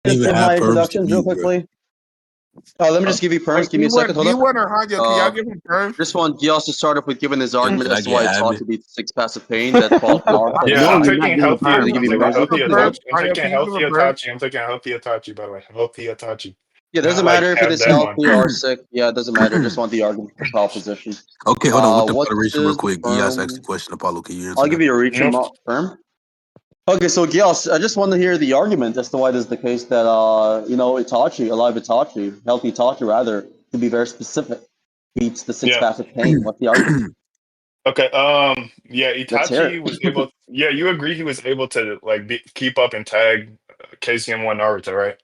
just even give have my perms to introductions real mute, bro. quickly? Let me just give you perms. Wait, Give me a second. Hold up. D1 or Hanyo, can y'all give him perms? Just want Geass to start off with giving his argument Can I as to get why admin? Itachi beats 6 paths of pain that falls Naruto. Yeah, No, I'm you're not taking giving healthy. perms. Give I'm me taking perms real healthy quick. Perms? Itachi. I'm Hanyo, taking can you give healthy him perms? Itachi. I'm taking healthy Itachi. By the way, healthy Itachi. Yeah, doesn't Not like matter if it half is dead one. healthy or sick. Yeah, it doesn't matter. Just want the argument for proposition. Okay, hold on. With the What moderation real is the quick. Geass asked the firm? question. Apollo, can you answer I'll give that? you a reach Nope. firm. Okay, so Geass, I just want to hear the argument as to why this is the case that Itachi, alive Itachi, healthy Itachi rather, to be very specific, beats the 6 Yeah. paths of pain. What's the argument? Okay. Yeah. Let's hear Itachi it. was able. Yeah, you agree he was able to keep up and tag KCM1 Naruto, right?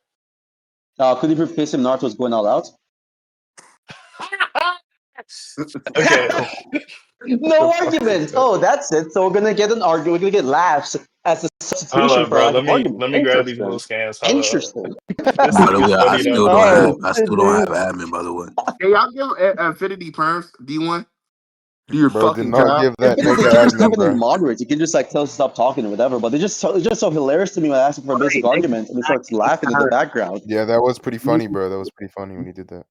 Could you prove KCM Naruto is going all out? Okay. No argument. Oh, that's it. So we're gonna get an argument. We're gonna get laughs as a substitution Hold up, for bro. lack of argument. Let me grab these Interesting. little scans. Hold up. Interesting. This By the nigga's way, I funny still though. don't have. Oh, I shit, still don't have dude. admin. By the way, Can y'all give Infinity perms? D1? Do your Bro, did fucking not job. give that Infinite, nigga they can just come admin, in and bro. moderate. You can just like tell us to stop talking or whatever. But it's just so hilarious to me when I ask him for a basic argument and he starts laughing in the background. Yeah, that was pretty funny, bro. That was pretty funny when he did that.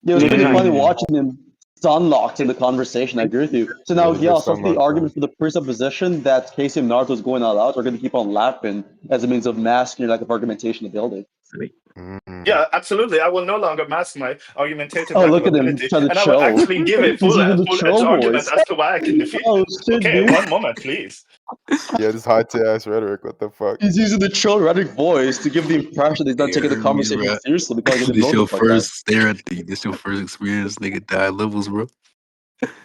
It was pretty funny Mm. watching him sunlocked in the conversation. I agree with you. So now, Yeah, he got Giles, what's the sunlocked, bro. argument for the presupposition that Casey and Naruto is going all out? We're going to keep on laughing as a means of masking your lack of argumentation to build it. Mm. Yeah, absolutely. I will no longer mask my argumentative Oh, lack of look at him ability, trying to and I will chill. actually give it He's full using the full-edged chill argument voice. as to why I can defeat Oh him. shit, Okay, dude. one moment, please. Yeah, this high tier ass rhetoric. What the fuck? He's using the chill rhetoric voice to give the impression that he's not hey, taking the Hermes, conversation bro. seriously because he This blow the your fuck out. first stare at the. This your first experience, nigga. Die levels, bro.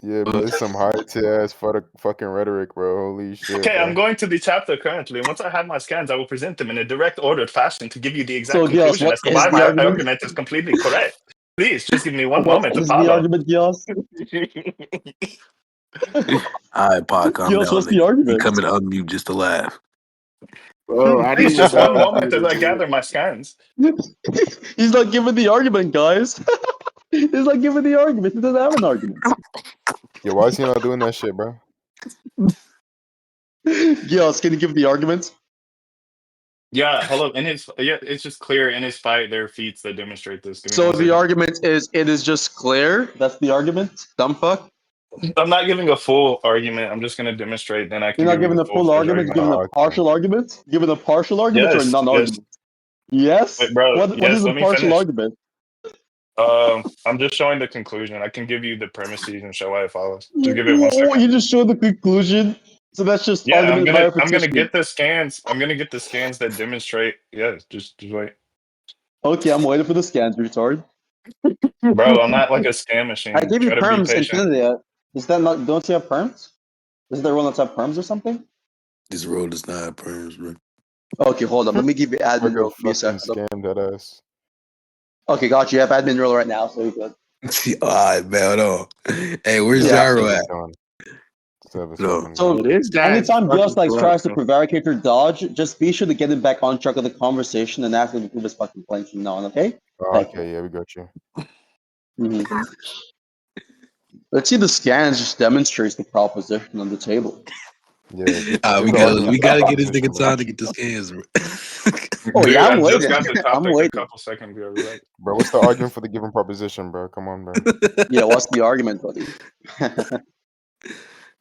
Yeah, bro, it's some high tier ass fucking rhetoric, bro. Holy shit, Okay, bro. I'm going to the chapter currently, and once I have my scans, I will present them in a direct ordered fashion to give you the exact So, Giles, conclusion what as to is why the my argument? argument is completely correct. Please, just give me one What moment to is the follow. argument, Giles? All right, Pod, calm Giles, down, what's the nigga. He argument? coming to unmute just to laugh. Bro, I Please, need just one moment as I gather my scans. He's not giving the argument, guys. He's not giving the argument. He doesn't have an argument. Yeah, why is he not doing that shit, bro? Giles, can you give the argument? Yeah, hello. It's just clear in his fight. There are feats that demonstrate this. Give me So one the second. argument is it is just clear. That's the argument. Dumb fuck. I'm not giving a full argument. I'm just going to demonstrate. Then I can You're not give you giving the a full full-fledged argument. You're argument. giving a Okay. partial argument. Giving a partial argument or a Yes, yes. non-argument. Yes. Wait, bro. What Yes, is a let me partial finish. argument? I'm just showing the conclusion. I can give you the premises and show why it follows. Just give it 1 Oh, second. you just showed the conclusion. So that's just Yeah, argument by I'm gonna repetition. get the scans. I'm gonna get the scans that demonstrate. Yeah, just wait, Okay, I'm waiting for the scans, retard. bro. I'm not like a scan machine. I gave you Try to be perms patient. infinity. Is that not? Don't you have perms? Is there one that's have perms or something? This road does not have perms, bro. Okay, hold on. Let me give you admin Fucker role. Give me a fucking second. scammed that ass. Okay, got you. You have admin role right now, so you're good. All right, man. Hold on. Hey, where's Yeah. Gyro at? No. So This guy anytime Gus like tries to bro. prevaricate or dodge, just be sure to get him back on track of the conversation and ask him to prove his fucking point from now on, okay? Oh, Thank okay, yeah, we got you. Mhm. Let's see the scans just demonstrates the proposition on the table. Yeah, We gotta get this nigga time to get the scans, bro. Oh Dude, yeah, I I'm just waiting. got the I'm topic a waiting. couple seconds ago. Right? Bro, what's the argument for the given proposition, bro? Come on, bro. Yeah, what's the argument, buddy?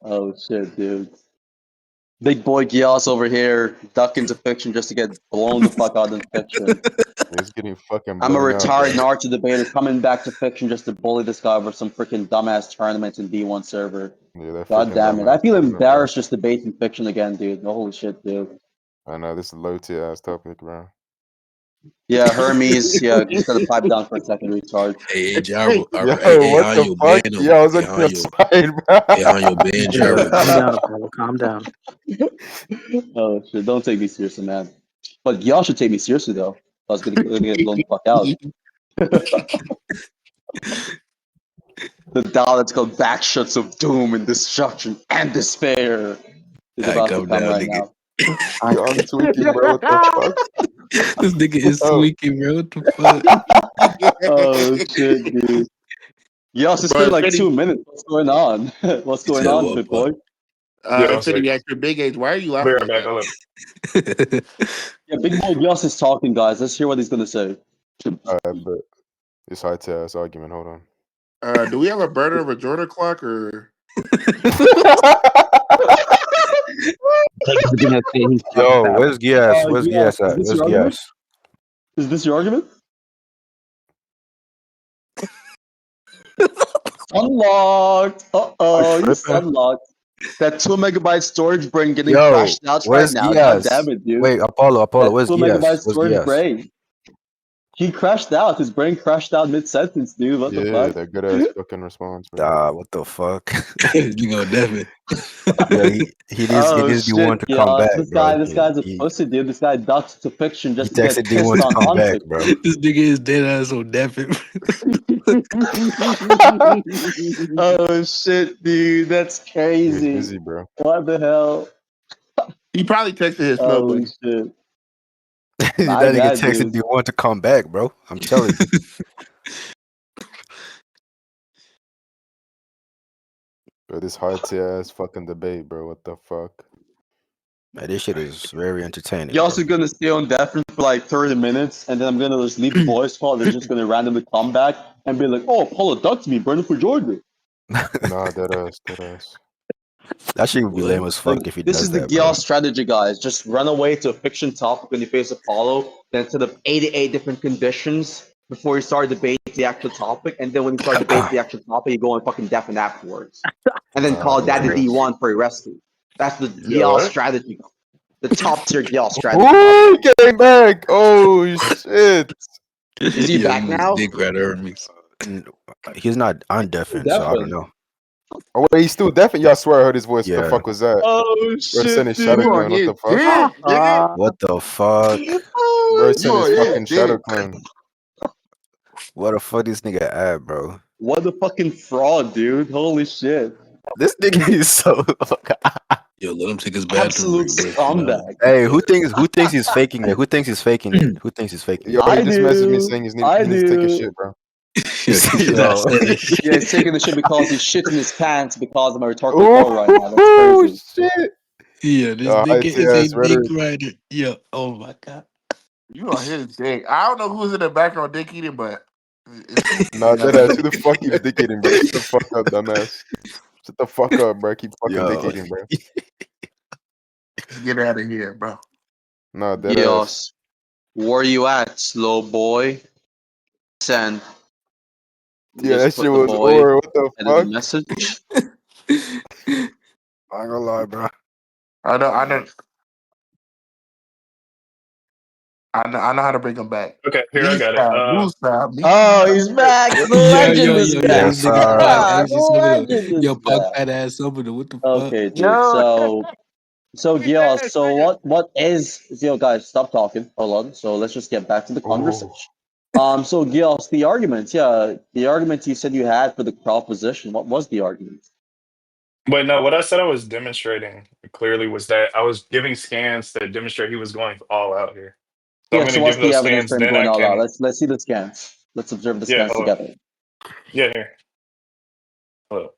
Oh shit, dude. Big boy Geass over here, duck into fiction just to get blown the fuck out in fiction. He's getting fucking I'm a blown out, bro. retired Naruto debater coming back to fiction just to bully this guy over some freaking dumbass tournaments in D1 server. Yeah, that God freaking damn it. I dumbass feel tournament, bro. embarrassed just debating fiction again, dude. Holy shit, dude. I know, this is a low tier ass topic, bro. Yeah, Hermes, yeah, just gotta pipe down for a second, retard. Hey, Gyro. Yo, Hey, what the Hanyo, fuck? ban him. Yo, I was Hey, on your Hanyo. side, bro. Hey, Hanyo, ban Gyro. Calm down, Apollo. Calm down. Oh shit, don't take me seriously, man. But y'all should take me seriously though. I was gonna get blown the fuck out. The doll that's called backshots of doom and destruction and despair is about to Come come down, right nigga. now. Yo, I'm tweaking, bro. What the fuck? This nigga is Oh. tweaking, bro. What the fuck? Oh shit, dude. Y'all, it's been like 2 minutes. What's going on? What's going said on, what, big boy? Yeah, Infinity Actor Big Age. Why are you I'll be laughing right like back. that? Yeah, Big Boy Geass is talking, guys. Let's hear what he's gonna say. Alright, but it's high to ass argument. Hold on. Do we have a burner of a Jordan clock or? Niggas gonna say he's talking Yo, about. where's Geass? Where's Geass, Geass is at? this Where's your argument? Geass? Is this your argument? Unlocked. Uh-oh, I'm he's tripping. unlocked. That 2 MB storage brain getting Yo, crashed out right where's now. God Geass? damn it, dude. Wait, Apollo, That where's 2 MB Geass? Where's storage Geass? brain. He crashed out. His brain crashed out mid-sentence, dude. What the Yeah, fuck? that good ass fucking response, bro. What the fuck? You go Devin. Yo, he Oh needs shit, D1 to come yeah. back, bro. This guy's a He pussy, dude. This guy ducks to fiction he just to get texted pissed D1 to on come back, fiction. bro. This nigga is dead ass on Devin. Oh shit, dude. That's He was crazy. busy, bro. What the hell? He probably texted his smoke Oh buddy. shit. That My nigga bad, texted dude. D1 to come back, bro. I'm telling you. Bro, this high to ass fucking debate, bro. What the fuck? Man, this shit is very entertaining. You're also Bro. gonna stay on deafen for like 30 minutes, and then I'm gonna just leave the voice call. They're just gonna randomly come back and be like, "Oh, Paulo ducked me, burning for Jordan." Nah, dead ass. That shit would be lame What? as fuck if he This does is the that, bro. Geass strategy, guys. Just run away to a fiction topic when you face Apollo, then set up 88 different conditions before you start debating the actual topic, and then when you start debating the actual topic, you go and fucking deafen afterwards, and then Nah, call that the dead ass. D1 for your rescue. That's the Yeah, Geass what? strategy, the top tier Geass strategy. Ooh, he came back! Oh shit! Is he Yeah, back this now? dick right there mix. He's not undeafened, so I don't know. Oh wait, he's still deaf. Yeah, I swear I heard his voice. What Yeah. the fuck was that? Oh Bro, sending shit, Shadow dude! You on Clone. What his the fuck? dick, nigga? What the fuck? Bro, You send his on his fucking Shadow dick. Clone. What the fuck this nigga at, bro? What a fucking fraud, dude! Holy shit! This nigga is so. Yo, let him take his bathroom Absolute break, bro. scumbag. Hey, who thinks he's faking it? Who thinks he's faking it? Who thinks he's faking Yo, it? he I just messaged me do. saying he I needs to take a do. shit, bro. Yo. Yeah, he's taking the shit because he's shitting his pants because of my rhetorical core right now. That's Oh crazy. shit! Yeah, this High nigga is a ass dick rhetoric. rider. Yeah, oh my god. You on his dick. I don't know who's in the background dick eating, but Nah, dead ass. Who the fuck keeps dick eating, bro? Shut the fuck up, dumbass. Shut the fuck up, bro. Keep fucking dick Yo. eating, bro. get out of here, bro. Nah, dead ass. Geass, where you at, slow boy? Send. Yeah, that Just shit put the was boy or what the in the fuck? message. I ain't gonna lie, bro. I know how to bring him back. Okay, here I got it. Oh, he's back. The legend is back. Yes, This nigga pop sir. Ah, the actually some of the legend is yo punk back. fat ass some of the what the fuck? Okay, dude. So Geass, so what is guys, stop talking. Hold on. So let's just get back to the conversation. So Geass, the argument, the argument you said you had for the proposition. What was the argument? But no, what I said I was demonstrating clearly was that I was giving scans that demonstrate he was going all out here. So I'm Yeah, going so to what's give the those evidence scans, for him then going I all out? can. Let's see the scans. Let's observe the Yeah, scans hold on. together. Yeah, here. Hold up.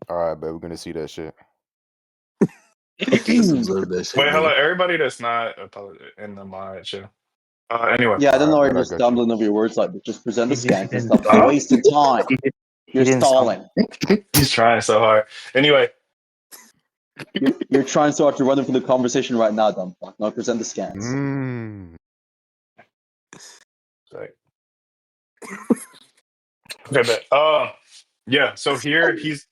Alright, but we're gonna see that shit. Let's observe that shit. Wait, hello, Nigga. everybody that's not in the mod show. Anyway, Yeah, I don't know why Alright, you're but just I got you. stumbling over your words like that. Just present the He scans and didn't stuff. stop. You're wasting time. You're didn't stop. stalling. he's trying so hard. Anyway, You're trying so hard to run into the conversation right now, dumb fuck. Now present the scans. Mm. like, okay, but yeah. So here he's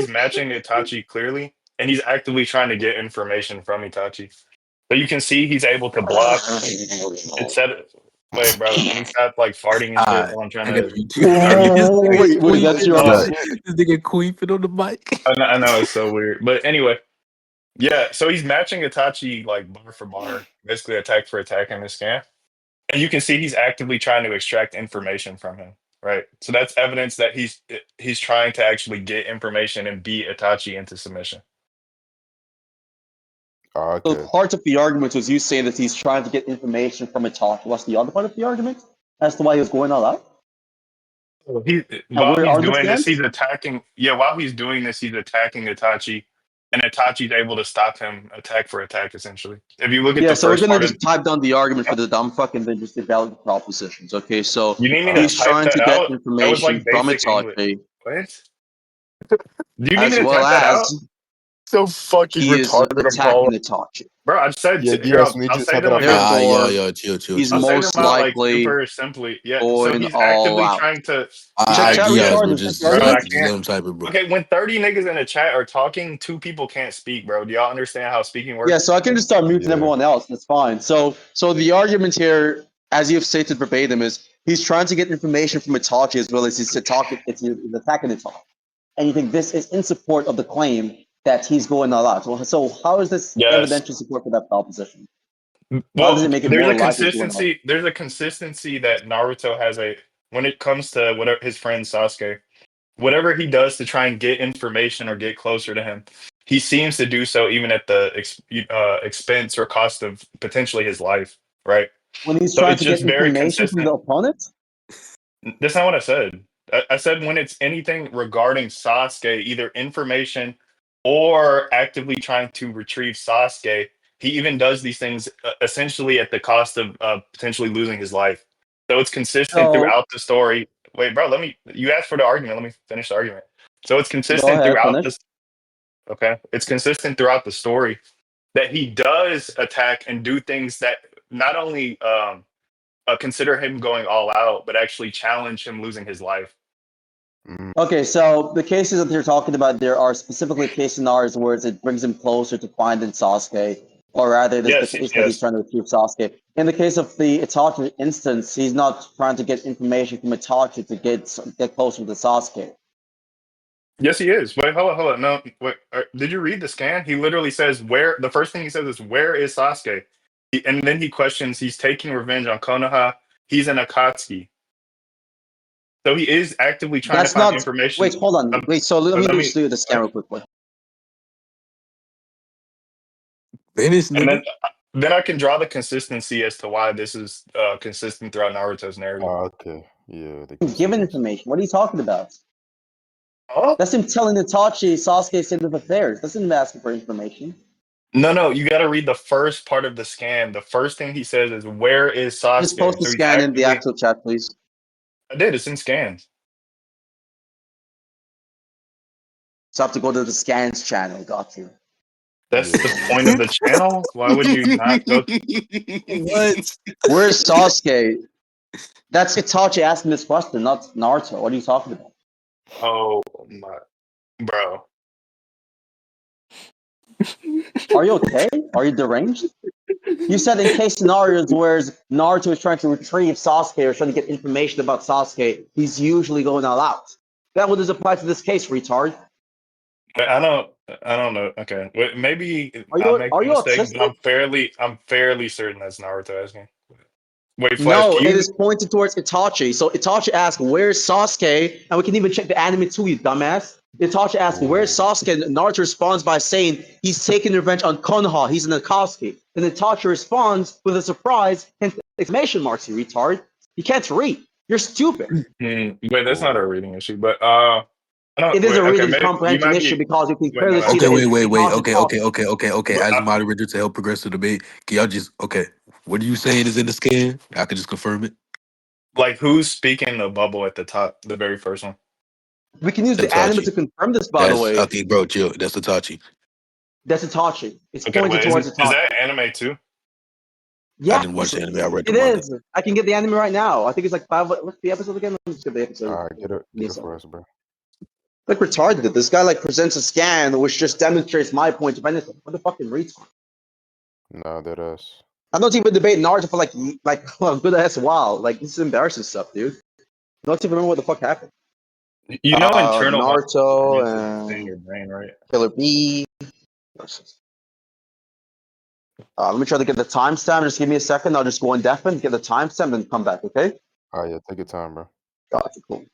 matching Itachi clearly, and he's actively trying to get information from Itachi. So you can see he's able to block. It said, "Wait, bro, can you stop like farting and shit while I'm trying I got a to?" YouTube. This nigga Wait, that's your queefing. shit? This nigga queefing on the mic. I know it's so weird, but anyway, yeah. So he's matching Itachi like bar for bar, basically attack for attack in this scan, and you can see he's actively trying to extract information from him. Right, so that's evidence that he's trying to actually get information and beat Itachi into submission. Oh, So okay. part of the argument was you saying that he's trying to get information from Itachi. What's the other part of the argument as to why he was going all out? He And while where he's are the doing this, scans? he's attacking. Yeah, while he's doing this, he's attacking Itachi and Itachi's able to stop him attack for attack. Essentially, if you look at Yeah, the so we're first gonna part of, just type down the argument for the I'm fucking interested valid propositions. Okay, so you need me to he's type trying that to get out? That was information like from basic English. Itachi, What? Do you need me as to well type that out? as So fucking he is retarded, attacking Paul. Itachi. Bro, I just said Yeah, here. Geass, we need I'll you to say type them it out like for us. Therefore, Chill, he's I'll say them most out like likely super simply. Yeah. So going he's all actively out. trying to. He's Check chat actively. Geass, bro. retarded. Check the Just Bro, let I argument. just let can't. him type it, bro. Okay, when 30 niggas in the chat are talking, 2 people can't speak, bro. Do y'all understand how speaking Yeah, works? so I can just start muting Yeah. everyone else. That's fine. So the argument here, as you've stated verbatim, is he's trying to get information from Itachi as well as he's attacking Itachi. And you think this is in support of the claim that he's going all out. So how is this Yes. evidential support for that proposition? How does Well, it make it there's more a likely he's going all out? consistency. There's a consistency that Naruto has when it comes to whatever his friend Sasuke, whatever he does to try and get information or get closer to him, he seems to do so even at the expense or cost of potentially his life, right? When he's So trying it's to get just very information from consistent. the opponent? That's not what I said. I said when it's anything regarding Sasuke, either information or actively trying to retrieve Sasuke, he even does these things essentially at the cost of potentially losing his life. So it's consistent So throughout the story. Wait, bro, you asked for the argument. Let me finish the argument. So it's go consistent ahead, throughout finish. this. Okay. It's consistent throughout the story that he does attack and do things that not only consider him going all out, but actually challenge him losing his life. Mm. Okay, so the cases that you're talking about, there are specifically case scenarios where it brings him closer to finding Sasuke, or rather, it is the Yes, case that he's yes, trying to retrieve Sasuke. In the case of the Itachi instance, he's not trying to get information from Itachi to get closer to Sasuke. yes, he is. Wait, hold on. No, wait. Did you read the scan? He literally says, "Where?" The first thing he says is, "Where is Sasuke?" And then he questions. He's taking revenge on Konoha. He's an Akatsuki, so he is actively trying to That's find not. Wait, information. hold on. Wait, so let me Let just me, do the scan real quickly. Finish, and nigga. then I can draw the consistency as to why this is consistent throughout Naruto's narrative. Okay. Yeah. The Given consistency. information. What are you talking about? Oh That's him telling Itachi Sasuke's state of affairs. That's him asking for information. no, you got to read the first part of the scan. The first thing he says is, "Where is Just post Sasuke?" the So he's scan in the actively. actual chat, please. I did. It's in scans. So I have to go to the scans channel. Got you. That's the Yeah. point of the channel. Why would you not go? What? Where's Sasuke? That's Itachi asking this question, not Naruto. What are you talking about? Oh my, bro. Are you okay? Are you deranged? You said in case scenarios where Naruto is trying to retrieve Sasuke or trying to get information about Sasuke, he's usually going all out. That would just apply to this case, retard. I don't know. Okay, wait, maybe Are I'm you making a mistake, but autistic? I'm fairly certain that's Naruto asking. Wait, Flash, No, can it you? is pointed towards Itachi. So Itachi asks, "Where's Sasuke?" And we can even check the anime too, you dumbass. Itachi asks, "Where's Ooh. Sasuke?" And Naruto responds by saying, "He's taking revenge on Konoha. He's an Akatsuki." Then Itachi responds with a surprise and exclamation marks. You retard! You can't read. You're stupid. Wait, that's not a Ooh. reading issue, but I don't. It is Wait, a okay, reading maybe you comprehension might issue be. because you can Wait, no, clearly no, see Okay, that wait, wait, wait. Itachi Okay, talks. okay, okay, okay, okay. but As moderator to help progress the debate, can y'all just what are you saying is in the scan? I can just confirm it. like who's speaking the bubble at the top, the very first one? We can use the anime Itachi. to confirm this, by the That's way. okay, bro. Chill. That's Itachi. That's Itachi. It's Okay, pointed wait, towards is Itachi. that anime too? I Yes, didn't watch the anime. I read the it manga. is. I can get the anime right now. I think it's like five. What's the episode again? Let me just get the episode. All right. Get it. Give me a Get it second. for us, bro. Like retarded. This guy like presents a scan which just demonstrates my point of anything. What the fucking retard? Nah, that us. I'm not even debating Naruto for like a good ass while. Like this is embarrassing stuff, dude. I don't even remember what the fuck happened. You know, internal manga Naruto meant to stay in and your brain, right? Killer Bee. Let me try to get the timestamp. Just give me a second. I'll just go indefinite, get the timestamp, and come back. Okay? All right. Yeah. Take your time, bro. Gotcha. Cool.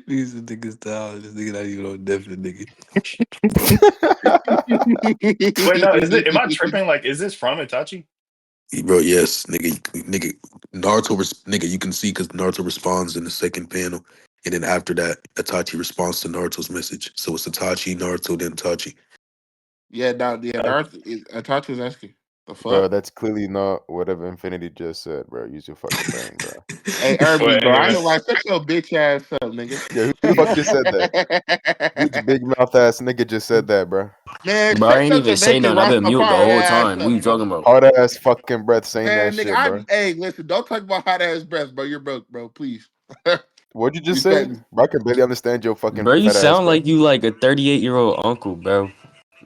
These niggas down. This nigga not even on definite, nigga. Wait, no, is it? Am I tripping? Like, is this from Itachi? Bro, yes, nigga, nigga. Naruto, nigga. You can see because Naruto responds in the second panel. And then after that, Itachi responds to Naruto's message. So it's Itachi, Naruto, then Itachi. Yeah, Naruto. Itachi was asking the Bro, fuck. that's clearly not whatever Infinity just said, bro. Use your fucking brain, bro. Hey, Irby, But bro, I anyway, ain't like shut your bitch ass up, nigga. Yeah, who the fuck just said that? Which big mouth ass nigga just said that, bro? Man, Bro, I shut ain't your even say Jamaican nothing. I've been mute the Rastafari whole ass time. What up, you bro. talking about? Hard ass fucking breath saying that Man, shit, bro. nigga, hey, listen, don't talk about hot ass breath, bro. You're broke, bro. Please. What'd you just say? Respect me. Bro, I can barely understand your fucking Bro, you fat ass, sound bro. like you like a 38-year-old uncle, bro.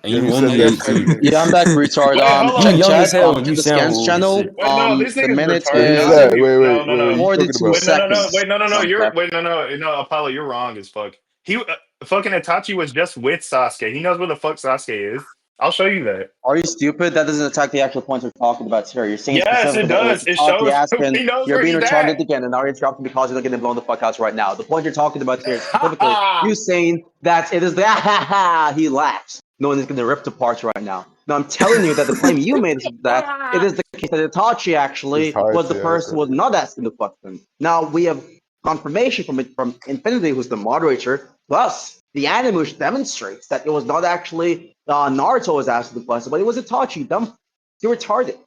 And Yo, you who said only that shit 18. again? Yeah, I'm back, retard. wait, hold You Check on. young as chat. hell and Check you the sound scans old as channel. shit. Wait, no, this The nigga's minute Wait, who's retarded. is This that? nigga, no, no, Wait. no. Who you talking 42 about? Wait, no, no, no. seconds. Wait, no, no, no. Subject. Apollo, you're wrong as fuck. He, fucking Itachi was just with Sasuke. He knows where the fuck Sasuke is. I'll show you that. Are you stupid? That doesn't attack the actual point we're talking about here. You're saying Yes, it specifically that it was does. the It Itachi shows asking, he knows you're where being he's at. retarded again, and now you're interrupting because you're not getting blown the fuck out right now. The point you're talking about here is specifically you saying that it is the he laughs. No one is going to rip the parts right now. Now I'm telling you that the claim you made is that it is the case that Itachi It's actually hard was the to person who was not asking the question. Now we have confirmation from Infinity, who's the moderator, plus the anime which demonstrates that it was not actually Naruto was asking the question, but it was Itachi. Dumb, you're retarded.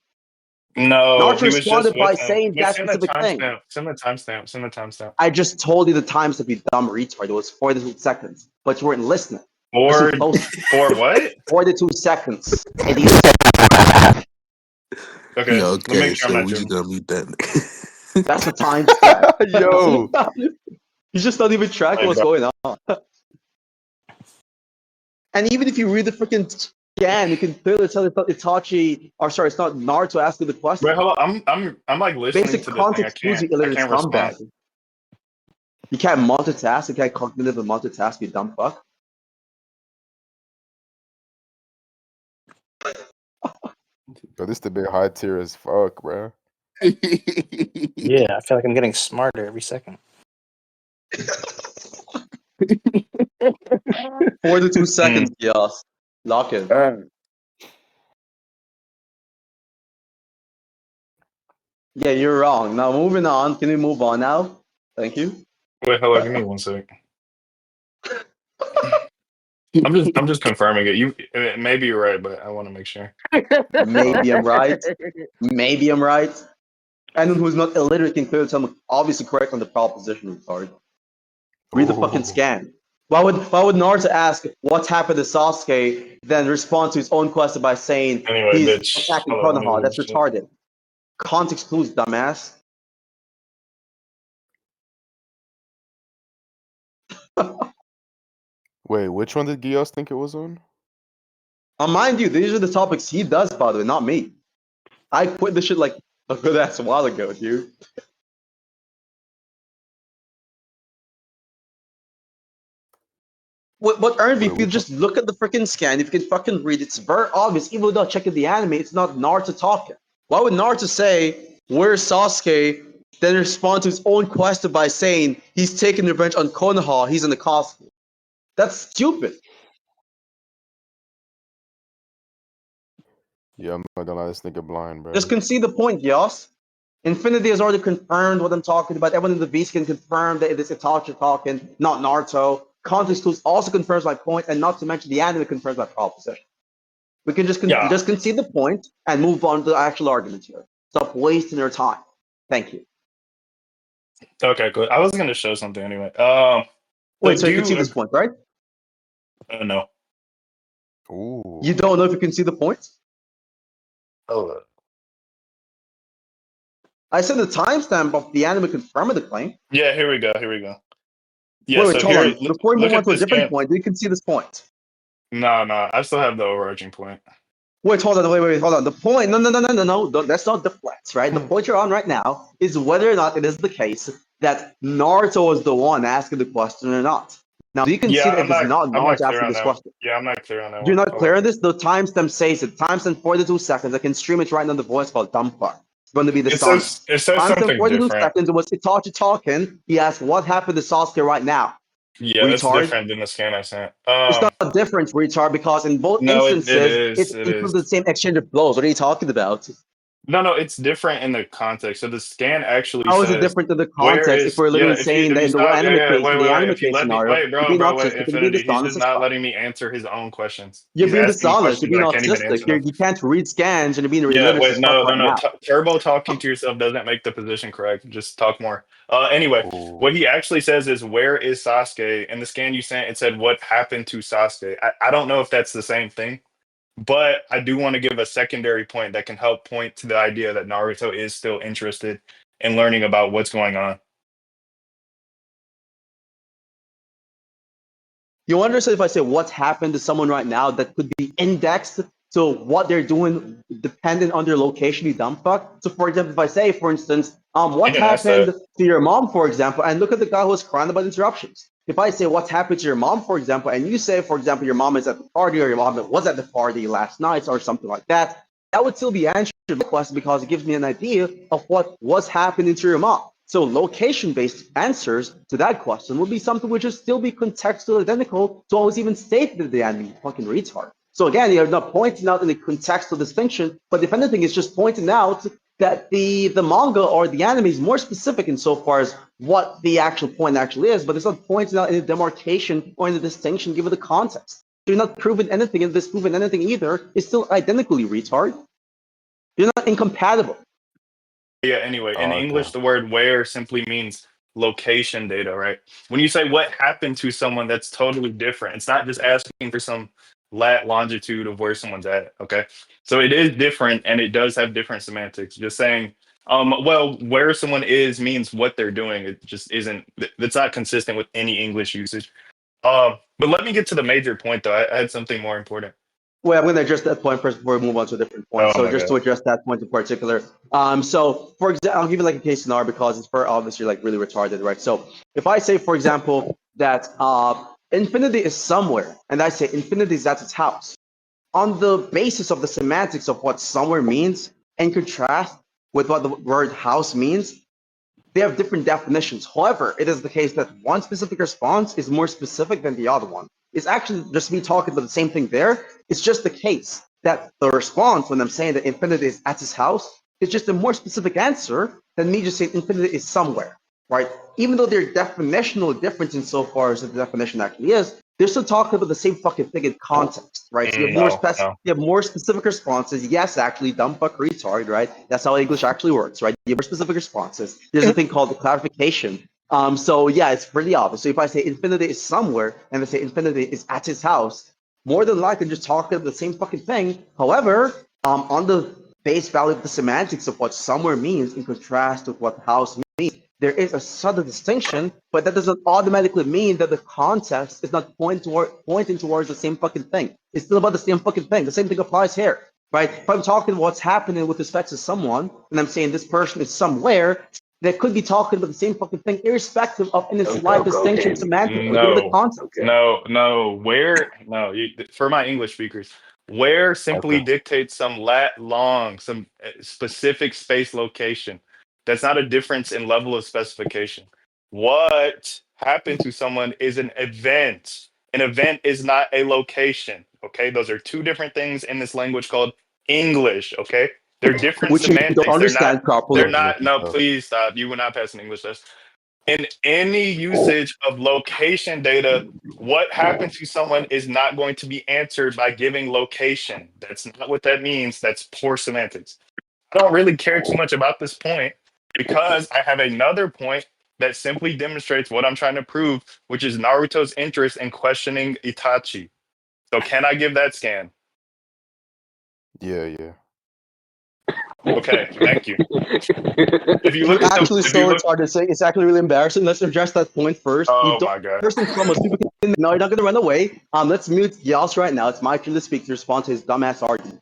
No, Naruto he was just responded with by him. saying Wait, that send the specific thing. timestamp. Send the timestamp. Send the timestamp. I just told you the times to be dumb retard. It was 42 seconds, but you weren't listening. For Listen close. for what? 42 seconds. Idiot. Okay, Yeah, let me okay. make sure I'm So not we just tripping. gonna mute that. That's the timestamp. Yo, He's just not even tracking Like, what's bro, going on. And even if you read the freaking scan, you can clearly tell it's not Itachi, or sorry, it's not Naruto asking the wait, question. hold on. I'm like listening Basic to the thing. context clues, you I illiterate can't respond. scumbag. You can't multitask. You can't cognitive and multitask, you dumb fuck. yo, this debate high tier as fuck, bro. Yeah, I feel like I'm getting smarter every second. 42 seconds, yes. Lock in. Yeah, you're wrong. Now moving on. Can we move on now? Thank you. Wait, hold on. Give me 1 sec. I'm just confirming it. Maybe you're right, but I want to make sure. Maybe I'm right. Maybe I'm right. Anyone who's not illiterate can clearly tell me obviously correct on the proposition retard. Read the fucking Ooh. scan. Why would Naruto ask what's happened to Sasuke, then respond to his own question by saying Anyway, he's bitch. attacking Hold on, let me Konoha? read That's shit. retarded. Context clues, dumbass. Wait, which one did Geass think it was on? Mind you, these are the topics he does, by the way, not me. I quit this shit like a good ass while ago, dude. But Ernv, Wait, if you which one? just look at the freaking scan, if you can fucking read, it's very obvious. Even without checking the anime, it's not Naruto talking. Why would Naruto say, "Where's Sasuke?" Then respond to his own question by saying he's taking revenge on Konoha. He's in the castle. That's stupid. Yeah, I'm not gonna lie, this nigga blind, bro. Just concede the point, Yos. Infinity has already confirmed what I'm talking about. Everyone in the beast can confirm that it is Itachi talking, not Naruto. Context clues also confirms my point, and not to mention the anime confirms my proposition. We can just Yeah. just concede the point and move on to the actual argument here. Stop wasting your time. Thank you. Okay, good. I was gonna show something anyway. Wait, So so do you can see you? this point, right? No. Ooh. You don't know if you can see the point? Hold up. I said the timestamp of the anime confirming the claim. Yeah, here we go. Yeah, Wait, so hold here, on. Before we look move on at to a this different scan. point, you can see this point. No, I still have the overarching point. Wait, hold on, wait, hold on. The point, no. That's not deflects, right? The point you're on right now is whether or not it is the case that Naruto is the one asking the question or not. Now, you can see Yeah, that if it's not I'm not Naruto clear asking on this that one. question. Yeah, I'm not clear on that You're one. not Hold clear on. on this? The timestamp says it. Timestamp 42 seconds. I can stream it right now on the voice called dumb fuck. It's going to be the Sonic. It says Timestamp something 42 different. seconds. It was Itachi talking. He asked, what happened to Sasuke right now? Yeah, that's Retard. different than the scan I sent. It's not different, retard, because in both No, it instances, is. it It includes is. the same exchange of blows. What are you talking about? No, it's different in the context. So the scan actually How is it says different to the where context if is we're yeah. literally saying If that you in the stop anime case, in the wait. anime If you case let me scenario, wait, you're being wait. autistic and you're being Infinity. He's just dishonest as not fuck. letting me answer his own questions. You're He's being asking me dishonest. You're questions being and I can't even autistic. answer them. You can't read scans and you're being Yeah, religious wait, as fuck right no. now. Turbo talking to yourself doesn't make the position correct. Just talk more. Anyway, Oh. what he actually says is, "Where is Sasuke?" In the scan you sent, it said, "What happened to Sasuke?" I don't know if that's the same thing, but I do want to give a secondary point that can help point to the idea that Naruto is still interested in learning about what's going on. You understand if I say what's happened to someone right now that could be indexed to what they're doing dependent on their location, you dumb fuck? So for example, if I say, for instance, He what didn't ask happened that. to your mom, for example, and look at the guy who was crying about interruptions. If I say what's happened to your mom, for example, and you say, for example, your mom is at the party or your mom was at the party last night or something like that, that would still be answered the question because it gives me an idea of what was happening to your mom. So location-based answers to that question would be something which would still be contextual identical to what was even stated in the anime. Fucking retard. So again, you're not pointing out any contextual distinction, but if anything, it's just pointing out that the manga or the anime is more specific insofar as what the actual point actually is, but it's not pointing out any demarcation or any distinction given the context. So you're not proving anything and disproving anything either. It's still identically retard. You're not incompatible. Yeah, anyway, in Oh, okay. English, the word where simply means location data, right? When you say what happened to someone, that's totally different. It's not just asking for some longitude of where someone's at, okay? So it is different and it does have different semantics. Just saying, well, where someone is means what they're doing. It just isn't, that's not consistent with any English usage. But let me get to the major point, though. I had something more important. Well, I'm going to address that point first before we move on to a different point. Oh So my just God. to address that point in particular, so for example, I'll give you like a case scenario because it's for obviously like really retarded, right? So if I say, for example, that infinity is somewhere, and I say infinity is at its house, on the basis of the semantics of what somewhere means, in contrast with what the word house means, they have different definitions. However, it is the case that one specific response is more specific than the other one. It's actually just me talking about the same thing there. It's just the case that the response when I'm saying that infinity is at his house is just a more specific answer than me just saying infinity is somewhere, right? Even though they're definitional difference insofar as the definition actually is, they're still talking about the same fucking thing in context, right? So No, no. you have more specific responses. Yes, actually, dumb fuck retard, right? That's how English actually works, right? You have more specific responses. There's a thing called the clarification. So yeah, it's pretty obvious. So if I say infinity is somewhere and I say infinity is at his house, more than likely just talking about the same fucking thing. However, on the base value of the semantics of what somewhere means in contrast with what house means, there is a subtle distinction, but that doesn't automatically mean that the context is not pointing towards the same fucking thing. It's still about the same fucking thing. The same thing applies here, right? If I'm talking what's happening with respect to someone, and I'm saying this person is somewhere, they could be talking about the same fucking thing, irrespective of any slight distinction semantically, given the No, context. no. Where? No, for my English speakers, where simply Okay. dictates some some specific space location. That's not a difference in level of specification. What happened to someone is an event. An event is not a location. Okay, those are two different things in this language called English. Okay, they're different Which you don't semantics. They're not. understand properly. They're Love not. making No, stuff. please stop. You will not pass an English test in any usage of location data, what happened to someone is not going to be answered by giving location. That's not what that means. That's poor semantics. I don't really care too much about this point because I have another point that simply demonstrates what I'm trying to prove, which is Naruto's interest in questioning Itachi. So, can I give that scan? Yeah. Okay, thank you. If you You're look at the, actually if you so look, retarded. Saying it's actually really embarrassing. Let's address that point first. You oh don't. my God. First and foremost, people can. No, you're not gonna run away. Let's mute Geass right now. It's my turn to speak to respond to his dumbass argument.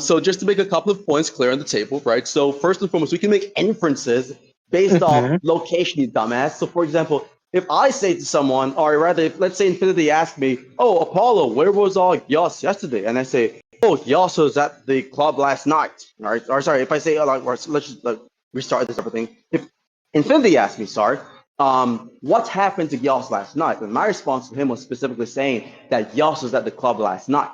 So just to make a couple of points clear on the table, right? So first and foremost, we can make inferences based off location, you dumbass. So for example, if I say to someone, or rather, if let's say Infinity asked me, "Oh, Apollo, where was Geass yesterday?" and I say, "Oh, Geass was at the club last night." All right, or sorry, if I say, like, or let's just restart this everything. If Infinity asked me, sorry, what happened to Geass last night? And my response to him was specifically saying that Geass was at the club last night.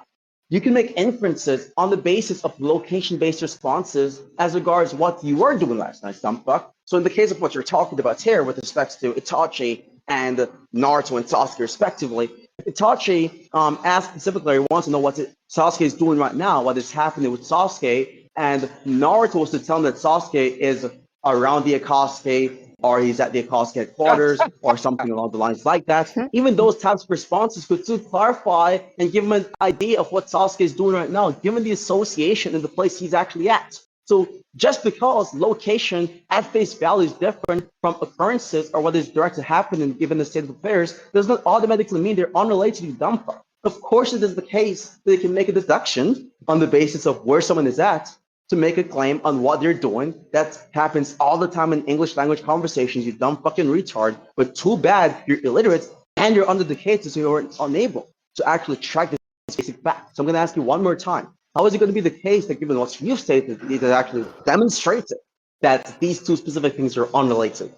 you can make inferences on the basis of location-based responses as regards what you were doing last night, dumbfuck. So in the case of what you're talking about here with respect to Itachi and Naruto and Sasuke respectively, Itachi asked specifically, he wants to know what Sasuke is doing right now, what is happening with Sasuke, and Naruto was to tell him that Sasuke is around the Akatsuki, or he's at the Akatsuki headquarters, or something along the lines like that. Even those types of responses could still clarify and give him an idea of what Sasuke is doing right now, given the association in the place he's actually at. So just because location at face value is different from occurrences or what is directly happening given the state of affairs does not automatically mean they're unrelated to dumb fuck. Of course, it is the case that they can make a deduction on the basis of where someone is at to make a claim on what they're doing. That happens all the time in English language conversations, you dumb fucking retard. But too bad you're illiterate and you're undereducated, so you're unable to actually track this basic fact. So I'm going to ask you one more time. How is it going to be the case that given what you've stated, it has actually demonstrated that these two specific things are unrelated?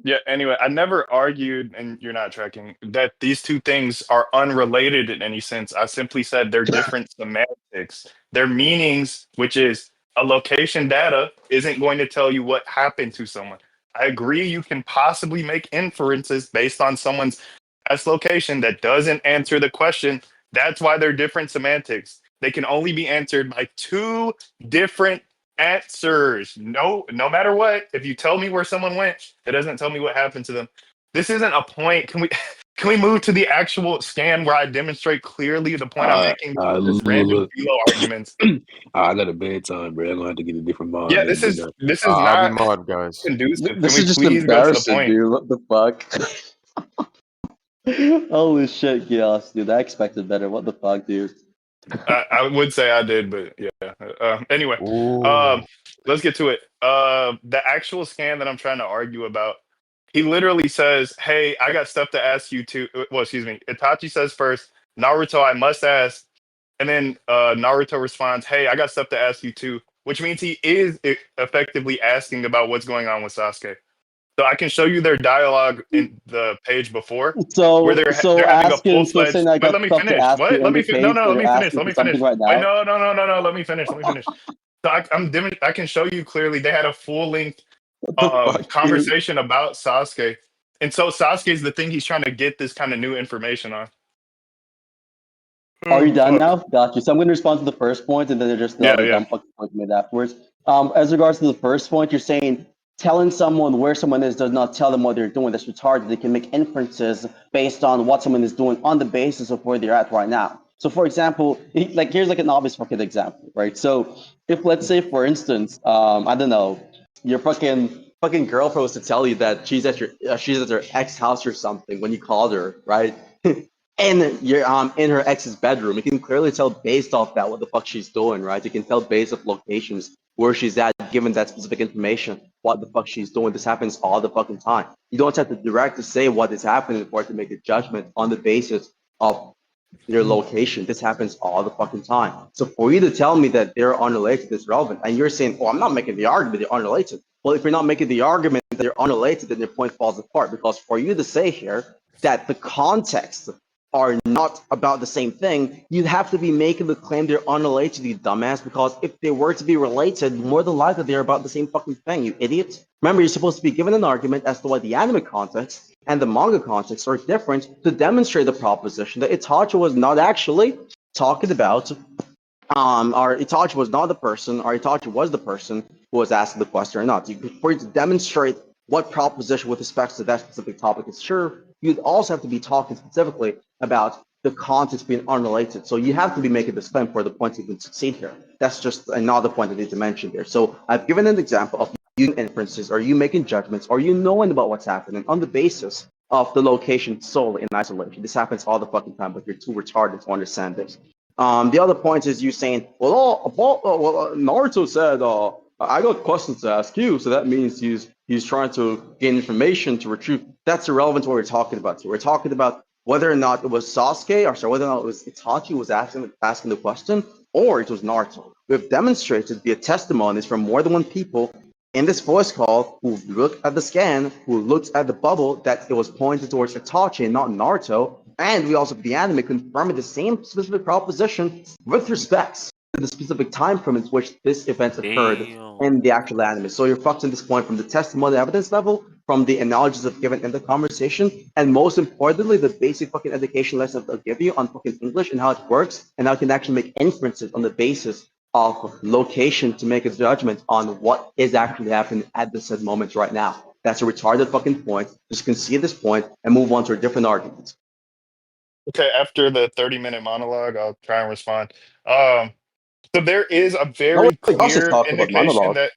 Yeah, anyway, I never argued, and you're not tracking, that these two things are unrelated in any sense. I simply said they're different semantics. Their meanings, which is a location data, isn't going to tell you what happened to someone. I agree you can possibly make inferences based on someone's past location that doesn't answer the question. That's why they're different semantics. They can only be answered by two different answers. No matter what, if you tell me where someone went, it doesn't tell me what happened to them. This isn't a point. Can we can we move to the actual scan where I demonstrate clearly the point I'm making? This random Look, philo arguments. I got a bedtime, bro. I'm gonna have to get a different mod, Yeah, man. Good night. this is I'll be not mod, guys. conducive. Can This we is just please go to the embarrassing, point? dude. What the fuck? Holy shit, Geass, dude. I expected better. What the fuck, dude? I would say I did, but yeah. Anyway, Ooh. let's get to it. The actual scan that I'm trying to argue about, he literally says, "Hey, I got stuff to ask you too." Well, excuse me. Itachi says first, "Naruto, I must ask," and then Naruto responds, "Hey, I got stuff to ask you too," which means he is effectively asking about what's going on with Sasuke. So I can show you their dialogue in the page before, where So, they're having a full so saying fledged. I Wait, got let me stuff to finish. ask you What? Let me no indicates no. that Let you're me finish. asking Let for me finish. something right Wait, now. no. Let me finish. Let me finish. So I can show you clearly they had a full length What the fuck, dude? conversation about Sasuke, and so Sasuke is the thing he's trying to get this kind of new information on. Are you done Fuck. now? Got you. So I'm going to respond to the first point, and then there's just the Yeah, other yeah. dumb fucking point you made afterwards. As regards to the first point, you're saying telling someone where someone is does not tell them what they're doing. That's retarded. They can make inferences based on what someone is doing on the basis of where they're at right now. So, for example, like here's like an obvious fucking example, right? So, if let's say, for instance, I don't know, your fucking girlfriend was to tell you that she's at her ex house or something when you called her, right? And you're in her ex's bedroom. You can clearly tell based off that what the fuck she's doing, right? You can tell based off locations where she's at, given that specific information, what the fuck she's doing. This happens all the fucking time. You don't have to directly say what is happening for it to make a judgment on the basis of your location. This happens all the fucking time. So for you to tell me that they're unrelated is relevant, and you're saying, "Oh, I'm not making the argument they're unrelated." Well, if you're not making the argument that they're unrelated, then your point falls apart. Because for you to say here that the context are not about the same thing, you'd have to be making the claim they're unrelated, you dumbass, because if they were to be related, more than likely they're about the same fucking thing, you idiot. Remember, you're supposed to be given an argument as to why the anime context and the manga context are different to demonstrate the proposition that Itachi was not actually talking about or Itachi was not the person, or Itachi was the person who was asking the question or not. For you to demonstrate what proposition with respect to that specific topic is true, you'd also have to be talking specifically about the context being unrelated. So you have to be making this claim for the point to even succeed here. That's just another point I need to mention here. So I've given an example of you inferences, or you making judgments, or you knowing about what's happening on the basis of the location solely in isolation. This happens all the fucking time, but you're too retarded to understand this. The other point is you saying, Naruto said, I got questions to ask you, so that means he's trying to gain information to retrieve. That's irrelevant to what we're talking about. So we're talking about whether or not it was Sasuke, or sorry, whether or not it was Itachi who was asking the question, or it was Naruto. We've demonstrated via testimonies from more than one people in this voice call who looked at the scan, who looked at the bubble, that it was pointed towards Itachi and not Naruto, And we also, the anime, confirming the same specific proposition with respects to the specific time frame in which this event occurred in the actual anime. So you're fucked at this point from the testimony evidence level, from the analogies I've given in the conversation, and most importantly, the basic fucking education lessons I'll give you on fucking English and how it works, and how you can actually make inferences on the basis of location to make a judgment on what is actually happening at this said moment right now. That's a retarded fucking point. Just concede this point and move on to a different argument. Okay, after the 30-minute monologue, I'll try and respond. Um, so there is a No, very wait, Gus is clear talking about indication monologue. that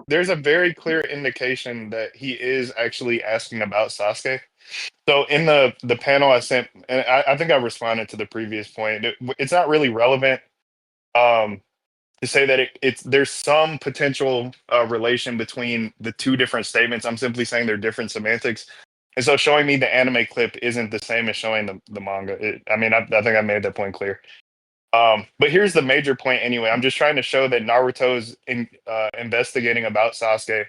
there's a very clear indication that he is actually asking about Sasuke. So in the panel I sent, and I think I responded to the previous point. It's not really relevant um, to say that it's there's some potential relation between the two different statements. I'm simply saying they're different semantics. And so showing me the anime clip isn't the same as showing the manga. I mean, I think I made that point clear. But here's the major point anyway. I'm just trying to show that Naruto's investigating about Sasuke,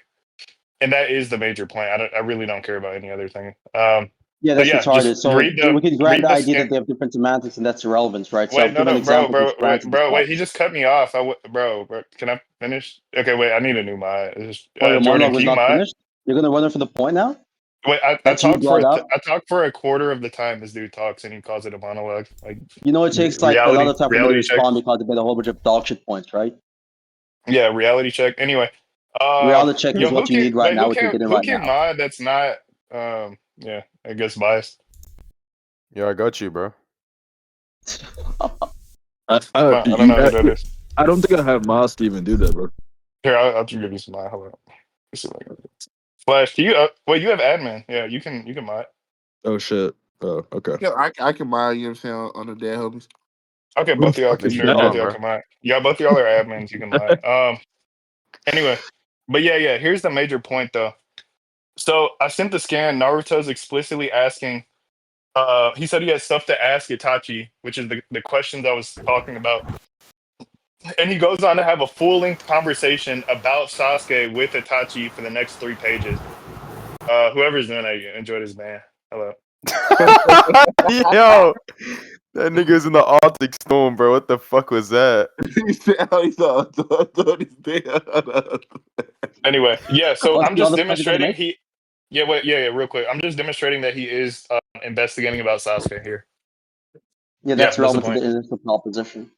and that is the major point. I really don't care about any other thing. Yeah, So that's yeah, retarded. just So we can grant read the the idea scan. that they have different semantics, and that's irrelevant, right? So Wait, I'll no, give an no, bro, example bro, which grants wait, this bro, wait. He proposition. just cut me off. Bro, can I finish? Okay, wait. I need a new mod. Oh, your Jordan, monologue can was you not mod? finished? You're going to run it for the point now? Wait, That you brought up? I talk for a quarter of the time this dude talks, and he calls it a monologue. Like You know, it takes like a lot reality, of time for me to reality check. respond because they made a whole bunch of dog shit points, right? Yeah, reality check. Anyway, Reality check is yo, what you need right now, which you're getting who right can now. mod? That's not yeah, I guess biased. Yeah, I got you, bro. I don't know who that is. I don't think I have mods to even do that, bro. Here, I'll just give you some mod. Hold on. Let's see if I can- Flash, do you? Wait, you have admin. Yeah, you can mod. Oh shit. Oh, okay. Yeah, I can buy, you know what I'm saying, on the dead homies. Okay, Who the both of y'all fuck can. is Make sure Sure, you both of that? mod, y'all bro. can mod. Yeah, both of y'all are admins. You can mod. Anyway, but yeah. Here's the major point, though. So I sent the scan. Naruto's explicitly asking. He said he had stuff to ask Itachi, which is the questions I was talking about. And he goes on to have a full length conversation about Sasuke with Itachi for the next 3 pages. Whoever's doing that, enjoy this man. Hello. Yo, that nigga's in the Arctic storm, bro. What the fuck was that? He said, oh, he thought he's dead. Anyway, yeah. So What's I'm the just other point you're going to demonstrating make? he. Yeah, wait, yeah, real quick. I'm just demonstrating that he is investigating about Sasuke here. Yeah, Yeah, that's that's the relevant to point. the initial proposition.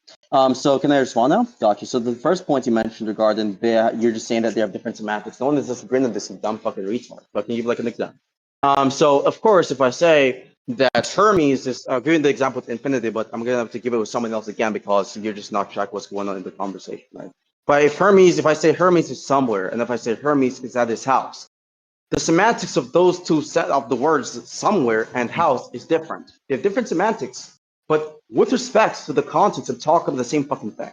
So can I respond now? Gotcha. So the first point you mentioned regarding you're just saying that they have different semantics. No one is disagreeing on this dumb fucking retard. But can you give like an example? So of course, if I say that Hermes is giving the example with infinity, but I'm gonna have to give it with someone else again because you're just not tracking what's going on in the conversation, right? But if I say Hermes is somewhere, and if I say Hermes is at his house, the semantics of those two set of the words somewhere and house is different. They have different semantics, but with respect to the context of talk of the same fucking thing,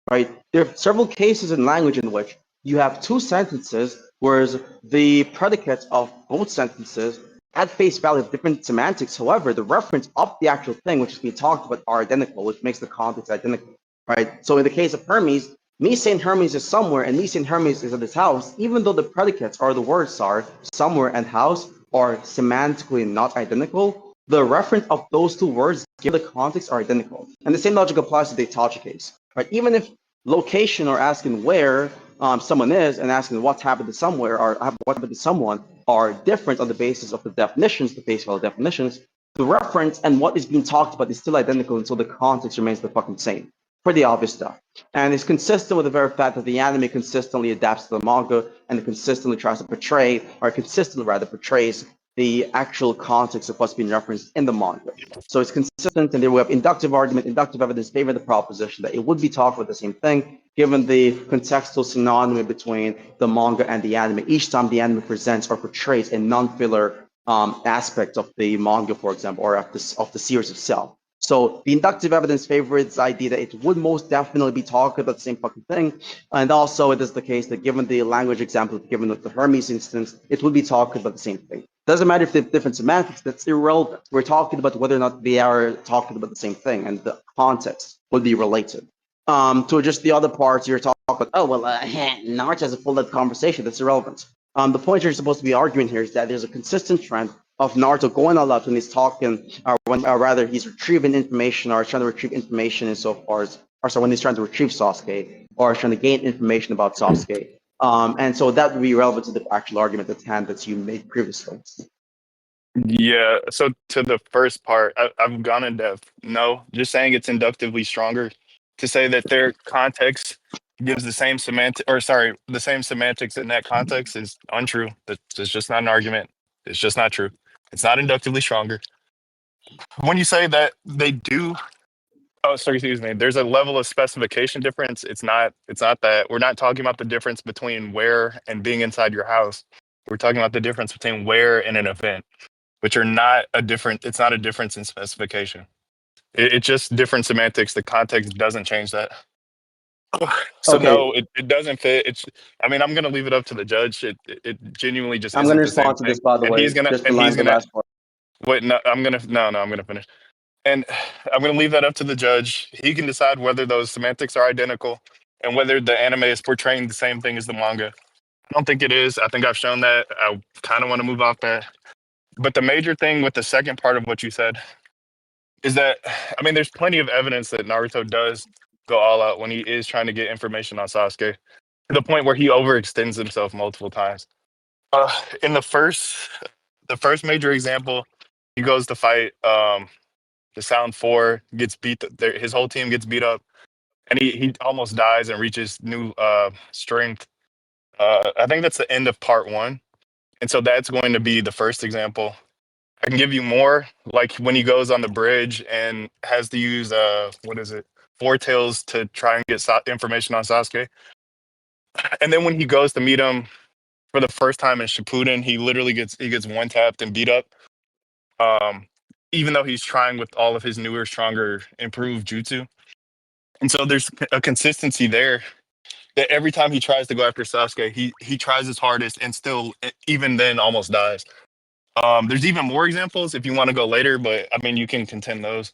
right? There are several cases in language in which you have two sentences, whereas the predicates of both sentences at face value have different semantics. However, the reference of the actual thing which is being talked about are identical, which makes the context identical, right? So in the case of Hermes, me saying Hermes is somewhere and me saying Hermes is at his house, even though the predicates or the words are somewhere and house are semantically not identical, the reference of those two words given the context are identical. And the same logic applies to the Itachi case, right? Even if location or asking where someone is and asking what's happened to somewhere or what happened to someone are different on the basis of the definitions, the base value definitions, the reference and what is being talked about is still identical until the context remains the fucking same. Pretty obvious stuff. And it's consistent with the very fact that the anime consistently adapts to the manga and it consistently tries to portray, or consistently rather portrays the actual context of what's being referenced in the manga. So it's consistent, and there we have inductive argument, inductive evidence favoring the proposition that it would be talking about the same thing, given the contextual synonymy between the manga and the anime. Each time the anime presents or portrays a non-filler aspect of the manga, for example, or of the series itself. So the inductive evidence favors the idea that it would most definitely be talking about the same fucking thing. And also it is the case that given the language example, given with the Hermes instance, it would be talking about the same thing. Doesn't matter if they have different semantics, that's irrelevant. We're talking about whether or not they are talking about the same thing and the context would be related. To just the other parts, you're talking about, oh, well, Naruto has a full-length conversation. That's irrelevant. The point you're supposed to be arguing here is that there's a consistent trend of Naruto going all out when he's talking, or rather he's retrieving information or trying to retrieve information insofar as, or so when he's trying to retrieve Sasuke or trying to gain information about Sasuke. And so that would be relevant to the actual argument at hand that you made previously. Yeah. So to the first part, I've gone in depth. No, just saying it's inductively stronger. To say that their context gives the same the same semantics in that context is untrue. That's just not an argument. It's just not true. It's not inductively stronger. When you say that they do, oh, sorry, excuse me. There's a level of specification difference. It's not. It's not that. We're not talking about the difference between where and being inside your house. We're talking about the difference between where and an event, which are not a different. It's not a difference in specification. It's just different semantics. The context doesn't change that. So Okay, no, it doesn't fit. It's. I mean, I'm gonna leave it up to the judge. It genuinely just I'm going isn't to the same respond to thing. this, by the And way, just to he's land the gonna last part. wait. No, I'm gonna finish. And I'm gonna leave that up to the judge. He can decide whether those semantics are identical and whether the anime is portraying the same thing as the manga. I don't think it is. I think I've shown that. I kind of want to move off that. But the major thing with the second part of what you said is that, I mean, there's plenty of evidence that Naruto does go all out when he is trying to get information on Sasuke to the point where he overextends himself multiple times. In the first major example, he goes to fight the Sound Four, gets beat. His whole team gets beat up, and he almost dies and reaches new strength. I think that's the end of part one, and so that's going to be the first example. I can give you more, like when he goes on the bridge and has to use what is it, Four Tails to try and get information on Sasuke, and then when he goes to meet him for the first time in Shippuden, he gets one tapped and beat up. Um, Even though he's trying with all of his newer, stronger, improved jutsu, and so there's a consistency there that every time he tries to go after Sasuke, he tries his hardest and still, even then, almost dies. There's even more examples if you want to go later, but I mean, you can contend those.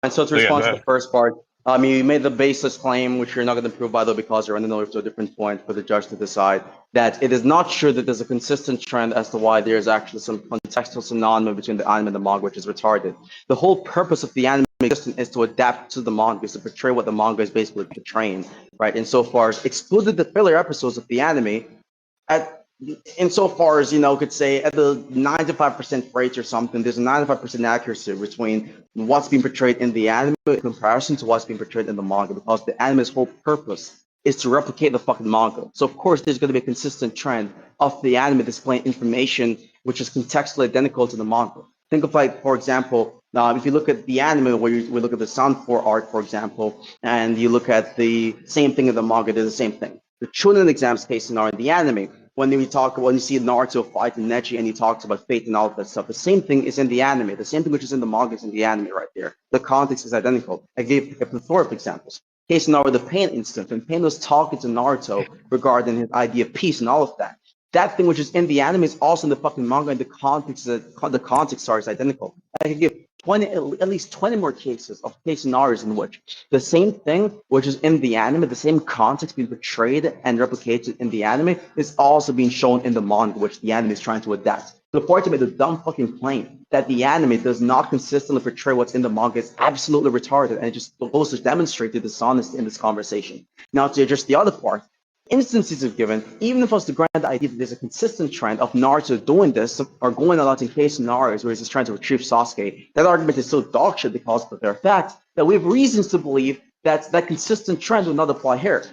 And so to So yeah, go respond to the ahead. first part, you made the baseless claim, which you're not going to prove, by the way, because you're running over to a different point for the judge to decide, that it is not true that there's a consistent trend as to why there's actually some contextual synonym between the anime and the manga, which is retarded. The whole purpose of the anime is to adapt to the manga, is to portray what the manga is basically portraying, right? Insofar as excluded the filler episodes of the anime, at insofar as could say at the 95% rate or something, there's a 95% accuracy between what's being portrayed in the anime in comparison to what's being portrayed in the manga, because the anime's whole purpose is to replicate the fucking manga. So of course there's going to be a consistent trend of the anime displaying information which is contextually identical to the manga. Think of, like, for example, if you look at the anime where we look at the Sound 4 art, for example, and you look at the same thing in the manga, they're the same thing. The Chunin exams case scenario in the anime, when you see Naruto fight and Neji and he talks about fate and all of that stuff, the same thing is in the anime. The same thing which is in the manga is in the anime right there. The context is identical. I gave a plethora of examples. Case scenario, the Pain instance, when Pain was talking to Naruto regarding his idea of peace and all of that. That thing which is in the anime is also in the fucking manga, and the context is identical. I could give 20, at least 20 more cases of case scenarios in which the same thing, which is in the anime, the same context being portrayed and replicated in the anime, is also being shown in the manga, which the anime is trying to adapt. The point to make the dumb fucking claim that the anime does not consistently portray what's in the manga is absolutely retarded, and it just goes to demonstrate the dishonesty in this conversation. Now, to address the other part, instances are given, even if it's the grand idea that there's a consistent trend of Naruto doing this or going a lot in case scenarios where he's just trying to retrieve Sasuke, that argument is still dogshit because of the very fact that we have reasons to believe that that consistent trend would not apply here.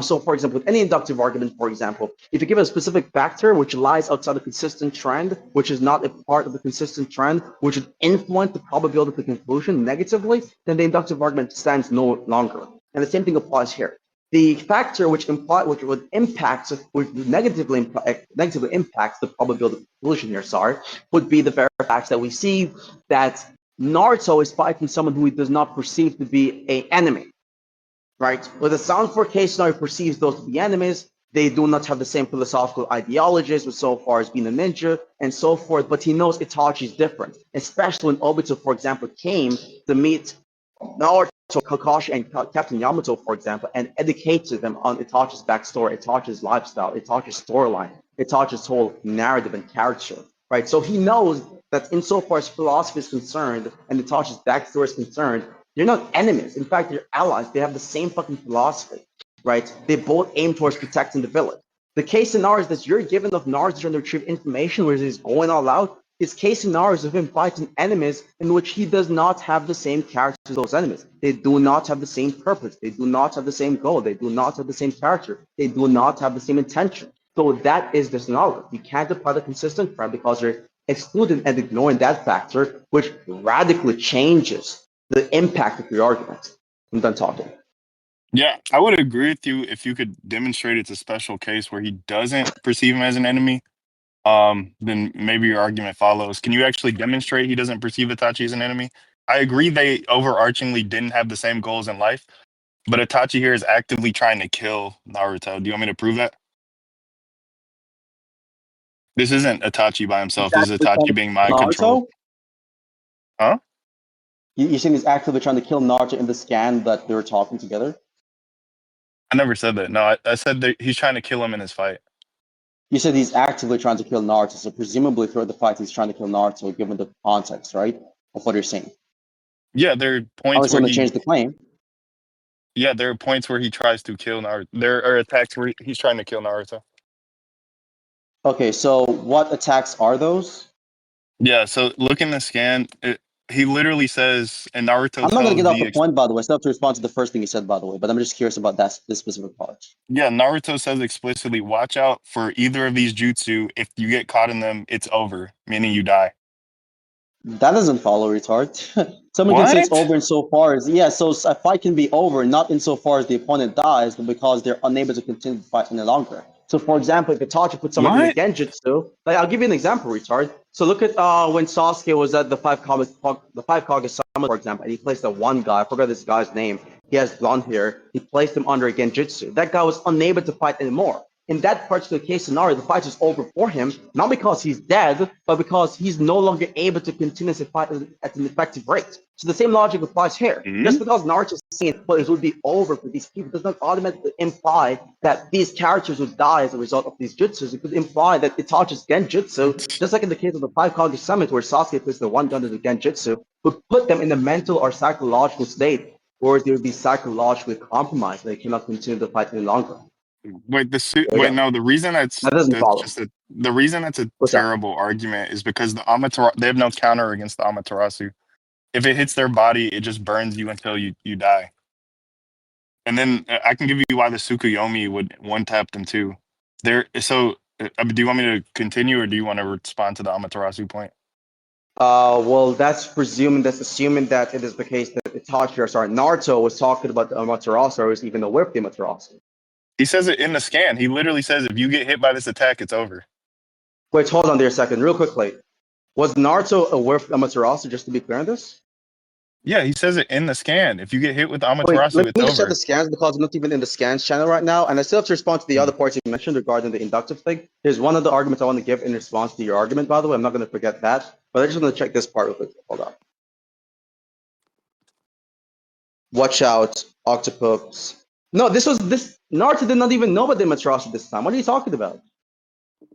So, for example, with any inductive argument, for example, if you give a specific factor which lies outside the consistent trend, which is not a part of the consistent trend, which would influence the probability of the conclusion negatively, then the inductive argument stands no longer. And the same thing applies here. The factor which would negatively impact the probability of conclusion here, would be the very fact that we see that Naruto is fighting someone who he does not perceive to be an enemy, right? With the Sound 4 case scenario perceives those to be enemies. They do not have the same philosophical ideologies, with so far as being a ninja and so forth, but he knows Itachi is different, especially when Obito, for example, came to meet Naruto, Kakashi, and Captain Yamato, for example, and educated them on Itachi's backstory, Itachi's lifestyle, Itachi's storyline, Itachi's whole narrative and character. right? So he knows that insofar as philosophy is concerned and Itachi's backstory is concerned, they're not enemies. In fact, they're allies. They have the same fucking philosophy, right? They both aim towards protecting the village. The case scenario is that you're given of Naruto trying to retrieve information where he's going all out. His case scenarios of him fighting enemies in which he does not have the same character as those enemies. They do not have the same purpose. They do not have the same goal. They do not have the same character. They do not have the same intention. So that is the scenario. You can't apply the consistent friend because you're excluding and ignoring that factor, which radically changes the impact of your argument. I'm done talking. Yeah, I would agree with you if you could demonstrate it's a special case where he doesn't perceive him as an enemy. Then maybe your argument follows. Can you actually demonstrate he doesn't perceive Itachi as an enemy? I agree they overarchingly didn't have the same goals in life, but Itachi here is actively trying to kill Naruto. Do you want me to prove that? This isn't Itachi by himself. This is Itachi being mind controlled. Naruto? Huh? You saying he's actively trying to kill Naruto in the scan that they were talking together? I never said that. No, I said that he's trying to kill him in his fight. You said he's actively trying to kill Naruto, so presumably throughout the fight he's trying to kill Naruto, given the context, right, of what you're saying. Yeah, there are I points was where going to change the claim. Yeah, there are points where he tries to kill Naruto. There are attacks where he's trying to kill Naruto. Okay, so what attacks are those? Yeah, so look in the scan. He literally says, and Naruto I'm not going to tells get off the the point, by the way. I still have to respond to the first thing you said, by the way, but I'm just curious about this specific part. Yeah, Naruto says explicitly, watch out for either of these jutsu. If you get caught in them, it's over, meaning you die. That doesn't follow, retard. Someone can say it's What? over insofar as, yeah, so a fight can be over, not insofar as the opponent dies, but because they're unable to continue the fight any longer. So, for example, if Itachi puts someone in a What? genjutsu, like I'll give you an example, retard. So look at when Sasuke was at the five Kage Summit, for example, and he placed that one guy. I forgot this guy's name. He has blonde hair. He placed him under a genjutsu. That guy was unable to fight anymore. In that particular case scenario, the fight is over for him, not because he's dead, but because he's no longer able to continuously fight at an effective rate. So the same logic applies here. Just because Naruto is saying it would be over for these people does not automatically imply that these characters would die as a result of these jutsus. It could imply that Itachi's genjutsu, just like in the case of the Five Kage Summit, where Sasuke puts the one gun to the genjutsu, would put them in a mental or psychological state, or they would be psychologically compromised. They cannot continue the fight any longer. Wait, There no. The reason That doesn't follow. the reason that's a What's that? terrible argument is because the Amaterasu, they have no counter against the Amaterasu. If it hits their body, it just burns you until you die. And then I can give you why the Tsukuyomi would one tap them too. Do you want me to continue, or do you want to respond to the Amaterasu point? Well, that's assuming that it is the case that Naruto was talking about the Amaterasu, or was even aware of the Amaterasu. He says it in the scan. He literally says, if you get hit by this attack, it's over. Wait, hold on there a second, real quickly. Was Naruto aware of Amaterasu, just to be clear on this? Yeah, he says it in the scan. If you get hit with Wait, Amaterasu, let it's me just check over. the scans because I'm not even in the scans channel right now, and I still have to respond to the other parts you mentioned regarding the inductive thing. Here's one of the arguments I want to give in response to your argument, by the way. I'm not going to forget that, but I just want to check this part real quick. Hold on. Watch out, octopus. No, Naruto did not even know about the Amaterasu this time. What are you talking about?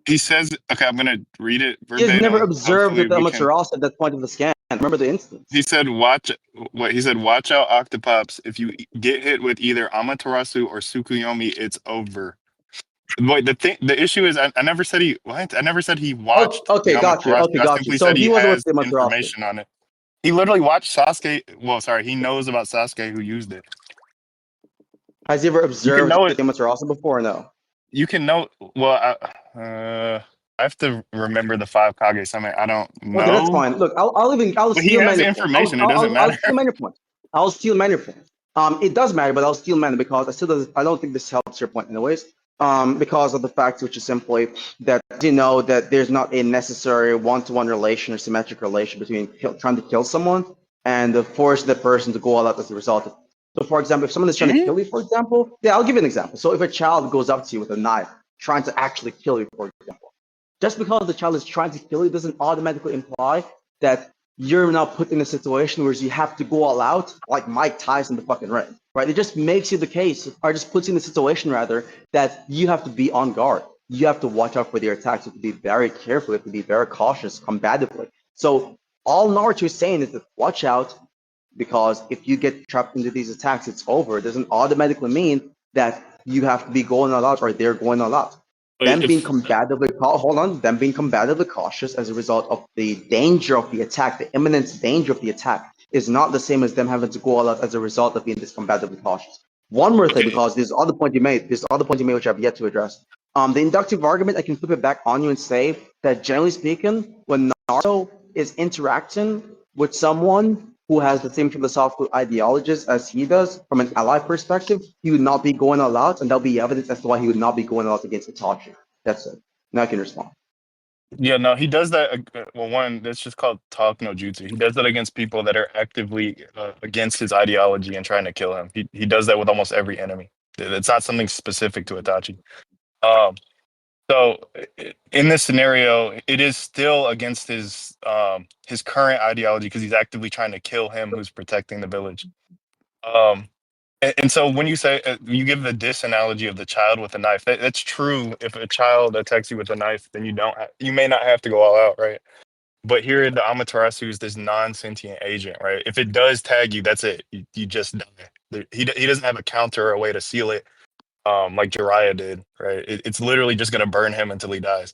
He says, okay, I'm going to read it He has never verbatim. observed Hopefully the we can. Amaterasu at that point of the scan. Remember the instance. He said, watch out, Octopops. If you get hit with either Amaterasu or Tsukuyomi, it's over. Wait, the issue is, I never said he watched Oh, okay, the got you. Amaterasu. Okay, I got you. simply So said he he wasn't with has the Amaterasu. information on it. He literally watched Sasuke. Well, sorry, he knows about Sasuke who used it. Has he ever You can observed know the it. Amaterasu before or no? You can know. Well, I have to remember the five Kage Summit. I don't Okay, that's know, fine. Look, I'll but he steal has man the your point. I'll, information. It I'll, doesn't I'll, I'll matter. steal man your point. I'll steal man your point. It does matter, but I'll steal man because I don't think this helps your point anyways. Because of the fact which is simply that you know that there's not a necessary one-to-one relation or symmetric relation between trying to kill someone and force the person to go all out as a result of it. So, for example, if someone is trying to kill you, for example, yeah, I'll give you an example. So, if a child goes up to you with a knife, trying to actually kill you, for example, just because the child is trying to kill you doesn't automatically imply that you're now put in a situation where you have to go all out like Mike Tyson the fucking ring, right? It just makes you the case, or just puts you in a situation rather that you have to be on guard. you have to watch out for their attacks. You have to be very careful. You have to be very cautious combatively. So all Naruto is saying is that watch out, because if you get trapped into these attacks, it's over. It doesn't automatically mean that you have to be going all out or they're going all out. But Them being combatively cautious as a result of the danger of the attack, the imminent danger of the attack, is not the same as them having to go all out as a result of being this combatively cautious. One more thing, okay, because there's other point you made. There's other point you made which I've yet to address. The inductive argument, I can flip it back on you and say that generally speaking, when Naruto is interacting with someone who has the same philosophical ideologies as he does, from an ally perspective, he would not be going all out, and there'll be evidence as to why he would not be going all out against Itachi. That's it. Now I can respond. yeah, no, he does that. Well, one, that's just called talk no jutsu. He does that against people that are actively against his ideology and trying to kill him. He does that with almost every enemy. It's not something specific to Itachi. Um, so in this scenario, it is still against his current ideology because he's actively trying to kill him who's protecting the village. Um, and so when you say you give the diss analogy of the child with a knife, that's true. If a child attacks you with a knife, then you may not have to go all out, right? But here the Amaterasu is this non-sentient agent, right? If it does tag you, that's it. You just die. He doesn't have a counter or a way to seal it, like Jiraiya did, right? It's literally just gonna burn him until he dies.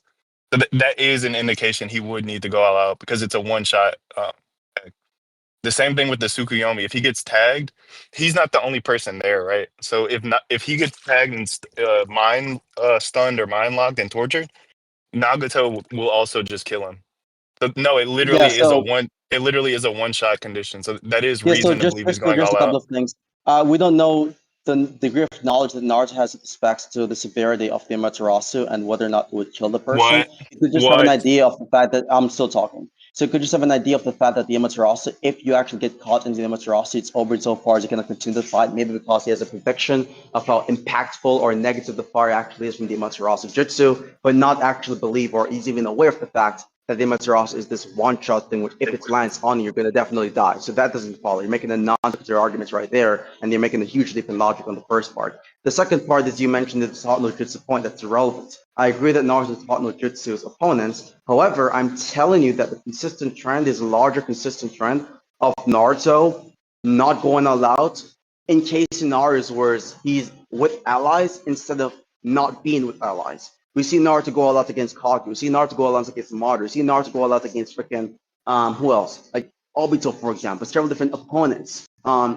So that is an indication he would need to go all out because it's a one shot. The same thing with the Tsukuyomi. If he gets tagged, he's not the only person there, right? So if he gets tagged and mind stunned or mind locked and tortured, Nagato will also just kill him. So, no, it Yeah. literally is a So one. It literally is a one shot condition. So that is yeah, so reason to just believe he's just to going address all a couple out. of things. We don't know the degree of knowledge that Naruto has with respect to the severity of the Amaterasu and whether or not it would kill the person. What? You could just have an What? idea of the fact that I'm still talking. So you could just have an idea of the fact that the Amaterasu, if you actually get caught in the Amaterasu, it's over so far as you cannot continue the fight. Maybe because he has a conviction of how impactful or negative the fire actually is from the Amaterasu Jutsu, but not actually believe or is even aware of the fact that the Amaterasu is this one-shot thing, which if it lands on you, you're going to definitely die. So that doesn't follow. You're making a non-sequitur arguments right there, and you're making a huge leap in logic on the first part. The second part is you mentioned the taught no jutsu point that's irrelevant. I agree that Naruto taught no jutsu's opponents. However, I'm telling you that the consistent trend is a larger consistent trend of Naruto not going all out in case scenarios where he's with allies instead of not being with allies. We see Naruto go all out against Kaku. We see Naruto go all out against Madara. We see Naruto go all out against freaking who else? Like Obito, for example. Several different opponents.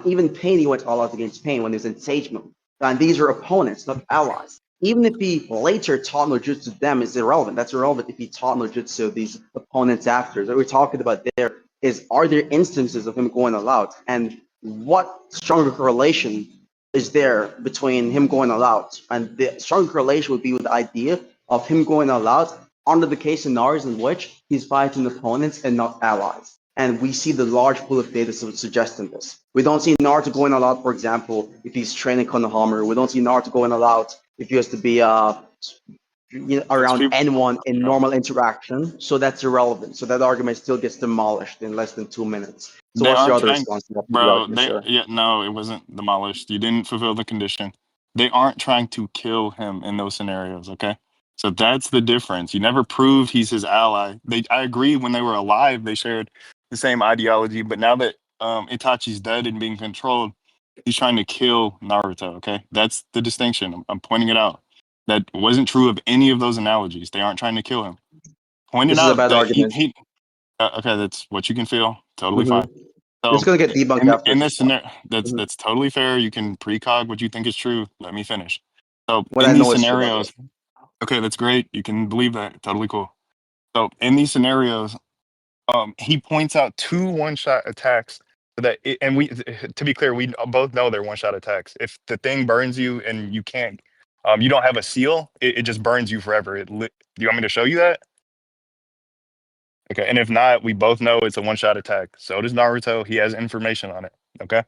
Even Pain, he went all out against Pain when he was in Sage Mode. And these are opponents, not allies. Even if he later taught no jutsu to them, is irrelevant. That's irrelevant if he taught no jutsu these opponents after. What we're talking about there is, are there instances of him going all out? And what stronger correlation is there between him going all out? And the strong correlation would be with the idea of him going all out under the case scenarios in which he's fighting opponents and not allies. And we see the large pool of data suggesting this. We don't see Naruto going all out, for example, if he's training Konohamaru. We don't see Naruto going all out if he has to be around anyone in normal interaction. So that's irrelevant. So that argument still gets demolished in less than 2 minutes. So They what's your aren't other trying, response to that, bro. yes, sir? No, it wasn't demolished. You didn't fulfill the condition. They aren't trying to kill him in those scenarios. Okay, so that's the difference. You never proved he's his ally. I agree. When they were alive, they shared the same ideology. But now that Itachi's dead and being controlled, he's trying to kill Naruto. Okay, that's the distinction. I'm pointing it out. That wasn't true of any of those analogies. They aren't trying to kill him. Pointing This is a out bad that argument. okay, that's what you can feel. Totally fine. Mm-hmm. It's So going to get debunked after in this this response. scenario, that's Mhm. that's totally fair. You can precog what you think is true. Let me finish. So When in I these know it's true, by the way. scenarios, okay, that's great. You can believe that. Totally cool. So in these scenarios, he points out two one-shot attacks that, and we, to be clear, we both know they're one-shot attacks. If the thing burns you and you can't, you don't have a seal, it just burns you forever. Do you want me to show you that? Okay, and if not, we both know it's a one-shot attack. So does Naruto. He has information on it. Okay.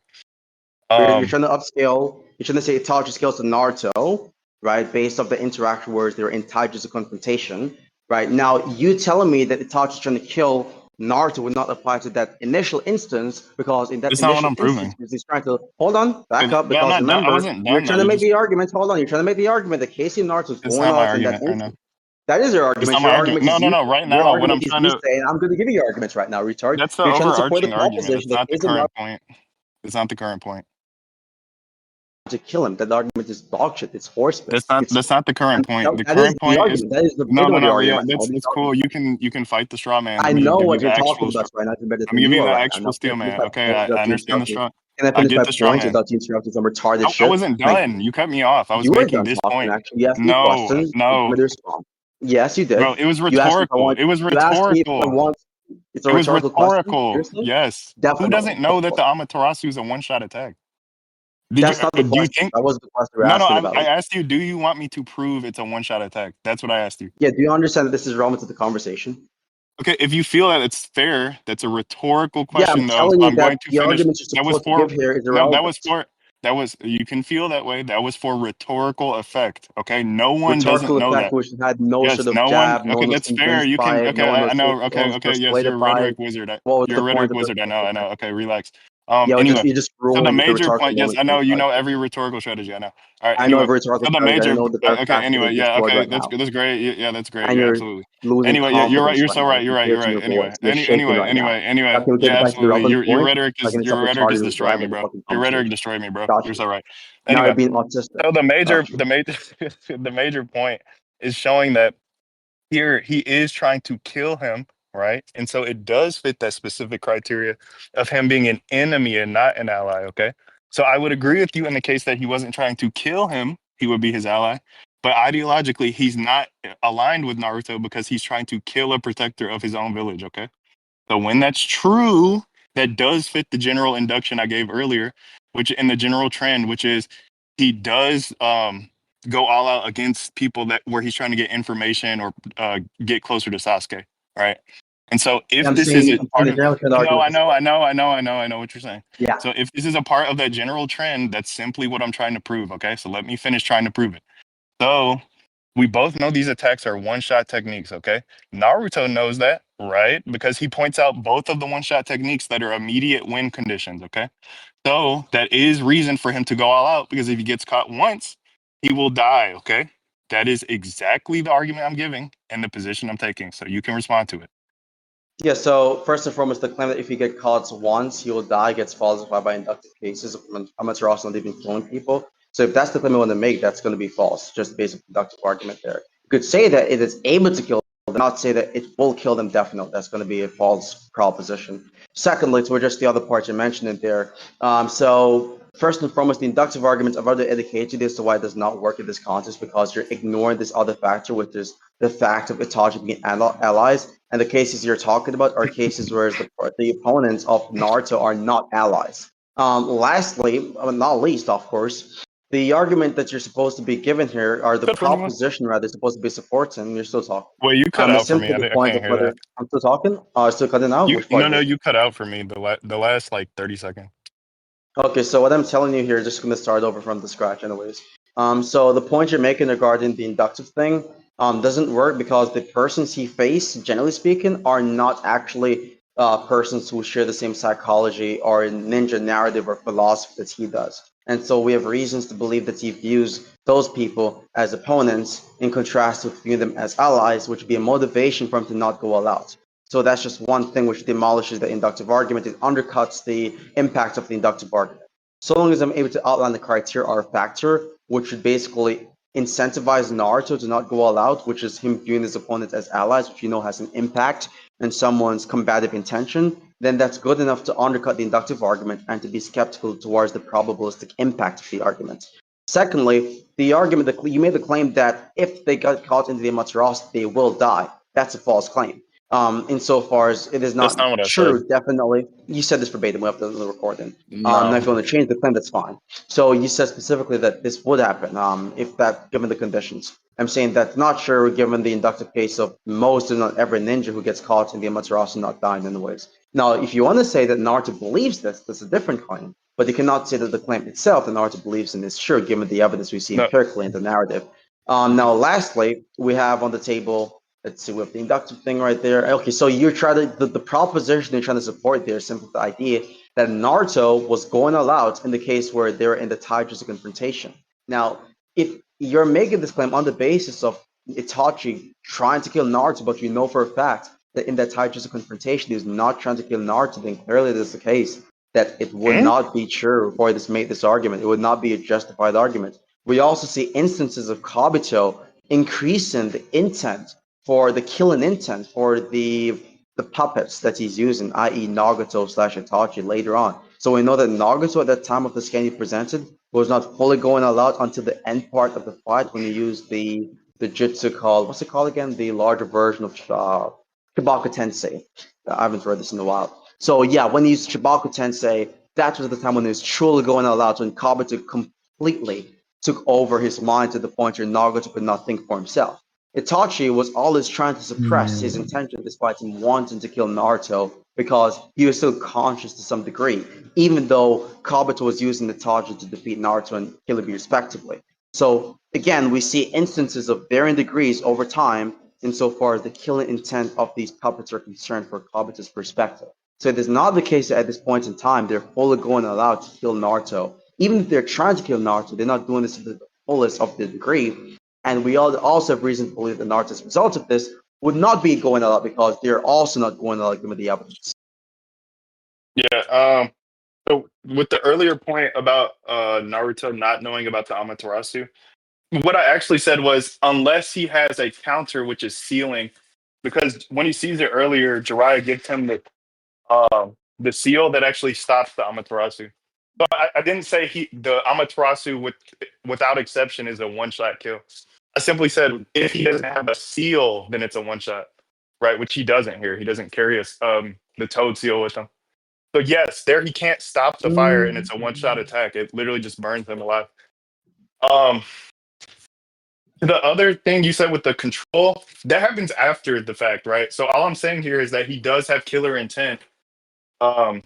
You're Um, trying to upscale. You're trying to say Itachi scales to Naruto, right? Based off the interaction words, they're in Taijutsu confrontation, right? Now you telling me that Itachi's trying to kill Naruto would not apply to that initial instance because in that That's not what initial I'm proving. instance, he's trying to hold on, back up, I'm because not done. I remember, wasn't you're done though. trying to You make just the argument. Hold on, you're trying to make the argument that Casey and Naruto is it's going not my off in that argument right now. instance. That is your It's argument. not Your my argument. argument is you. No. Right Your now, what I'm argument is trying you to saying, I'm going to give you your arguments right now, retard. that's the You're trying to support the overarching argument. proposition It's that not the Casey and Naruto current point. It's not the current point. to kill him. That argument is dog shit. It's horse piss. That's not the current point. The that is current the point is argument. That is the no. middle of the Yeah, argument. that's cool. You can fight the straw man. I Let me know give you what the you're talking actual about right now. It's better Let me than give you you are the right now. actual Now, steel can I finish man. my Okay, point I without you understand the interrupting? straw. Can I I finish get my the straw point man. without you interrupting some retarded I shit? wasn't Thank you. done. You cut me off. I was You were making done this talking, point. actually. You asked me a No, question. You no, told me to respond. Yes, you bro. did. It was You asked me if I rhetorical. want. It was You asked me if I rhetorical. want. It's a It was rhetorical question. rhetorical. Seriously? Yes. Who Definitely. doesn't know Of that the course. Amaterasu is a one-shot attack? Did you? That's not the Do you question. think? That wasn't the question you were No, asking I about. asked you. Do you want me to prove it's a one-shot attack? That's what I asked you. Yeah. Do you understand that this is relevant to the conversation? Okay, if you feel that it's fair, that's a rhetorical Yeah, I'm question, though. So telling you I'm that going to the finish. argument you're That was supposed to for. give here is No, irrelevant. you can feel that way. That was for rhetorical effect. Okay, no one doesn't Rhetorical know effect, that. which had no Yes, sort of no one. jab, no Okay, one was that's fair. convinced You can. by it, Okay, no one I was, know. no one was Okay. Yes, persuaded you're a by it. rhetoric wizard. What was You're the a point rhetoric of the wizard. I know. effect? Okay, relax. Yeah, Anyway, you're just so the ruining the major rhetorical point. Yes, moment I for me, know. You bud. know every rhetorical strategy. I know. All right. I know Anyway, every rhetorical so the strategy. I major. know the very Okay. fact that Anyway, it yeah. destroyed Okay. right That's now. good. That's great. Yeah, that's great. And Yeah, you're absolutely. losing Anyway, you're right. confidence You're right so now. right. You You're can right. hear You're it in right. your voice. You're shaking right now. Anyway. Now, can we get Yeah, back to the absolutely. relevant Your point? rhetoric I is can stop your rhetoric is retarded and destroying have me, the bro. fucking Your rhetoric conversation. destroyed me, bro. Got You're you. so right. Now you're Anyway, being autistic. so the Got major you. the major the major point is showing that here he is trying to kill him, right? And so it does fit that specific criteria of him being an enemy and not an ally, okay? So I would agree with you in the case that he wasn't trying to kill him, he would be his ally. But ideologically, he's not aligned with Naruto because he's trying to kill a protector of his own village, okay? So when that's true, that does fit the general induction I gave earlier, which in the general trend, which is he does go all out against people that where he's trying to get information or get closer to Sasuke, right? And so if I'm this is saying, a I'm saying part the of general trend argument is false. I know what you're saying. Yeah. So if this is a part of that general trend, that's simply what I'm trying to prove. Okay. So let me finish trying to prove it. So we both know these attacks are one-shot techniques, okay? Naruto knows that, right? Because he points out both of the one-shot techniques that are immediate win conditions, okay? So that is reason for him to go all out because if he gets caught once, he will die, okay? That is exactly the argument I'm giving and the position I'm taking. So you can respond to it. Yeah, so first and foremost, the claim that if he get caught once, he will die gets falsified by inductive cases of Amaterasu not even killing people. So if that's the claim you want to make, that's going to be false, just based on inductive argument there. You could say that it is able to kill them, not say that it will kill them definitely. That's going to be a false proposition. Secondly, to address the other part you mentioned in there, so first and foremost, the inductive arguments I've already indicated as to why it does not work in this context because you're ignoring this other factor, which is the fact of Itachi being allies. And the cases you're talking about are cases where the opponents of Naruto are not allies. Lastly, not least, of course, the argument that you're supposed to be given here, or the Cut for anyone? proposition rather, supposed to be supporting. You're still talking. Well, you cut It's out for me. simply the I point can't of hear whether that. I'm still talking. Still cutting out. You Which part? no, you cut out for me the last like 30 seconds. Okay, so what I'm telling you here, just going to start over from the scratch, anyways. So the point you're making regarding the inductive thing doesn't work because the persons he faced, generally speaking, are not actually persons who share the same psychology or ninja narrative or philosophy that he does. And so we have reasons to believe that he views those people as opponents in contrast to viewing them as allies, which would be a motivation for him to not go all out. So that's just one thing which demolishes the inductive argument. It undercuts the impact of the inductive argument. So long as I'm able to outline the criteria or factor, which would basically incentivize Naruto to not go all out, which is him viewing his opponents as allies, which you know has an impact on someone's combative intention, then that's good enough to undercut the inductive argument and to be skeptical towards the probabilistic impact of the argument. Secondly, the argument that you made the claim that if they got caught into the Amaterasu, they will die. That's a false claim. Insofar as it is That's not not what I said. true, definitely. You said this verbatim, we have the recording. Now, No. if you want to change the claim, that's fine. So you said specifically that this would happen, if that, given the conditions. I'm saying that's not sure, given the inductive case of most, if not every ninja who gets caught in the Amaterasu not dying anyways. Now, if you want to say that Naruto believes this, that's a different claim. But you cannot say that the claim itself that Naruto believes in is true, given the evidence we see No. empirically in the narrative. Now, lastly, we have on the table let's see, we have the inductive thing right there. Okay, so you're trying to the proposition you're trying to support there is simply the idea that Naruto was going all out in the case where they're in the Taijutsu confrontation. Now, if you're making this claim on the basis of Itachi trying to kill Naruto, but you know for a fact that in that Taijutsu confrontation he's not trying to kill Naruto, then clearly this is the case that it would not be true for this made this argument. It would not be a justified argument. We also see instances of Kabuto increasing the intent for the killing intent for the puppets that he's using, i.e. Nagato slash Itachi later on. So we know that Nagato at that time of the scan he presented was not fully going all out until the end part of the fight when he used the jutsu called, what's it called again? The larger version of Shibaku Tensei. I haven't read this in a while. So yeah, when he used Shibaku Tensei, that was the time when he was truly going all out, when Kabuto completely took over his mind to the point where Nagato could not think for himself. Itachi was always trying to suppress his intention despite him wanting to kill Naruto because he was still conscious to some degree, even though Kabuto was using Itachi to defeat Naruto and Killer respectively. So again, we see instances of varying degrees over time insofar as the killing intent of these puppets are concerned for Kabuto's perspective. So it is not the case that at this point in time they're fully going allowed to kill Naruto. Even if they're trying to kill Naruto, they're not doing this to the fullest of the degree. And we all also have reason to believe that Naruto, as a result of this, would not be going all out because they're also not going all out given the evidence. Yeah. So with the earlier point about Naruto not knowing about the Amaterasu, what I actually said was unless he has a counter which is sealing, because when he sees it earlier, Jiraiya gives him the seal that actually stops the Amaterasu. But I didn't say the Amaterasu without exception is a one-shot kill. I simply said if he doesn't have a seal, then it's a one-shot, right? Which he doesn't here. He doesn't carry the toad seal with him. So yes, there he can't stop the fire, and it's a one-shot attack. It literally just burns him alive. Um, the other thing you said with the control, that happens after the fact, right? So all I'm saying here is that he does have killer intent. Um,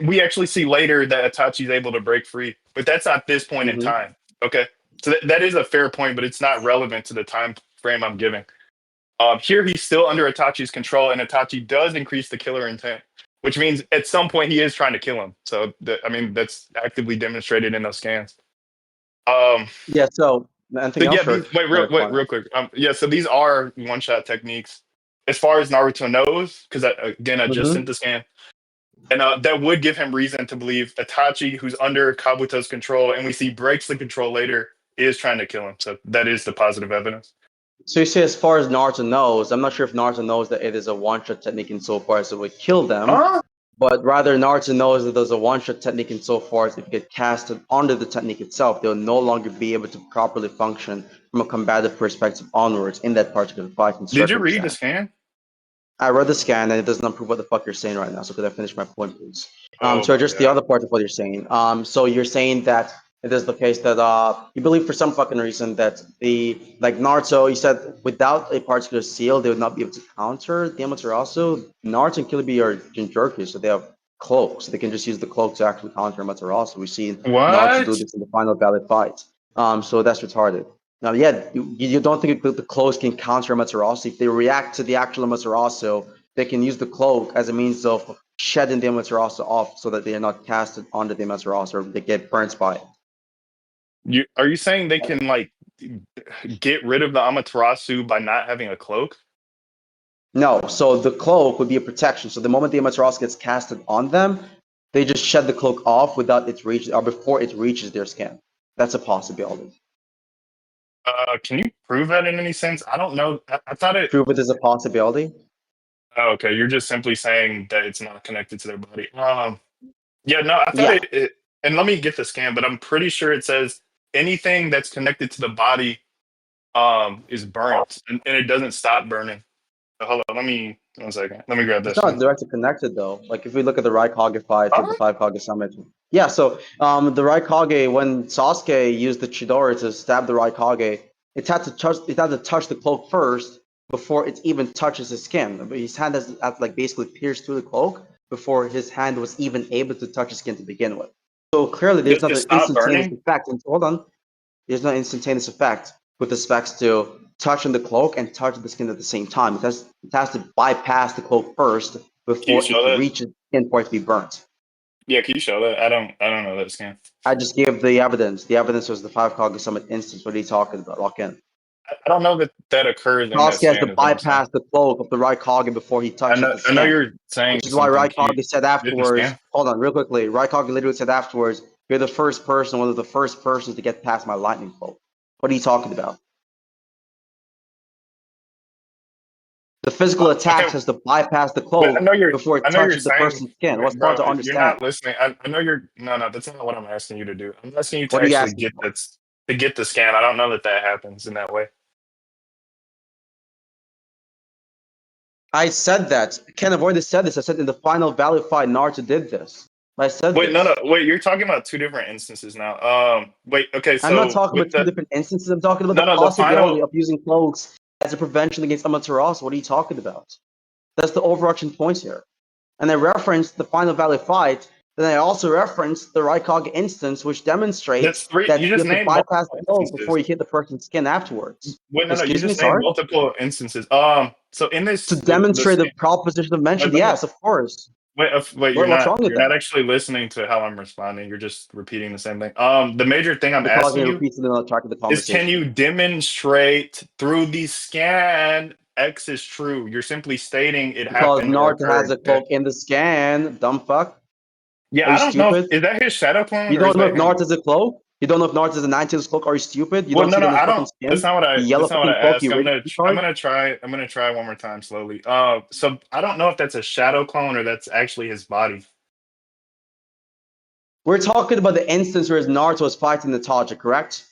we actually see later that Itachi's able to break free, but that's not this point in time. Okay, so that is a fair point, but it's not relevant to the time frame I'm giving. Here he's still under Itachi's control, and Itachi does increase the killer intent, which means at some point he is trying to kill him. So I mean that's actively demonstrated in those scans. Yeah. So anything So else? yeah, real quick. Yeah, so these are one-shot techniques as far as Naruto knows, because I just sent the scan. And that would give him reason to believe Itachi, who's under Kabuto's control, and we see breaks the control later, is trying to kill him. So that is the positive evidence. So you say as far as Naruto knows, I'm not sure if Naruto knows that it is a one-shot technique insofar as it would kill them, but rather Naruto knows that there's a one-shot technique insofar as if you get casted onto the technique itself, they'll no longer be able to properly function from a combative perspective onwards in that particular fighting Did you read the circumstance. scan? I read the scan and it does not prove what the fuck you're saying right now. So could I finish my point, please? Oh So my just the God. other part of what you're saying. So you're saying that it is the case that you believe for some fucking reason that like Naruto, you said without a particular seal, they would not be able to counter the Amaterasu. Naruto and Killer are Jinchuriki, so they have cloaks. So they can just use the cloak to actually counter Amaterasu. We've seen Naruto do What? this in the final battle fight. So that's retarded. Now, yeah, you don't think the cloaks can counter Amaterasu. If they react to the actual Amaterasu, they can use the cloak as a means of shedding the Amaterasu off so that they are not casted onto the Amaterasu or they get burnt by it. Are you saying they can like get rid of the Amaterasu by not having a cloak? No, so the cloak would be a protection. So the moment the Amaterasu gets casted on them, they just shed the cloak off without it reach or before it reaches their skin. That's a possibility. Can you prove that in any sense? I don't know. I thought it. Prove it as a possibility. Oh, okay, you're just simply saying that it's not connected to their body. Yeah, no, I thought Yeah. it. And let me get the scan, but I'm pretty sure it says anything that's connected to the body is burnt, and it doesn't stop burning. Hold on, let me 1 second. Let me grab It's that not scan. directly connected though. Like if we look at the Raikage fight with the Huh? 5 Kage Summit. Yeah, so the Raikage, when Sasuke used the Chidori to stab the Raikage, it had to touch the cloak first before it even touches his skin. His hand has like basically pierced through the cloak before his hand was even able to touch his skin to begin with. So clearly there's Does not it an stop instantaneous burning? effect. And hold on. There's no instantaneous effect with respect to touching the cloak and touching the skin at the same time. It has to bypass the cloak first before show it that? reaches the skin for it to be burnt. Yeah, can you show that? I don't know that scan. I just gave the evidence. The evidence was the 5 Kage Summit instance. What are you talking about? Lock in. I don't know that occurs in that Sasuke has scan. to bypass the cloak of the Raikage before he touches the I skin. know you're saying Which is why something. Raikage said afterwards. Hold on, real quickly. Raikage literally said afterwards, "You're the first person, one of the first persons to get past my lightning cloak." What are you talking about? The physical attacks has to bypass the cloak before it touches the person's skin. What's hard to Bro, understand? you're not listening. I know you're. No, that's not what I'm asking you to do. I'm asking you to What are you actually asking for? to get the scan. I don't know that happens in that way. I said that. Ken, I've already said this. I said in the final Valley fight, Naruto did this. I said Wait, this. wait. You're talking about two different instances now. Wait. Okay, so I'm not talking with about two different instances. I'm talking about the the possibility final. of using cloaks as a prevention against Amaterasu. What are you talking about? That's the overarching point here. And I referenced the Final Valley fight. Then I also referenced the Raikage instance, which demonstrates That's three. that You you just have to named bypass multiple the cloak instances. before you hit the person's skin afterwards. Wait, no. You Excuse me, just named sorry? multiple instances. So in this, To demonstrate the proposition of mentioned, yes, of course. Wait, What's wrong with you're that? not actually listening to how I'm responding. You're just repeating the same thing. The major thing I'm Because asking it you repeats the track of the is, conversation. can you demonstrate through the scan X is true? You're simply stating it Because happened or Naruto has occurred. a cloak in the scan, dumb fuck. Yeah, Are you I don't know. stupid? Is that his shadow clone You or is don't know that if him? Naruto has a cloak? You don't know if Naruto is a 19's cloak? Are you stupid? You Well, don't see it in the I fucking don't. skin? The yellow That's not what fucking I cloak, asked. you rage I'm retard? gonna try one more time slowly. So I don't know if that's a shadow clone or that's actually his body. We're talking about the instance where Naruto was fighting Itachi, correct?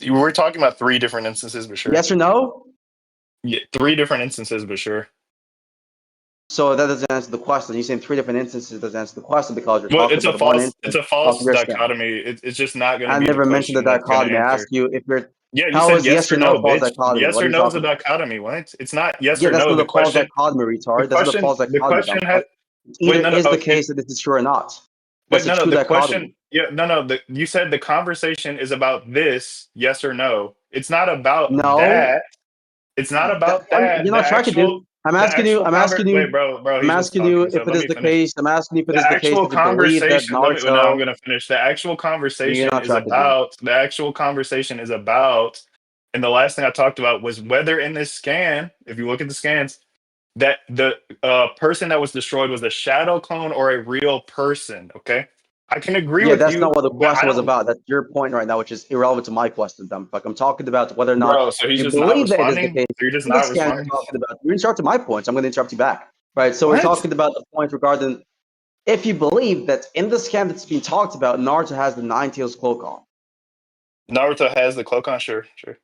We're talking about three different instances, but sure. Yes or no? Yeah, three different instances, but sure. So that doesn't answer the question. You're saying three different instances doesn't answer the question because you're Well, talking about one instance. it's a false Your skin. dichotomy. It's just not going to I be the never mentioned the question that's going to dichotomy. I answer. asked you if you're. Yeah, you How said is yes yes or or no no, a false bitch. dichotomy? Yes What or are you no is a talking about? dichotomy. What? It's not yes Yeah, or that's no. not a false dichotomy, retard. That's not a false The dichotomy, dumb question fuck. has. Either Wait, no, no. is the case that this is true or not. Wait, That's a no, no. true The dichotomy. question. Yeah, no, no. You said the conversation is about this. Yes or no. It's not about No, that. It's not about that. you're not tracking, dude. I'm asking you. I'm asking Wait, you. bro. I'm He's just asking you talking. So if it let is me the finish. case. I'm asking you if it The is the case actual that you believe that conversation. Let me. No, I'm Naruto. gonna finish. The actual You're conversation not is tracking, dude. about. The actual conversation is about. And the last thing I talked about was whether in this scan, if you look at the scans, that the person that was destroyed was a shadow clone or a real person. Okay, I can agree Yeah, with that's you, not what the but I question was don't. about. That's your point right now, which is irrelevant to my question, dumb fuck. I'm talking about whether or not Bro, so he's you just not believe that it is the responding. case. So you're just In the not scan, responding. you're talking about. You interrupted my point, so I'm going to interrupt you back. Right. So we're What? talking about the point regarding if you believe that in the scan that's being talked about, Naruto has the Nine Tails cloak on. Naruto has the cloak on. Sure, sure.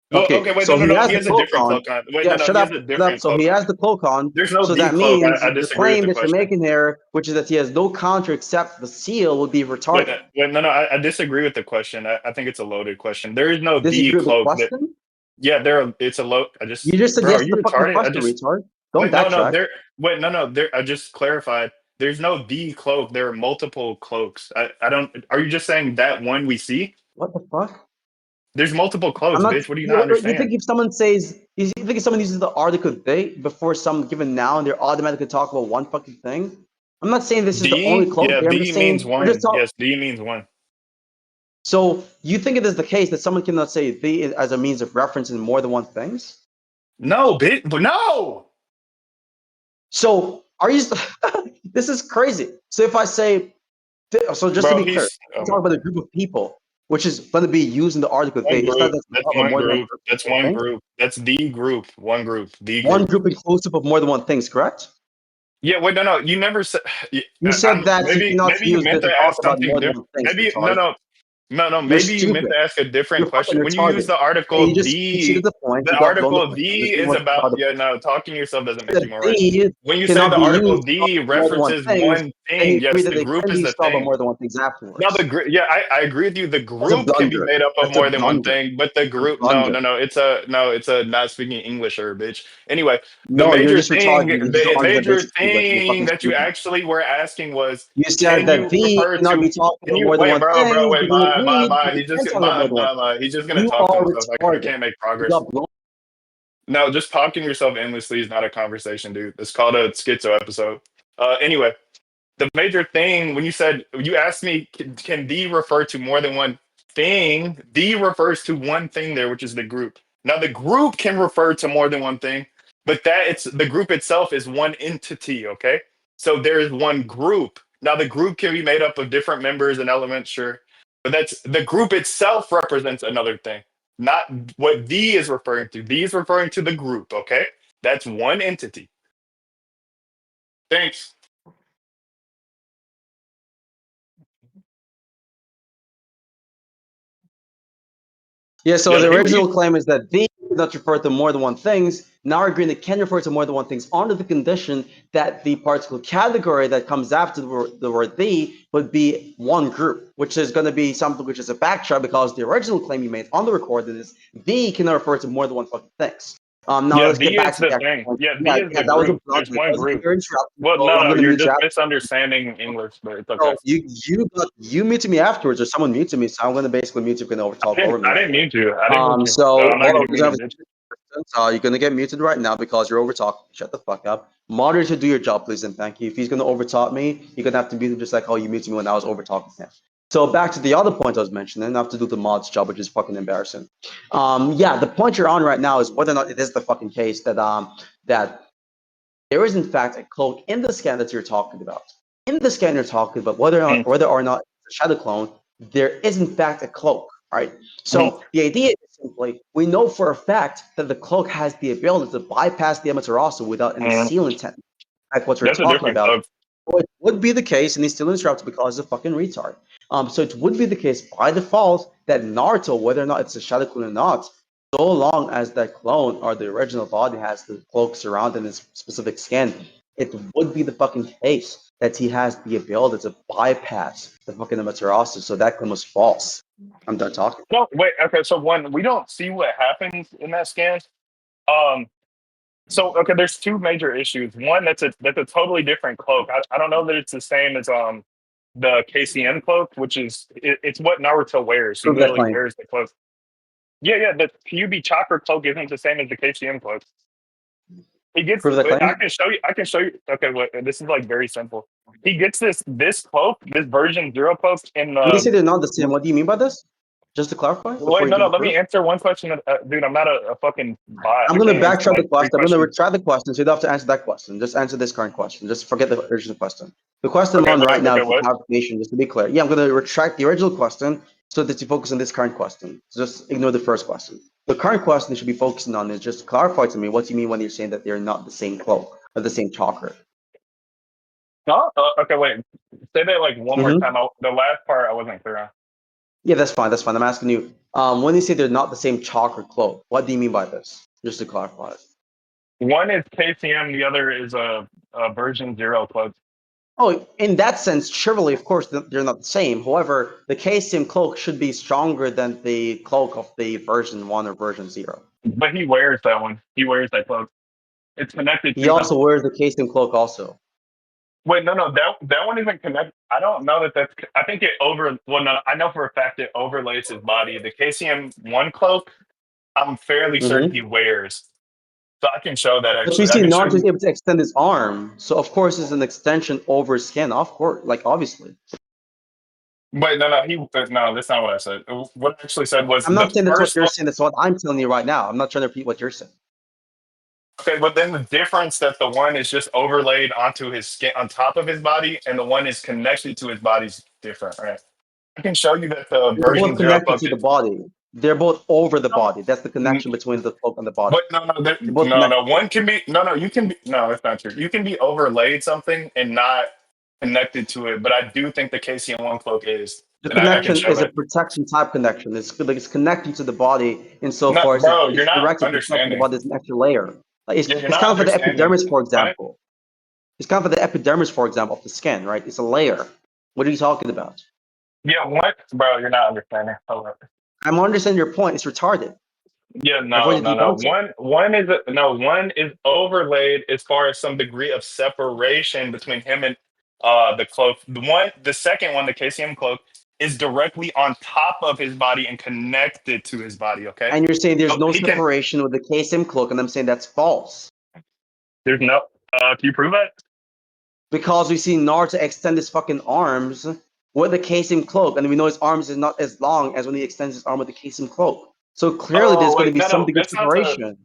Well, Okay, okay, wait, so he no. has He the has a cloak different on. cloak on. Wait, Yeah, no, shut he has up, a shut up. different So cloak he has on. the cloak on. There's no So D that cloak. means I the disagree with claim the that you're question. making here, which is that he has no counter except the seal, would be Wait, retarded. no. I disagree with the question. I think it's a loaded question. There is no D Disagree with the cloak. question? Yeah, it's a low. You just said Bro, yes are to you the fucking retarded? question, retard. Don't Wait, no, backtrack. no. There, I just clarified. There's no D cloak. There are multiple cloaks. I don't. Are you just saying that one we see? What the fuck? There's multiple I'm cloaks, not. bitch. What do you not You understand? think if someone says, you think if someone uses the article they before some given noun, they're automatically talking about one fucking thing? I'm not saying this is the only D, cloak yeah, there. I'm just D means saying we're just one. talking. Yes, D means one. So you think it is the case that someone cannot say the as a means of reference in more than one things? No, bitch, but no. So are you? This is crazy. So if I say, so just to Bro, be clear, we talk about a group of people, which is going to be used in the article they. one It's not group. that That's about one more than group. That's one one thing. group. That's the group. One group. The One group. group inclusive of more than one things, correct? Yeah, wait, no. You never said. You said that you cannot Maybe you use meant it to to talk ask about something more than different. one things, Maybe retard. no. You're Maybe you meant stupid. to ask a You're different fucking question. When you use retarded. the And article you just conceded D, the point. the You got blown the article fuck up. D This is is what's about. retarded. Yeah, no. Talking to yourself doesn't make That you more right. these When you say cannot the be article used to talk D about more than one references things, one then thing, you agree yes, that the they group can is be the used to talk about thing. more than one things No, afterwards. yeah, I agree with you. The That's a group can be blunder. made up of That's a more than one blunder. thing, but the A group, blunder. it's a not speaking English or bitch. Anyway, No, you're just retarded. You just don't understand basic English. You're fucking that you stupid. actually were asking was, You said can that you the refer cannot to? be talking Can about you more than wait, one bro, thing. wait, You don't Bye. you He's just can't gonna talk about more than one. He's just gonna You talk to are himself. I retarded. can't make You progress. got blown. No, just talking to yourself endlessly is not a conversation, dude. It's called a schizo episode. Anyway, the major thing when you asked me, can D refer to more than one thing? D refers to one thing there, which is the group. Now, the group can refer to more than one thing, but the group itself is one entity. Okay, so there is one group. Now, the group can be made up of different members and elements, sure, but that's the group itself represents another thing, not what D is referring to. D is referring to the group. Okay, that's one entity. Thanks. Yeah, so Yeah, the you original claim is that the not refer to more than one things. Now we're agreeing that can refer to more than one things under the condition that the particle category that comes after the word the would be one group, which is going to be something which is a backtrack because the original claim you made on the recording is the can refer to more than one fucking things. Now Yeah, let's get D back is to the the actual thing. point. Yeah, D Yeah, is yeah, the that was a group. blunt There's one because group. you're interrupting, Well, so I'm no, going to you're mute you just after. misunderstanding English, but it's okay. So you muted me afterwards, or someone muted me, so I'm going to basically mute you. You're going to talk over me I right didn't here. mean to. I didn't mean to. So I'm not hold on, getting we're gonna have muted, bitch. you're gonna get muted right now because you're over talking. Shut the fuck up. Moderator, do your job, please, and thank you. If he's gonna over talk me, you're gonna have to mute him just like how you muted me when I was over talking him. So back to the other point I was mentioning, I have to do the mod's job, which is fucking embarrassing. Yeah, the point you're on right now is whether or not it is the fucking case that there is in fact a cloak in the scan that you're talking about. In the scan you're talking about, Mm-hmm. whether or not it's a shadow clone, there is in fact a cloak, right? Mm-hmm. So the idea is simply we know for a fact that the cloak has the ability to bypass the Amaterasu without any Mm-hmm. seal intent, like what we're That's a talking different about. club. So it would be the case, and he's still interrupted because he's a fucking retard. So it would be the case by default that Naruto, whether or not it's a shadow clone or not, so long as that clone or the original body has the cloak surrounding his specific skin, it would be the fucking case that he has the ability to bypass the fucking Amaterasu. So that claim was false. I'm done talking. No, wait. Okay, so one, we don't see what happens in that scan. Um, so okay, there's two major issues. One, that's a totally different cloak. I don't know that it's the same as the KCM cloak, which it's what Naruto wears. He Prove that literally claim. wears the cloak. Yeah, the Kyuubi chakra cloak isn't the same as the KCM cloak. He gets. Prove that I claim. can show you. I can show you. Okay, wait, this is like very simple. He gets this cloak, this version zero cloak in When you say the. they're not the same, what do you mean by this? Just to clarify before Wait, you no, give no. the Let me proof. answer one question, dude. I'm not a fucking bot. I'm I going can't to answer backtrack the like three question. I'm going to questions. retract the question. So you don't have to answer that question. Just answer this current question. Just forget the original question. The question I'm Okay, on right now okay, is for what? clarification, just to be clear. Yeah, I'm going to retract the original question so that you focus on this current question. So just ignore the first question. The current question you should be focusing on is just clarify to me what do you mean when you're saying that they're not the same cloak or the same chakra. No. Okay, wait. Say that like one more time. The last part I wasn't clear on. Yeah, that's fine. That's fine. I'm asking you, when you say they're not the same chakra cloak, what do you mean by this? Just to clarify. One is KCM, the other is a version zero cloak. Oh, in that sense, surely, of course, they're not the same. However, the KCM cloak should be stronger than the cloak of the version 1 or version 0. But he wears that one. He wears that cloak. It's connected He to them. also wears the KCM cloak also. Wait, no, that one isn't connected. I don't know that that's. I think it over. Well, no, I know for a fact it overlays his body. The KCM one cloak, I'm fairly certain he wears. So I can show that But we actually. I see can show Naruto is you. able to extend his arm. So, of course, it's an extension over his skin. Of course, like, obviously. Wait, no, no, that's not what I said. What I actually said was I'm the not saying that's what first you're one. saying. That's what I'm telling you right now. I'm not trying to repeat what you're saying. Okay, but then the difference that the one is just overlaid onto his skin, on top of his body, and the one is connected to his body's different, right? I can show you that the They're both version zero connected cloak to the is. body. They're both over the No, body. That's the connection between the cloak and the body. but no, They're both no. connected. One can be no. You can be no. That's not true. You can be overlaid something and not connected to it. But I do think the KCM one cloak is, The and I can connection show is a that. protection type connection. It's connecting to the body No, insofar as bro, you're it's not directly protecting the understanding. body as an extra layer. Like Yeah, you're it's not kind of for the understanding. epidermis, for What? example. It's kind of for the epidermis, for example, of the skin, right? It's a layer. What are you talking about? Yeah, what, bro? You're not understanding. Hold up. I'm understanding your point. It's retarded. Yeah, I've no, already no, no. debunked it. One is overlaid as far as some degree of separation between him and the cloak. The second one, the KCM cloak, is directly on top of his body and connected to his body. Okay, And you're saying there's so no he can. separation with the KSM cloak, and I'm saying that's false. There's no. Can you prove that? Because we see Naruto extend his fucking arms with the KSM cloak, and we know his arms is not as long as when he extends his arm with the KSM cloak. So clearly there's Oh going to wait, be no, some no, degree of that's not the. separation.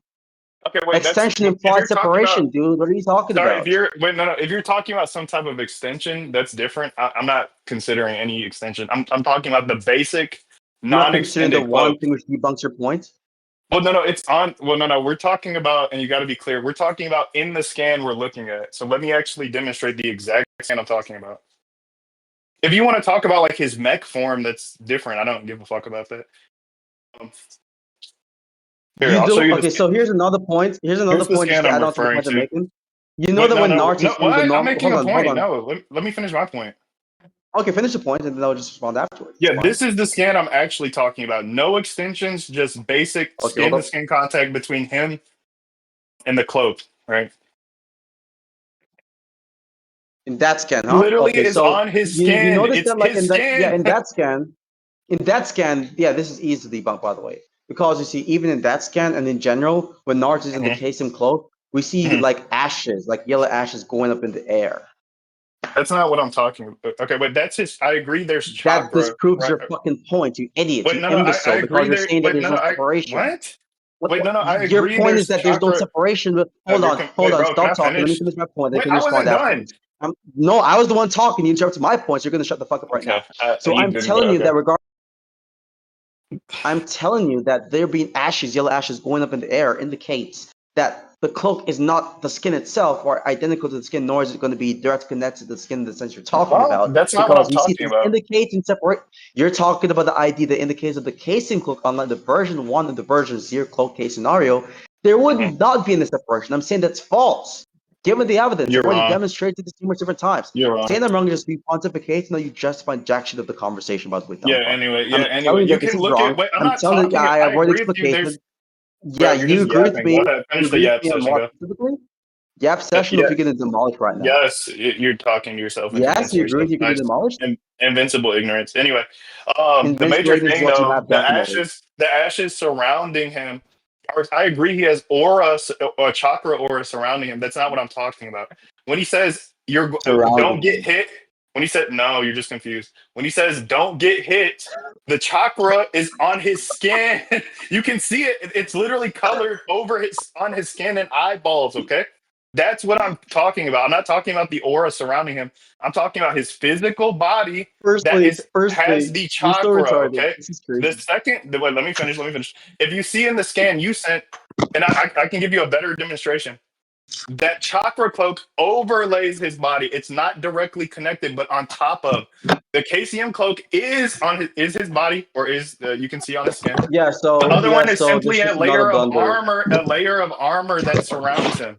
Okay, wait, that's Extension if implies you're talking about. separation, dude. What are you talking Sorry, if about? you're wait, no, no. If you're talking about some type of extension, that's different. I'm not considering any extension. I'm talking about the basic You're not considering the non-extended one cloak. thing which debunks your point? Well, no, no, it's on. Well, no, no. We're talking about, and you got to be clear. We're talking about in the scan we're looking at. So let me actually demonstrate the exact scan I'm talking about. If you want to talk about like his mech form, that's different. I don't give a fuck about that. Here, You I'll show don't. you Okay, this. so here's another point. Here's another Here's the point just scan to I'm add on to the referring point I'm to. making. You know Wait, that no, when no, Naruto's no. doing the What? I'm normal. making a Hold point. on. No, let me finish my point. Okay, finish the point, and then I'll just respond afterwards. It's Yeah, fine. this is the scan I'm actually talking about. No extensions, just basic Okay, hold skin to up. skin contact between him and the cloak, right? In that scan, huh? Literally Okay, is so on his you skin. notice It's that like his in that skin. in that scan, yeah, this is easy to debunk by the way. Because you see, even in that scan and in general, when Naruto is in the Mhm, KSM cloak, we see mhm. like ashes, like yellow ashes going up in the air. That's not what I'm talking about. Okay, but that's his. I agree. There's That chakra, disproves right? your fucking point, you idiot, Wait, you no, no. I imbecile, because agree. you're There. saying that Wait, there's no, no no. I separation. what? Wait, no, no. I Your agree. point is There's that there's no chakra. separation. But hold on, Wait, hold on, bro. Can I stop talking. Let me finish? finish my point. Then you Wait, can I respond wasn't done. afterwards. No, I was the one talking. You interrupted my point, so you're gonna shut the fuck up right Okay, now. So you I'm didn't. But telling you okay. that I'm telling you that there being ashes, yellow ashes going up in the air indicates that the cloak is not the skin itself or identical to the skin, nor is it going to be directly connected to the skin in the sense you're talking Well, about. that's not what Because I'm we see talking this about. indicates and separate. You're talking about the idea that indicates that the casing cloak, unlike the version 1 and the version 0 cloak case scenario, there would Mhm. not be any separation. I'm saying that's false. Given the evidence, You're I've already wrong. demonstrated this numerous different times. You're wrong. Saying I'm wrong is just be pontificating, no, you justify jack shit of the conversation, by the way, dumb Yeah. fuck. Anyway. Yeah. I'm Anyway, telling you you that this can is look at. wrong. Wait, I'm I'm not telling you, talking. I've I already agree with you. explicated. There's, Yeah, bro. You're you just agree with yapping. me. Go ahead. You Finish the agree with yap me on session. what Go. specifically? Yap session, or Yeah. if you're getting demolished right now. Yes. You're talking yourself and Yes, you convincing agree yourself. with you can get Nice. demolished. Invincible ignorance. Anyway, the Invincible major ignorance is thing what you though, have definitely. the ashes surrounding him. I agree. He has aura, or chakra aura surrounding him. That's not what I'm talking about. When he says don't Surrounding get him. hit. When he said no, you're just confused. When he says don't get hit, the chakra is on his skin. You can see it. It's literally colored over his on his skin and eyeballs. Okay, that's what I'm talking about. I'm not talking about the aura surrounding him. I'm talking about his physical body that has Firstly, the you're so chakra. retarded. Okay, This is the crazy. second. Wait, let me finish. Let me finish. If you see in the scan you sent, and I can give you a better demonstration. That chakra cloak overlays his body. It's not directly connected, but on top of the KCM cloak is his body, or is you can see on his skin. The other one is So simply this a is another layer of blunder. armor, that surrounds him.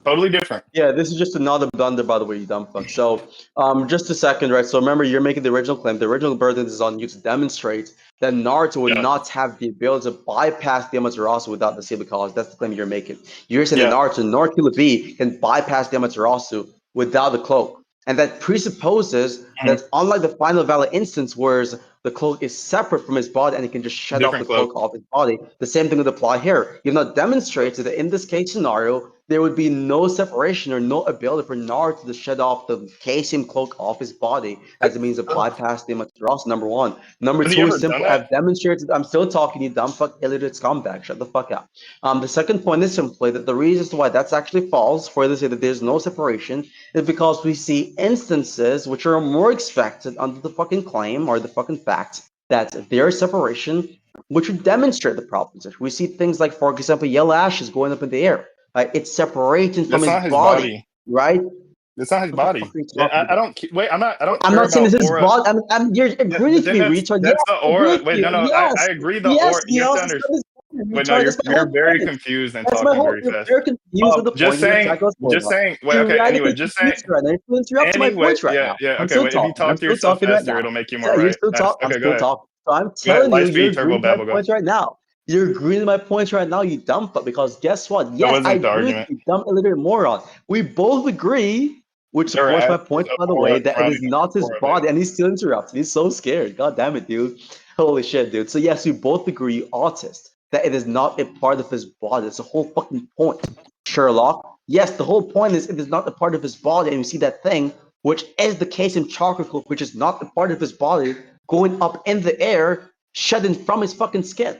Totally different. Yeah, this is just another blunder, by the way, you dumb fuck. So, just a second, right? So remember, you're making the original claim. The original burden is on you to demonstrate that Naruto would Yeah, not have the ability to bypass the Amaterasu without the Saber College. That's the claim you're making. You're saying that yeah. Naruto, nor Killer B, can bypass the Amaterasu without the cloak. And that presupposes Mhm. that unlike the final valid instance where the cloak is separate from his body and he can just shed off the Different cloak. cloak off his body, the same thing would apply here. You've not demonstrated that in this case scenario, there would be no separation or no ability for Naruto to shed off the KCM cloak off his body as it means to bypass the Amaterasu, number one. Number Has he two ever is done simple. that? I've demonstrated, I'm still talking, you dumb fuck illiterate scumbag. Shut the fuck up. The second point is simply that the reasons why that's actually false, for they say that there's no separation, is because we see instances which are more expected under the fucking claim or the fucking fact that there is separation, which would demonstrate the proposition. We see things like, for example, yellow ashes going up in the air. It's separating from That's his not his body, body. right? That's not his What the fuck body. are you Yeah, talking I about? don't. Wait, I'm not. I don't I'm care not saying about this is aura. body. You're Yeah, agreeing but with then me, retard. Yes, that's the I agree aura. with Wait, you. no, no. I Yes, agree. The yes, aura. You have to Dios. That's understand. not this point, Wait, no, retard. That's my you're whole very point. confused and That's my talking whole. very You're fast. very confused with the Just point. You're saying, exactly what's going just on. saying. Wait, You're okay. radically Anyway, just saying. confused right now. You're interrupting my Anyway, points right yeah, now. yeah. I'm Okay, still wait. If you talking. I'm talk to still yourself talking right faster, now. it'll make you So more you're right. still Nice. talking. I'm Okay, go still ahead. talking. So I'm Go ahead. telling you, you're Lightspeed, agreeing turbo with my babble, go. points right now. You're agreeing with my points right now, you dumb fuck. Because guess what? That Yes, I wasn't the agree with argument. you, dumb illiterate moron. We both agree Which There supports are my ashes point, of by the aura way, that it is surrounding not his aura, body, and he's still interrupted. He's so scared. God damn it, dude. Holy shit, dude. So yes, we both agree, autist, that it is not a part of his body. That's the whole fucking point. Sherlock. Yes, the whole point is it is not a part of his body, and you see that thing, which is the case in chocolate cloak, which is not a part of his body, going up in the air, shedding from his fucking skin.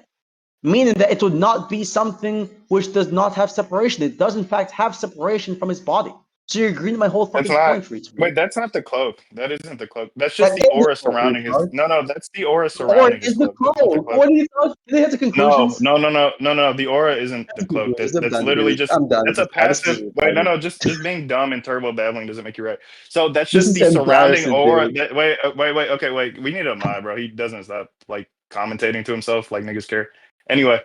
Meaning that it would not be something which does not have separation. It does in fact have separation from his body. So you're agreeing to my whole That's fucking not. point, retard. Wait, that's not the cloak. That isn't the cloak. That's That just the is the aura cloak, surrounding his. retard. No, that's the aura Or surrounding his is the cloak. That's not the cloak. cloak. What do you thought? Did they have the No, conclusions? no. The aura isn't the That's the cloak. boys. I'm That's done, literally dude. just I'm done with that's a this guy. This passive. is Wait, no, retarded. just being dumb and turbo babbling doesn't make you right. So that's This just is the surrounding embarrassing, aura. dude. Wait. Okay, wait. We need a mod, bro. He doesn't stop like commentating to himself like niggas care. Anyway,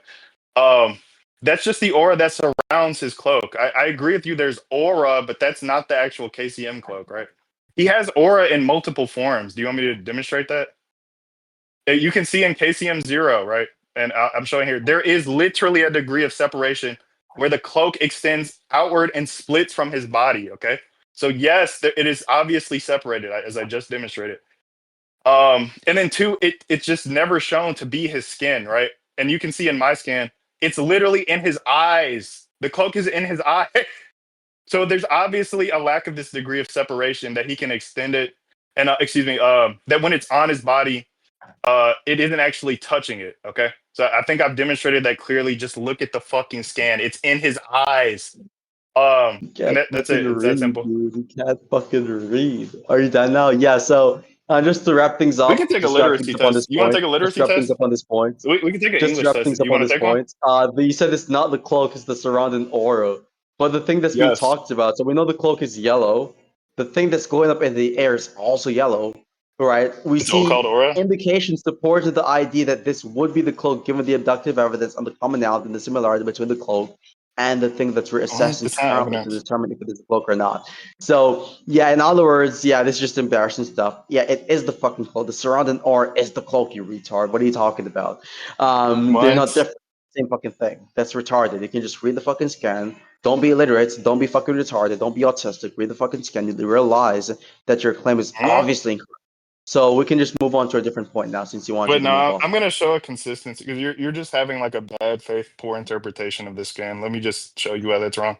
um, that's just the aura that surrounds his cloak. I agree with you. There's aura, but that's not the actual KCM cloak, right? He has aura in multiple forms. Do you want me to demonstrate that? You can see in KCM 0, right? And I'm showing here, there is literally a degree of separation where the cloak extends outward and splits from his body, okay? So yes, it is obviously separated, as I just demonstrated. And then two, it's just never shown to be his skin, right? And you can see in my scan, it's literally in his eyes. The cloak is in his eye. So there's obviously a lack of this degree of separation that he can extend it, and excuse me, that when it's on his body, it isn't actually touching it. Okay, so I think I've demonstrated that clearly. Just look at the fucking scan; it's in his eyes. You And can't that's fucking it. It's that read, simple. dude. You can't fucking read. Are you done now? Yeah, so just to wrap things We can up, take a just wrap things literacy up on this test. You want to point. take a Just literacy wrap things test? up on this point. We can take an Just to English wrap test things if up you on want this to take one. point. You said it's not the cloak, it's the surrounding aura. But the thing that's being Yes. talked about, so we know the cloak is yellow. The thing that's going up in the air is also yellow, right? We It's all called see aura. indications support to the idea that this would be the cloak, given the abductive evidence on the commonality and the similarity between the cloak and the thing that we're assessing It's not currently to evidence. determine if it is a cloak or not. So yeah, in other words, yeah, this is just embarrassing stuff. Yeah, it is the fucking cloak. The surrounding aura is the cloak, you retard. What are you talking about? They're not What? different. Same fucking thing. That's retarded. You can just read the fucking scan. Don't be illiterate. Don't be fucking retarded. Don't be autistic. Read the fucking scan. You realize that your claim is Yeah. obviously incorrect. So we can just move on to a different point now, since you wanted But to move no, on. I'm gonna show a consistency because you're just having like a bad faith, poor interpretation of this scan. Let me just show you why that's wrong.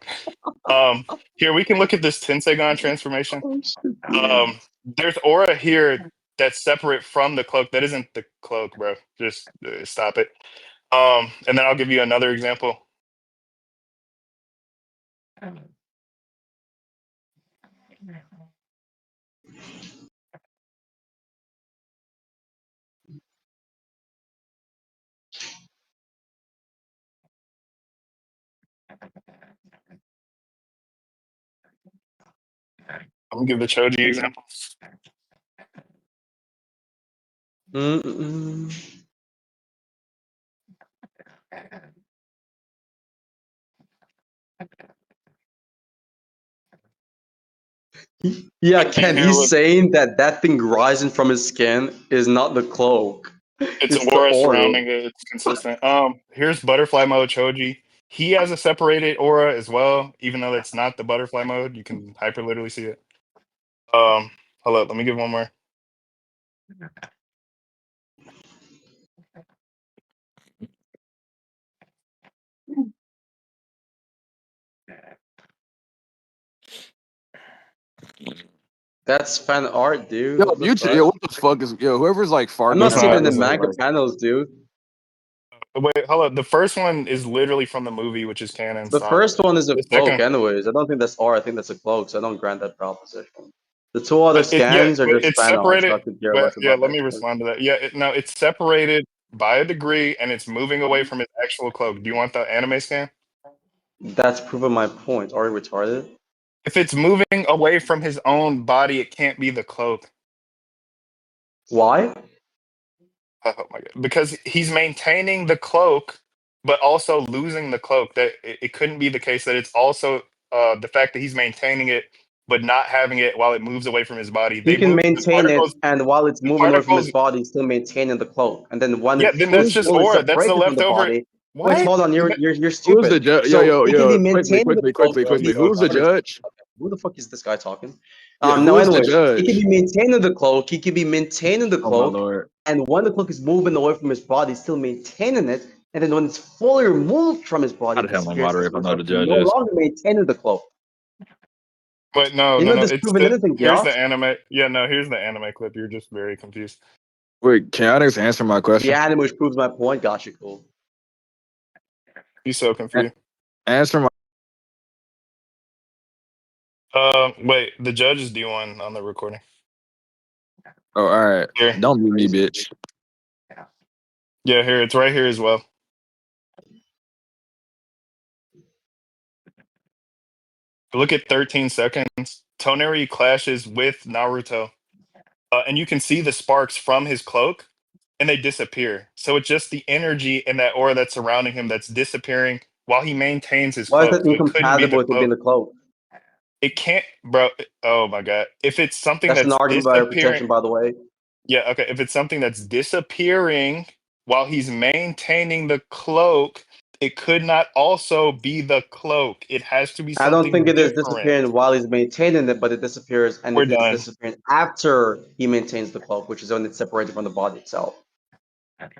Here we can look at this Tensegon transformation. Oh shit, dude. There's aura here that's separate from the cloak. That isn't the cloak, bro. Just stop it. And then I'll give you another example. I'm gonna give the Choji example. Mm-mm. Yeah, And Ken, here he's with saying that that thing rising from his skin is not the cloak. it's It's the aura aura. surrounding it. It's consistent. Here's butterfly mode Choji. He has a separated aura as well, even though that's not the butterfly mode. You can hyper literally see it. Hold up, let me give one more. That's fan art, dude. Yo, What the mute your, yo, fuck? what the fuck is yo? Whoever's like I'm farting not That's or seeing it not. in the That's babbling, not. manga like panels, dude. Wait, hold up. The first one is literally from the movie, which is canon. The Stop. first one is a The cloak, second, anyways. I don't think that's art. I think that's a cloak, so I don't grant that proposition. The two other yeah, scans are but just it's fan art, so I separated. could care Well, less yeah, about let that me shit. respond to that. Yeah, no, it's separated by a degree, and it's moving away from its actual cloak. Do you want the anime scan? That's proving my point. Are you retarded? If it's moving away from his own body, it can't be the cloak. Why? Oh my god! Because he's maintaining the cloak, but also losing the cloak. That it couldn't be the case that it's also the fact that he's maintaining it, but not having it while it moves away from his body. He They can move the maintain it, particles. and while it's The moving away from his particles. body, he's still maintaining the cloak. And then when Yeah, it then that's is just fully aura. That's the separated from the leftover. body, wait, What? hold on, you're who's the stupid. judge? Yo, So yo, he can yo, be quickly, maintaining the quickly, cloak quickly, while quickly. he's Who's the separated. judge? Who the fuck is this guy talking? Yeah, No, who is the anyways, he can judge? be maintaining the cloak. He can be maintaining the Oh my cloak, lord. and when the cloak is moving away from his body, he's still maintaining it. And then when it's fully removed from his body, How it the hell am I disappears. moderator As if a I know result, the he's judge no is? longer maintaining the cloak. But no, You're no, not no. It's disproving anything, here's Geass. the anime. Yeah, no, here's the anime clip. You're just very confused. Wait, can I just answer my The question? anime which proves my point. Gotcha, cool. He's so confused. Answer my. Wait, the judge is D1 on the recording. Oh, all right. Here. Don't mute me, bitch. Yeah, here. It's right here as well. Look at 13 seconds. Toneri clashes with Naruto. And you can see the sparks from his cloak and they disappear. So it's just the energy and that aura that's surrounding him that's disappearing while he maintains his Why is cloak. that So it couldn't be incompatible the with it being cloak. the cloak? It can't, bro. Oh my God. If it's something That's an that's argument by disappearing, reputation, by the way. yeah, okay. If it's something that's disappearing while he's maintaining the cloak, it could not also be the cloak. It has to be I don't think something it is different. disappearing while he's maintaining it, but it disappears, and We're it is done. disappearing after he maintains the cloak, which is when it's separated from the body itself.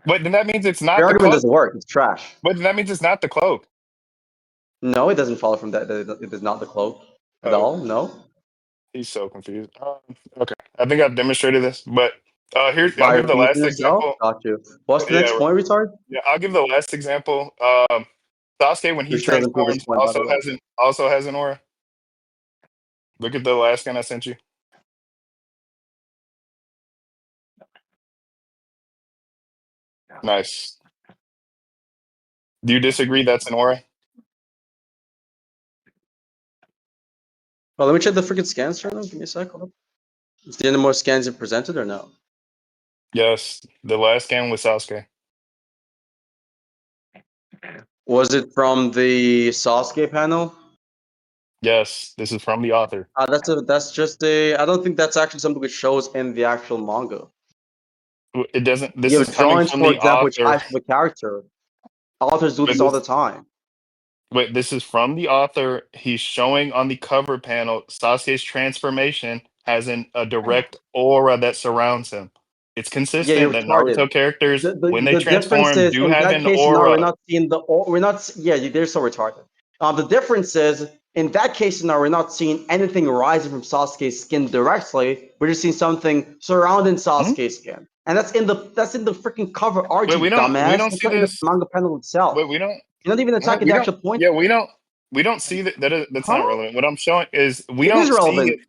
But then that means it's The not the argument cloak. doesn't work. It's trash. But then that means it's not the cloak. No, it doesn't follow from that. It is not the cloak at Oh, all. No. he's so confused. Okay, I think I've demonstrated this, but here's I'll By give the repeating last yourself, example. got you. What's the next Yeah, point, retard? yeah, I'll give the last example. Sasuke when he Which doesn't prove his transforms point, by the way. also has an aura. Look at the last scan I sent you. Nice. Do you disagree? That's an aura. Well, let me check the freaking scans for them. Give me a sec. Hold up. Is there any more scans you presented or no? Yes, the last scan with Sasuke. Was it from the Sasuke panel? Yes, this is from the author. That's just a. I don't think that's actually something which shows in the actual manga. It doesn't. This You is have coming drawings, from for the example, which author. hide from a character. Authors do But this all the time. wait, this is from the author. He's showing on the cover panel Sasuke's transformation has a direct aura that surrounds him. It's Yeah, consistent you're that retarded. Naruto characters, when they The difference transform, is do in have that an case scenario, we're aura. not seeing the. We're not. Yeah, they're so retarded. The difference is in that case scenario, we're not seeing anything rising from Sasuke's skin directly. We're just seeing something surrounding Hmm? Sasuke's skin, and that's in the freaking cover art, Wait, you we dumbass. don't That's see not in the this. manga panel itself. Wait, we don't. You're not even What? attacking We the don't. actual point. Yeah, we don't see that. That's Huh? not relevant. What I'm showing is we It is don't see relevant. it.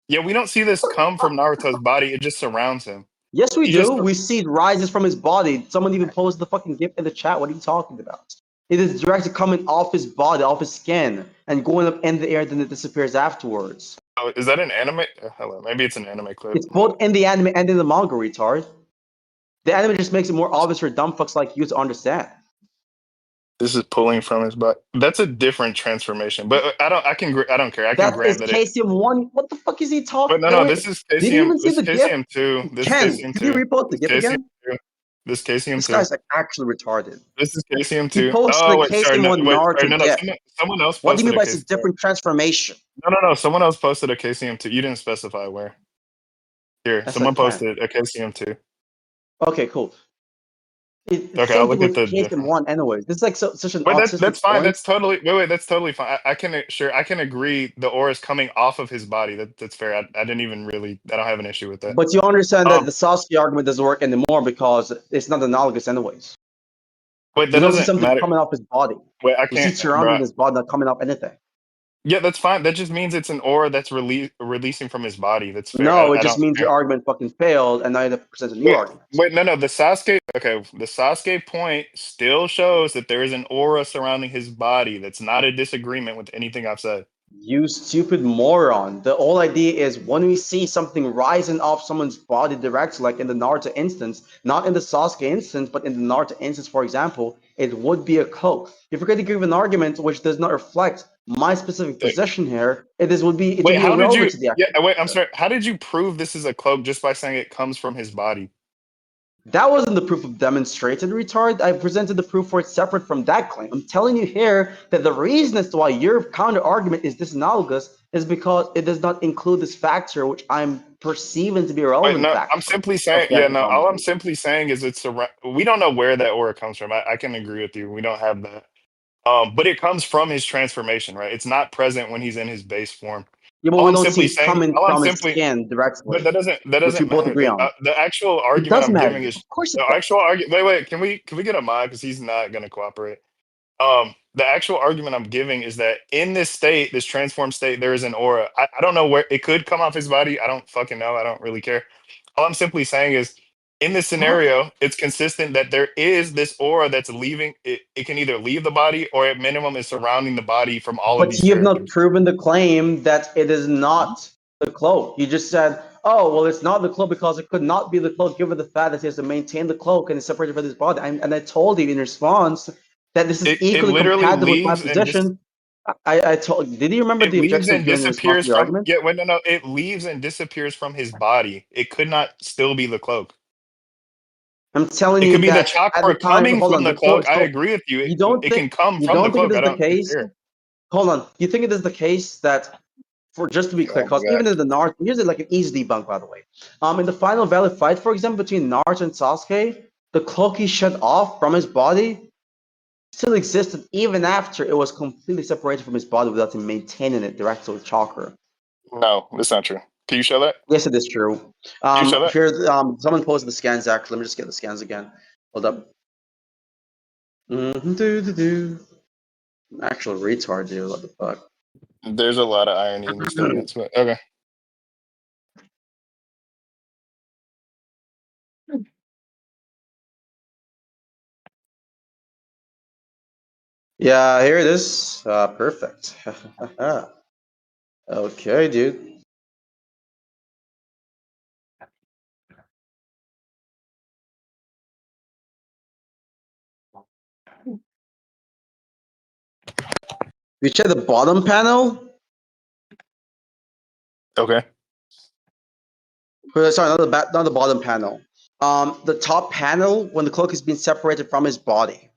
Yeah, we don't see this come from Naruto's body. It just surrounds him. Yes, we He do. just We see it rises from his body. Someone even posted the fucking gift in the chat. What are you talking about? It is directly coming off his body, off his skin, and going up in the air, then it disappears afterwards. oh, is that an anime? Hello, maybe it's an anime clip. It's both in the anime and in the manga, retard. The anime just makes it more obvious for dumb fucks like you to understand. This is pulling from his butt. That's a different transformation, but I don't. I don't care. I can That is grant that it. KCM 1. What the fuck is he talking? But no, no. Wait, This is did you KCM. even see This the is gift? KCM two. This is Ken, KCM can you two. repost the This gift KCM again? two. This KCM This two. guy's like actually retarded. This is KCM He two. posted Oh the wait, sorry. KCM No, 1 wait, sorry. Naruto No, no. gift. Someone else What do you posted mean a by it's a KCM. different transformation? No, no, no. Someone else posted a KCM two. You didn't specify where. Here, Yes, I someone can. posted a KCM two. Okay, cool. It's the Okay, I'll same thing look at with the KCM difference. 1 anyways. This is like such an Wait, autistic that's fine. point. That's totally wait. That's totally fine. I can I can agree. The aura is coming off of his body. That's fair. I didn't even really. I don't have an issue with that. But you understand that Um, the Sasuke argument doesn't work anymore because it's not analogous anyways. wait, We that don't see doesn't something matter. coming off his body. Wait, I We see can't, it surrounding bro. his body, not coming off anything. Yeah, that's fine. That just means it's an aura that's releasing from his body. That's fair. No, it I just don't. means your argument fucking failed, and now you have to present a new Wait, argument. wait, no, no. The Sasuke. Okay, the Sasuke point still shows that there is an aura surrounding his body. That's not a disagreement with anything I've said. You stupid moron. The whole idea is when we see something rising off someone's body directly, like in the Naruto instance, not in the Sasuke instance, but in the Naruto instance, for example, it would be a cloak. If you're going to give an argument which does not reflect my specific position here, it would be Wait, how did irrelevant you? to the Yeah, actual wait. I'm concept. sorry. How did you prove this is a cloak just by saying it comes from his body? That wasn't the proof of demonstrated, retard. I presented the proof for it separate from that claim. I'm telling you here that the reason as to why your counter argument is disanalogous is because it does not include this factor, which I'm perceiving to be a Wait, relevant no, factor I'm simply of saying, the yeah, actual no, all I'm conversation. simply saying is we don't know where that aura comes from. I can agree with you. We don't have that. But it comes from his transformation, right? It's not present when he's in his base form. Yeah, but All we I'm don't see simply it saying, coming all I'm from his simply, skin but directly, that which we doesn't both matter. agree on. The actual It argument does I'm matter. giving is Of course it the does. actual argument. Wait, can we get a mod because he's not going to cooperate? The actual argument I'm giving is that in this state, this transformed state, there is an aura. I don't know where it could come off his body. I don't fucking know. I don't really care. All I'm simply saying is in this Huh? scenario, it's consistent that there is this aura that's leaving. It can either leave the body or at minimum is surrounding the body from all of But these you have not characters. proven the claim that it is not the cloak. You just said, oh, well, it's not the cloak because it could not be the cloak given the fact that he has to maintain the cloak and it's separated from his body. And I told you in response that this is It equally literally compatible with my leaves and position. I told. Did you remember it the leaves objection and given in response to disappears your from argument? yeah, wait, no, it leaves and disappears from his body. It could not still be the cloak. I'm telling It you could be the that at the chakra time, coming hold from on, the the cloak. cloak. I So agree with you. you don't It think can come you from the don't think it cloak. I is the don't case? care. Hold on. You think it is the case that, for just to be clear, Oh, because Zach. even in the Naruto, here's like an easy debunk, by the way. In the final valid fight, for example, between Naruto and Sasuke, the cloak he shed off from his body still existed even after it was completely separated from his body without him maintaining it directly with chakra. No, that's not true. Can you show that? Yes, it is true. Can you show that? Here, someone posted the scans. Actually, let me just get the scans again. Hold up. Actual retard, dude. What the fuck? There's a lot of irony in these statements, but okay. Yeah, here it is. Perfect. Okay, dude. You check the bottom panel. Okay. Sorry, not the bottom panel. The top panel when the cloak is being separated from his body,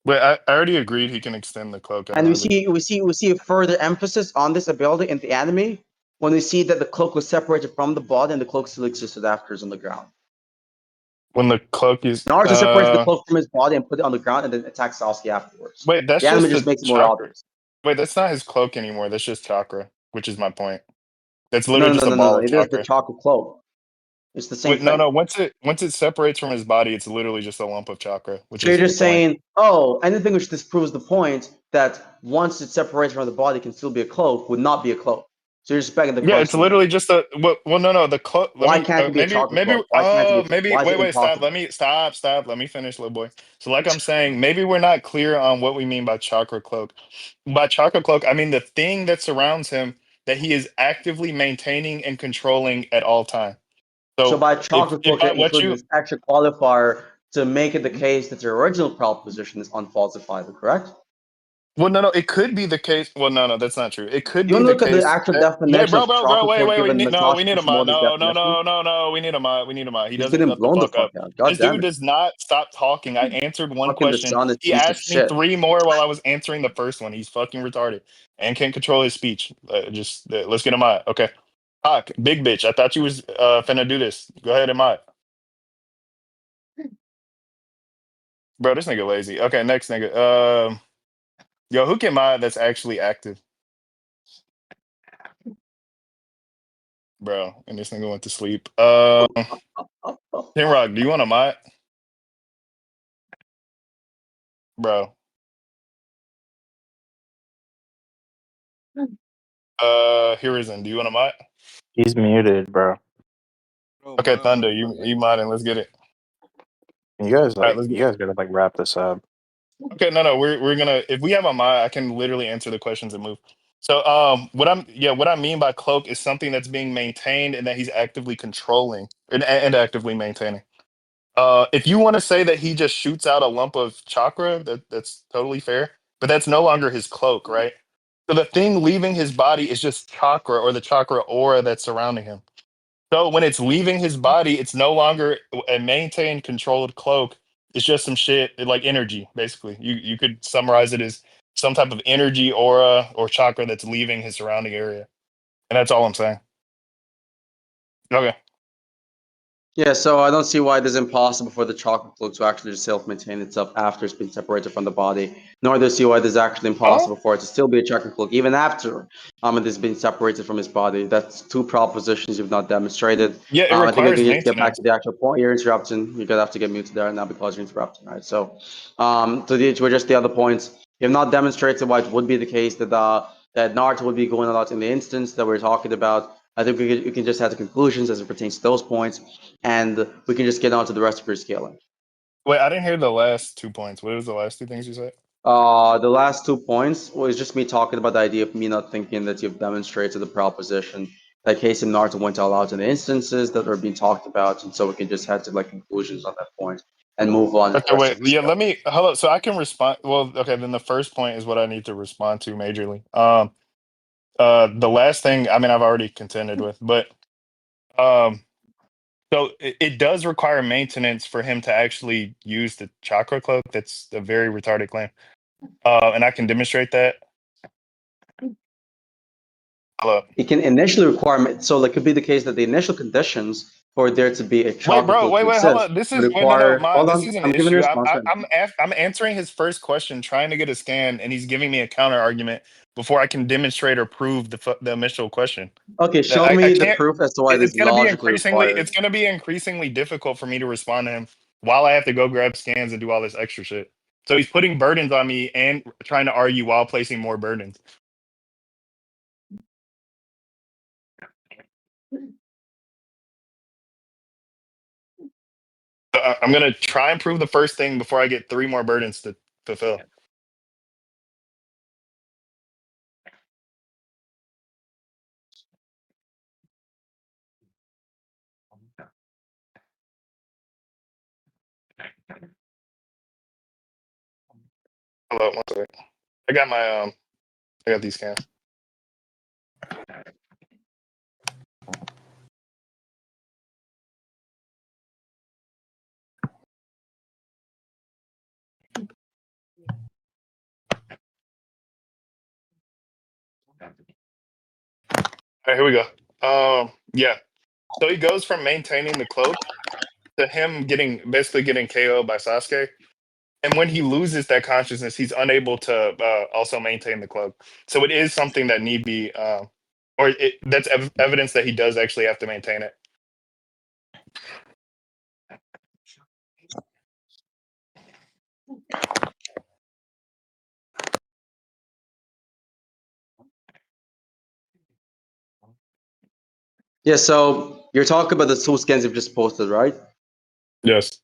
Wait, I already agreed he can extend the cloak. I and don't we really. see a further emphasis on this ability in the anime when we see that the cloak was separated from the body and the cloak still existed after it's on the ground. When the cloak is Naruto separates the cloak from his body and put it on the ground and then attacks Sasuke afterwards. wait, that's The anime just just the makes it more chakra. obvious. Wait, that's not his cloak anymore. That's just chakra, which is my point. That's No, literally no, just no, a no, no, no. ball of It is the chakra. chocolate cloak. It's the same Wait, no, thing. no. Once it separates from his body, it's literally just a lump of chakra, which So you're is the just point. saying, oh, anything which disproves the point that once it separates from the body can still be a cloak would not be a cloak. So you're just begging the Yeah, it's question then. literally just a well no, no, the cloak. Let Why me can't it be a chocolate cloak? Why can't it be? Why is it wait, stop. impossible? Let me stop. Let me finish, little boy. So like I'm saying, maybe we're not clear on what we mean by chakra cloak. By chakra cloak, I mean the thing that surrounds him that he is actively maintaining and controlling at all time. So So by if chocolate if cloak, you're by what including you this extra qualifier to make it the case that the original proposition is unfalsifiable, correct? well, no, no, it could be the case. Well, no, no, that's not true. It could You be want to the look at the case actual that yeah, definition of bro, chocolate cloak wait, given we Masashi need a mod. Kishimoto's definition? No, we need a mod. We need a mod. He He's doesn't getting shut the blown the fuck fuck up. out. God This damn dude it. does not stop talking. I answered one Fucking the question. son is He piece of asked me shit. three more while I was answering the first one. He's fucking retarded and can't control his speech. Let's get a mod. Okay. Hawk, big bitch. I thought you was finna do this. Go ahead and mod. Bro, this nigga lazy. Okay, next nigga. Yo, who can mod that's actually active? Bro, and this nigga went to sleep. Rock, do you want a mod? Bro. Hiruzen, do you want a mod? He's muted, bro. Okay, Thunder, you modding, let's get it. You guys All right, let's you get it. guys gotta wrap this up. Okay, no, we're gonna if we have a mod, I can literally answer the questions and move. So what I mean by cloak is something that's being maintained and that he's actively controlling and actively maintaining. If you want to say that he just shoots out a lump of chakra, that's totally fair. But that's no longer his cloak, right? So the thing leaving his body is just chakra or the chakra aura that's surrounding him. So when it's leaving his body, it's no longer a maintained controlled cloak. It's just some shit like energy, basically. You could summarize it as some type of energy aura or chakra that's leaving his surrounding area. And that's all I'm saying. Okay. Yeah, so I don't see why it is impossible for the chocolate cloak to actually just self-maintain itself after it's been separated from the body. Nor do I see why it is actually impossible for it to still be a chocolate cloak even after it has been separated from his body. That's two propositions you've not demonstrated. Yeah, it I think I requires can just get back maintenance. to the actual point. You're interrupting. You're gonna have to get muted there now because you're interrupting, right? So, to just the other points, you have not demonstrated why it would be the case that that Naruto would be going a lot in the instance that we're talking about. I think we can just have the conclusions as it pertains to those points, and we can just get on to the rest of your scaling. Wait, I didn't hear the last 2 points. What was the last two things you said? The last 2 points was just me talking about the idea of me not thinking that you've demonstrated the proposition that Casey and Naruto went all out in the instances that are being talked about, and so we can just head to like conclusions on that point and move on to the Okay, rest wait. of the Yeah, scaling. let me hello. So I can respond. Well, okay, then the first point is what I need to respond to majorly. The last thing, I mean, I've already contended with, but um, so it does require maintenance for him to actually use the chakra cloak. That's a very retarded claim. And I can demonstrate that. Hello. It can initially require, so it could be the case that the initial conditions for there to be a Wait, chocolate bro. cloak to Wait. Hold exist on. This would is wait. No, no. require. Hold This on, is an I'm giving a issue. response right now. I'm answering his first question, trying to get a scan, and he's giving me a counter argument before I can demonstrate or prove the initial question. Okay, That show I me the can't. proof as to why it is It's gonna be logically increasingly. required. It's gonna be increasingly difficult for me to respond to him while I have to go grab scans and do all this extra shit. So he's putting burdens on me and trying to argue while placing more burdens. I'm gonna try and prove the first thing before I get 3 more burdens to fulfill. Hold on, one second. I got my I got these scans. All right, here we go. Yeah. So he goes from maintaining the cloak to him basically getting KO by Sasuke. And when he loses that consciousness, he's unable to also maintain the cloak. So it is something that need be, that's evidence that he does actually have to maintain it. Yeah, so you're talking about the two scans you've just posted, right? Yes.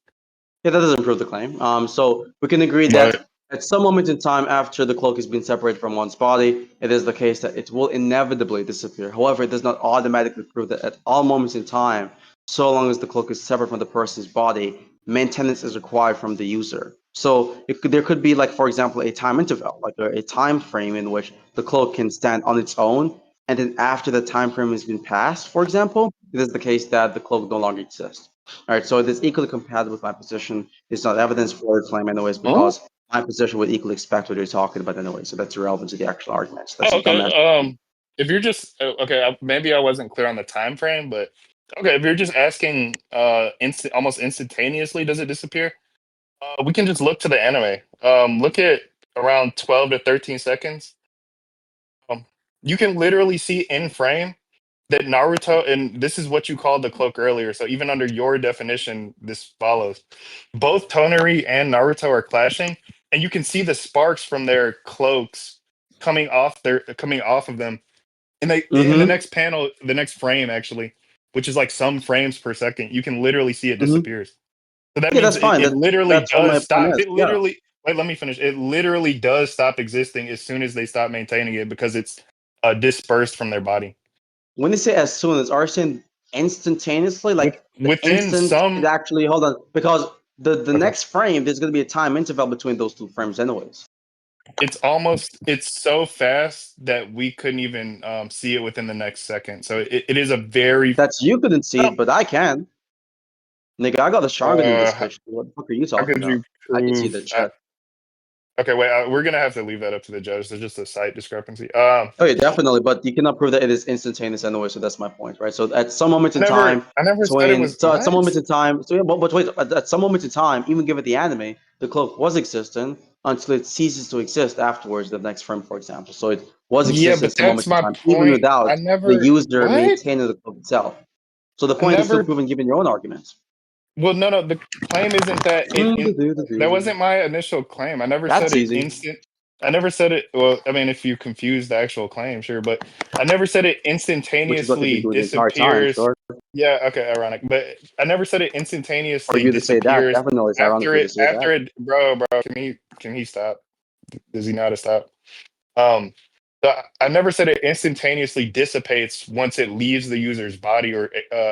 Yeah, that doesn't prove the claim. So we can agree But that at some moment in time after the cloak has been separated from one's body, it is the case that it will inevitably disappear. However, it does not automatically prove that at all moments in time, so long as the cloak is separate from the person's body, maintenance is required from the user. So there could be, like, for example, a time interval, like a time frame in which the cloak can stand on its own, and then after the time frame has been passed, for example, it is the case that the cloak no longer exists. All right, so it is equally compatible with my position. It's not evidence for the claim anyways, because my position would equally expect what you're talking about anyway. So that's irrelevant to the actual argument. So that's a dumbass. okay. If you're just okay, maybe I wasn't clear on the time frame, but okay, if you're just asking almost instantaneously, does it disappear? We can just look to the anime. Look at around 12 to 13 seconds. You can literally see in frame that Naruto, and this is what you called the cloak earlier. So even under your definition, this follows. Both Tonari and Naruto are clashing, and you can see the sparks from their cloaks coming off of them. And they in the Mm-hmm. next panel, the next frame actually, which is like some frames per second, you can literally see it Mm-hmm. disappears. So that Yeah, means that's fine. it literally That's what my does point stop. is. It Yeah. literally wait, let me finish. It literally does stop existing as soon as they stop maintaining it because it's dispersed from their body. When you say as soon as, are you saying instantaneously? Like the Within instant it some actually, hold on, because the okay. next frame, there's going to be a time interval between those two frames anyways. it's so fast that we couldn't even see it within the next second. So it is a very That's you couldn't see it, but I can. Nigga, I got a stronger than this how fish. What the fuck are you talking could about? you I can see prove the chat. okay, wait, we're gonna have to leave that up to the judge. There's just a site discrepancy. Okay, definitely, but you cannot prove that it is instantaneous anyway. So that's my point, right? So at some moment in time, I never said it was at some what? moment in time, so yeah, but wait, at some moment in time, even given the anime, the cloak was existent until it ceases to exist afterwards, the next frame, for example. So it was Yeah, existent but at some moment that's in my time, even point. without I the never user what? maintaining the cloak itself. So the I point is still never proven given your own arguments. well no, the claim isn't that that wasn't my initial claim. I never said That's it easy. instant. I never said it. Well, I mean, if you confuse the actual claim, sure, but I never said it Which is what they've been instantaneously doing the entire time, disappears. sure. Yeah, okay, ironic, but I never said it For instantaneously you to say that, disappears definitely it's ironic for you to say that. after it. Bro, can he stop? Does he know how to stop? Um, so I never said it instantaneously dissipates once it leaves the user's body or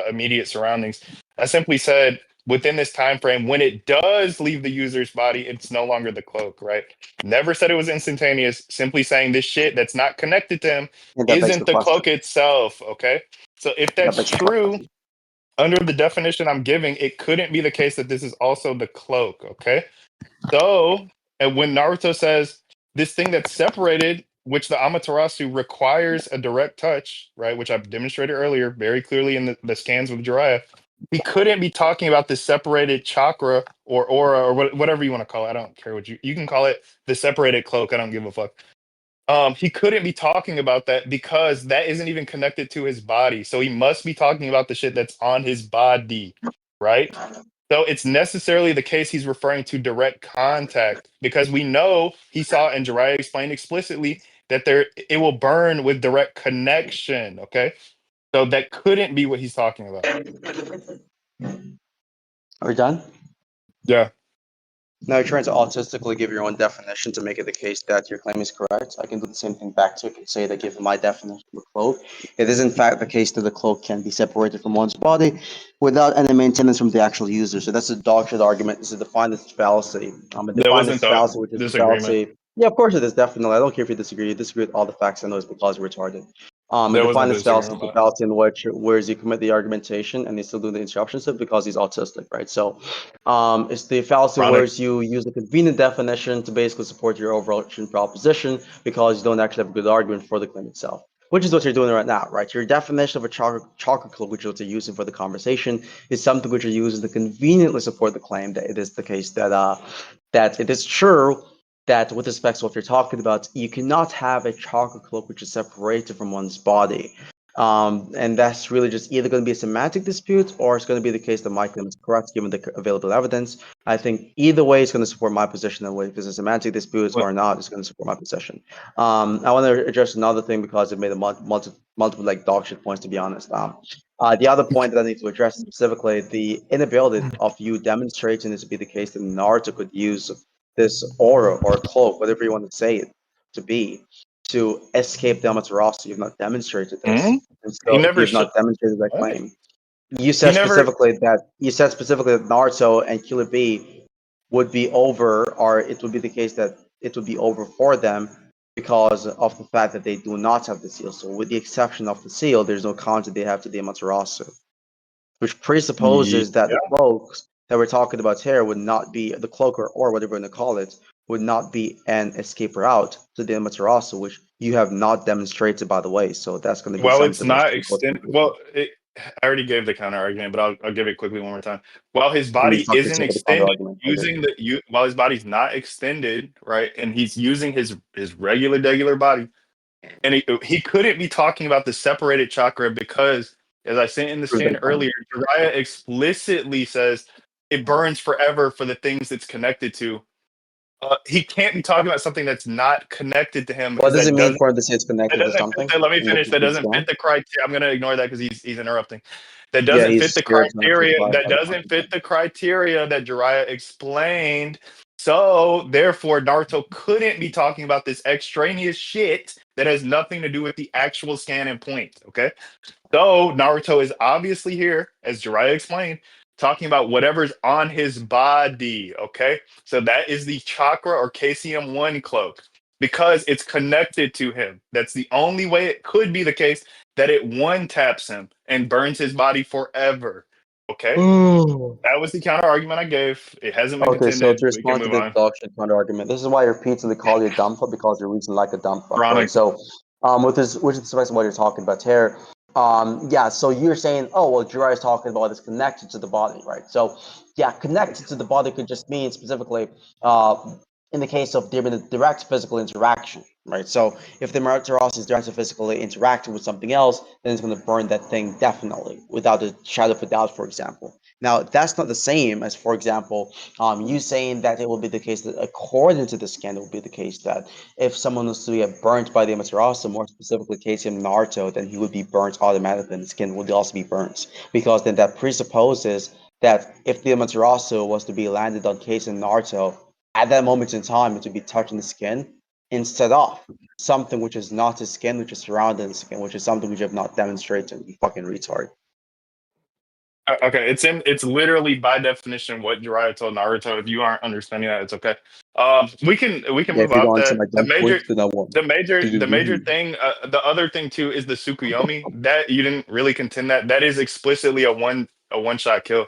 immediate surroundings. I simply said within this time frame, when it does leave the user's body, it's no longer the cloak, right? Never said it was instantaneous. Simply saying this shit that's not connected to him And that begs the isn't the question. cloak itself. Okay, so if That that's begs the true, question. under the definition I'm giving, it couldn't be the case that this is also the cloak. Okay. So, and when Naruto says this thing that's separated, which the Amaterasu requires a direct touch, right, which I've demonstrated earlier very clearly in the scans with Jiraiya, he couldn't be talking about the separated chakra or aura or whatever you want to call it. I don't care what you can call it the separated cloak. I don't give a fuck. He couldn't be talking about that because that isn't even connected to his body. So he must be talking about the shit that's on his body, right? So it's necessarily the case he's referring to direct contact because we know he saw and Jiraiya explained explicitly that it will burn with direct connection. Okay, so that couldn't be what he's talking about. Are we done? Yeah, Now you're trying to autistically give your own definition to make it the case that your claim is correct. I can do the same thing back to you and say that given my definition of a cloak, it is in fact the case that the cloak can be separated from one's body without any maintenance from the actual user. So that's a dogshit argument. This is defined as fallacy. It that defined wasn't as the fallacy, which is the disagreement. fallacy. Yeah, of course it is, definitely. I don't care if you disagree. You disagree with all the facts I know it's because you're retarded. It That wasn't defined the as fallacy disagreement, is the but fallacy in which whereas you commit the argumentation and they still do the instruction set because he's autistic, right? So it's the fallacy where chronic. you use a convenient definition to basically support your overarching proposition because you don't actually have a good argument for the claim itself, which is what you're doing right now, right? Your definition of a chocolate club, which is what you're using for the conversation, is something which you're using to conveniently support the claim that it is the case that it is true that with respect to what you're talking about, you cannot have a chocolate cloak which is separated from one's body. And that's really just either going to be a semantic dispute or it's going to be the case that my claim is correct given the available evidence. I think either way is going to support my position, and whether it's a semantic dispute What? or not, it's going to support my position. I want to address another thing because it made a multiple like dog shit points, to be honest. The other point that I need to address specifically, the inability of you demonstrating this to be the case that Naruto could use this aura or cloak, whatever you want to say it to be, to escape the Amaterasu. You've not demonstrated Hmm? this. And He so if never you've showed. not demonstrated that What? claim, He never. you said specifically that Naruto and Killer B would be over, or it would be the case that it would be over for them because of the fact that they do not have the seal. So with the exception of the seal, there's no counter they have to the Amaterasu, which Yeah. presupposes that the cloaks that we're talking about here would not be the cloak or whatever we're going to call it would not be an escape route to the Amaterasu, which you have not demonstrated, by the way. So that's going to be Well, it's something which not can cause extended. confusion. Well, I already gave the counter argument, but I'll give it quickly one more time. While his And body fuck isn't yourself with the counter extended, argument. Okay. using while his body's not extended, right, and he's using his regular body, and he couldn't be talking about the separated chakra because, as I said in the Prove scan that claim. earlier, Jiraiya explicitly says it burns forever for the things it's connected to. He can't be talking about something that's not connected to him What because does it that mean doesn't for the say it's that connected to doesn't fit something? the, let me In the finish. That previous doesn't fit scan? the criteria. I'm going to ignore that because he's interrupting. That Yeah, doesn't he's fit the scared to actually criteria. That clarify the doesn't concept. fit the criteria that Jiraiya explained. So therefore, Naruto couldn't be talking about this extraneous shit that has nothing to do with the actual scan and point. Okay. So Naruto is obviously here, as Jiraiya explained, talking about whatever's on his body. Okay. So that is the chakra or KCM1 cloak. because it's connected to him. That's the only way it could be the case that it one taps him and burns his body forever. Okay? That was the counter argument I gave. It hasn't been Okay, so contended. to We can respond to move this on. dog shit counter argument, this is why I repeatedly call you a dumb fuck because you reason like a dumb fuck, right? Chronic. So, with this, which is what you're talking about here, yeah. So you're saying, oh well, Jiraiya is talking about is connected to the body, right? So, yeah, connected to the body could just mean specifically, in the case of there being a direct physical interaction, right? So if the Matarazzi is directly physically interacting with something else, then it's going to burn that thing definitely, without a shadow of a doubt, for example. Now, that's not the same as, for example, you saying that it will be the case that, according to the scan, it will be the case that if someone was to get burnt by the Amaterasu, more specifically Casey and Naruto, then he would be burnt automatically, and the skin would also be burnt. Because then that presupposes that if the Amaterasu was to be landed on Casey and Naruto, at that moment in time, it would be touching the skin instead of something which is not the skin, which is surrounding the skin, which is something which you have not demonstrated, you fucking retard. Okay, it's literally by definition what Jiraiya told Naruto. If you aren't understanding that, it's okay. We can Yeah, move if you off don't understand that. my dumb point, then I won't. The major thing, the other thing too is the Tsukuyomi. That you didn't really contend that. That is explicitly a one shot kill.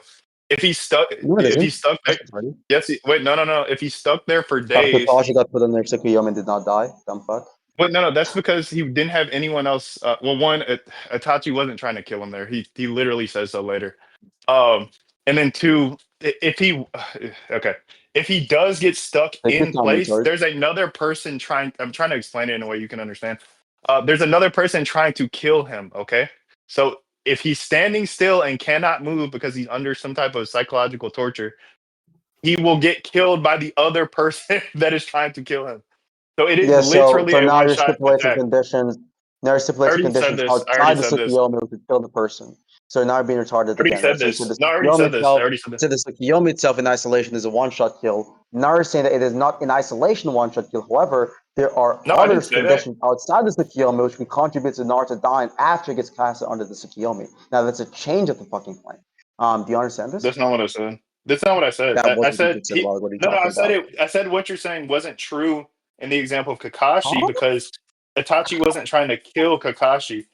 No, it If isn't. he's stuck That's there, retarded. yes. Wait, no. If he's stuck there for days, Kakashi got put on their Tsukuyomi and did not die. Dumb fuck. wait, no. That's because he didn't have anyone else. Well, one, Itachi wasn't trying to kill him there. He literally says so later. Um, and then two, if he, okay, if he does get stuck Take your in time, place, retard. there's another person trying. I'm trying to explain it in a way you can understand. There's another person trying to kill him. Okay, so if he's standing still and cannot move because he's under some type of psychological torture, he will get killed by the other person that is trying to kill him. So it is Yeah, so literally so a now one you're shot stipulating attack. conditions. Now you're I stipulating already said conditions this. I already outside the said this. Tsukuyomi which would kill the person. So now you're being retarded I already again, right? said So you said this. the No, I already Tsukuyomi said this. I itself, already said this. said the Tsukuyomi itself in isolation is a one-shot kill. Now you're saying that it is not in isolation a one-shot kill. However, there are No, I other didn't say that. conditions outside the Tsukuyomi which can contribute to Naruto dying after he gets casted under the Tsukuyomi. Now that's a change of the fucking claim. Do you understand this? That's not what I said. That's not what I said. That I wasn't what said you said. he. What are you No, no. I talking said about? it. I said what you're saying wasn't true in the example of Kakashi Huh? because Itachi wasn't trying to kill Kakashi.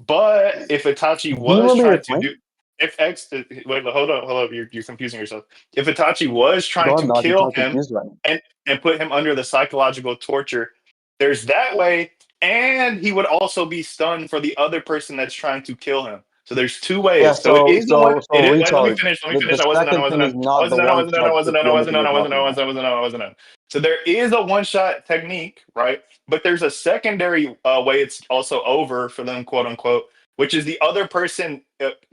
But if Itachi Do you was remember your trying to claim? do, if X, wait, hold up, you're confusing yourself. If Itachi was trying No, I'm to not. You're kill trying to him confuse right now. and put him under the psychological torture, there's that way, and he would also be stunned for the other person that's trying to kill him. So there's two Yeah, ways. So it so is the one. so so It is. Wait, let me retard. finish. Let me The finish. I wasn't done. I second wasn't thing done. is not the I one wasn't done. I shot wasn't done. I Tsukuyomi wasn't that done. you're I wasn't talking done. I about. wasn't done. I wasn't done. So there is a one shot technique, right? But there's a secondary way it's also over for them, quote unquote, which is the other person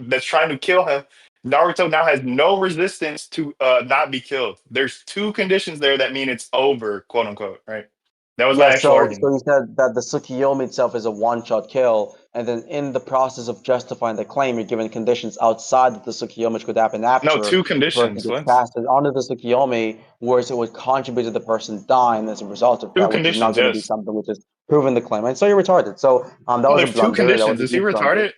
that's trying to kill him. Naruto now has no resistance to not be killed. There's two conditions there that mean it's over, quote unquote, right? That was my Yeah, actual so argument. you said that the Tsukuyomi itself is a one-shot kill, and then in the process of justifying the claim, you're given conditions outside of the Tsukuyomi which could happen No, after two the person conditions. gets What? casted onto the Tsukuyomi, whereas it would contribute to the person dying as a result of Two that, which is not conditions, going to be yes. something which is proven the claim. And so you're retarded. So that No, was a there's two blunder. That was conditions. a Is he huge blunder.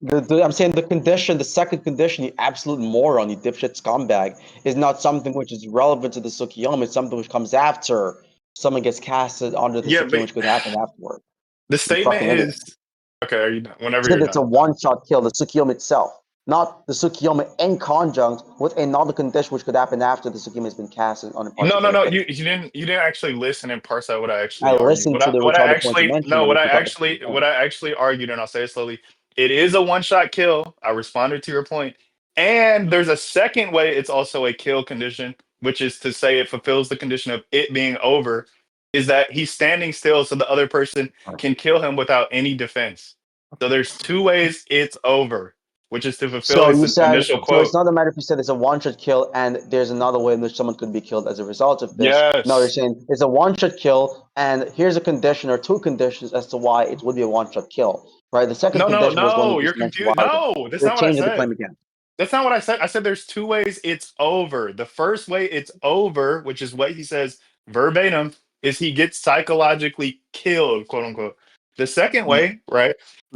retarded? I'm saying the condition, the second condition, you absolute moron, you dipshit scumbag, is not something which is relevant to the Tsukuyomi. It's something which comes after someone gets casted onto the Yeah, Tsukuyomi, but which could happen afterward. the You statement fucking idiot. is okay. Are you done? Whenever Said you're it's a done. one-shot kill, the Tsukuyomi itself, not the Tsukuyomi in conjunct with another condition which could happen after the Tsukuyomi has been casted on a No, no, particular no. thing. You didn't actually listen and parse out what I I actually argued. listened to the What I retarded points you actually mentioned, no and what you I forgot the fucking point. what I actually argued, and I'll say it slowly. It is a one shot kill. I responded to your point, and there's a second way. It's also a kill condition, which is to say it fulfills the condition of it being over. Is that he's standing still so the other person can kill him without any defense. So there's two ways it's over, which is to fulfill So its you said, initial so it's quote. not a matter if you said it's a one-shot kill and there's another way in which someone could be killed as a result of this. No, you're Yes. saying it's a one-shot kill and here's a condition or two conditions as to why it would be a one-shot kill, right? The second No, no, condition was one you no. You're just mentioned a confused. while ago. No, that's You're not what I changing the said. claim again. That's not what I said. I said there's two ways it's over. The first way it's over, which is what he says verbatim, is he gets psychologically killed, quote unquote. The second way, right,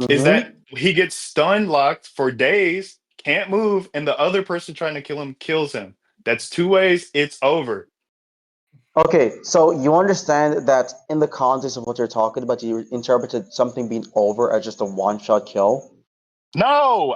is Mm-hmm. that he gets stun locked for days, can't move, and the other person trying to kill him kills him. That's two ways it's over. Okay, so you understand that in the context of what you're talking about, you interpreted something being over as just a one-shot kill. No,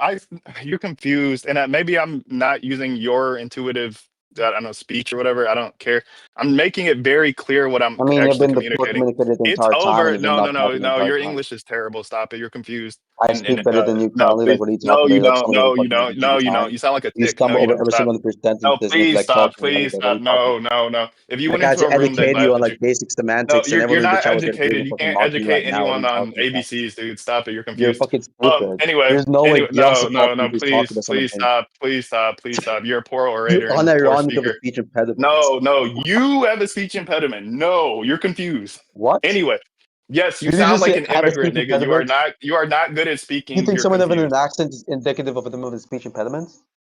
you're confused, and maybe I'm not using your intuitive, I don't know, speech or whatever. I don't care. I'm making it very clear what I'm I mean, you've actually been the poor communicating. communicator the It's entire time, and over. you've been No, no, not no, talking the no. entire Your time. English is terrible. Stop it. You're confused. I speak better than you No, currently. Like, please. what are you No, talking you about? You're like don't. stumbling over No, you fucking don't. words every No, you time. don't. You sound like a You dick. No, stumble you over don't. every Stop. single other No, sentences, and you're please like stop. talking about it. Please Like, what are stop. you talking No, about? no, no. If you Like, went I had into a to room that educate you on laughed at like you, basic no, semantics, and you're everyone in the not chat was literally educated. You fucking can't mocking you right educate now. What are anyone you on talking about? ABCs, dude. Stop it. You're You're confused. fucking stupid. Anyway, There's no way anyway, Geass no, is talking no, to no. you. He's talking Please, about someone please else. stop. Please stop. Please stop. You're a poor You orator and a poor unironic of a speaker. speech impediment. No, no, you have a speech impediment. No, you're confused. What? Anyway, yes, you Did you sound just like say an I have a speech immigrant, nigga. You are impediment? not. You are not good at You speaking. think You're someone having an confused. accent is indicative of them with a speech impediment?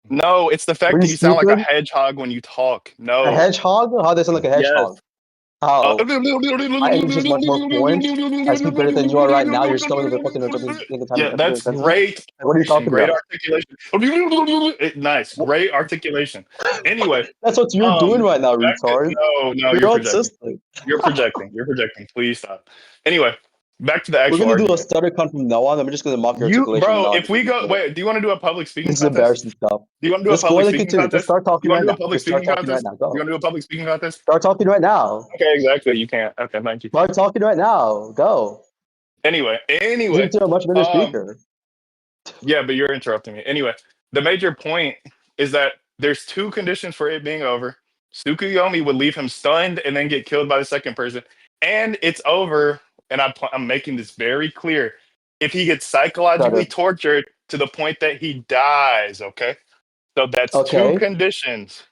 No, it's the Are fact you that you sound like a stupid? hedgehog when you talk. A No. hedgehog? How does it sound like a Yes. hedgehog? How? My English is much more fluent. I speak better than you are right now. You're stumbling over fucking words every single time, Yeah, every single that's sentence. great. Like, what are you talking Great about? articulation. Nice, great articulation. Anyway, That's what you're doing right now, back to retard. no, no, You're you're projecting. autistic. You're projecting. You're projecting. Please stop. Anyway, back to the We're actual gonna do a argument. stutter count from now on. I'm just gonna mock your articulation and Bro, not if we because go, wait, do you want to do a public speaking this is contest? embarrassing stuff. Do you want to do a Just go public ahead and speaking continue. Just contest? start Do you talking want right to do a now. public Just start speaking talking right contest? now. Do you Go. want to do a public speaking contest? Start talking right now. Okay, exactly. You can't. Okay, thank you. Start talking right now. Go. Anyway, You're a much better speaker. yeah, but you're interrupting me. Anyway, the major point is that there's two conditions for it being over. Tsukuyomi would leave him stunned and then get killed by the second person, and it's over. And I'm making this very clear. If he gets psychologically Stutter. tortured to the point that he dies, okay? So that's two Okay. conditions.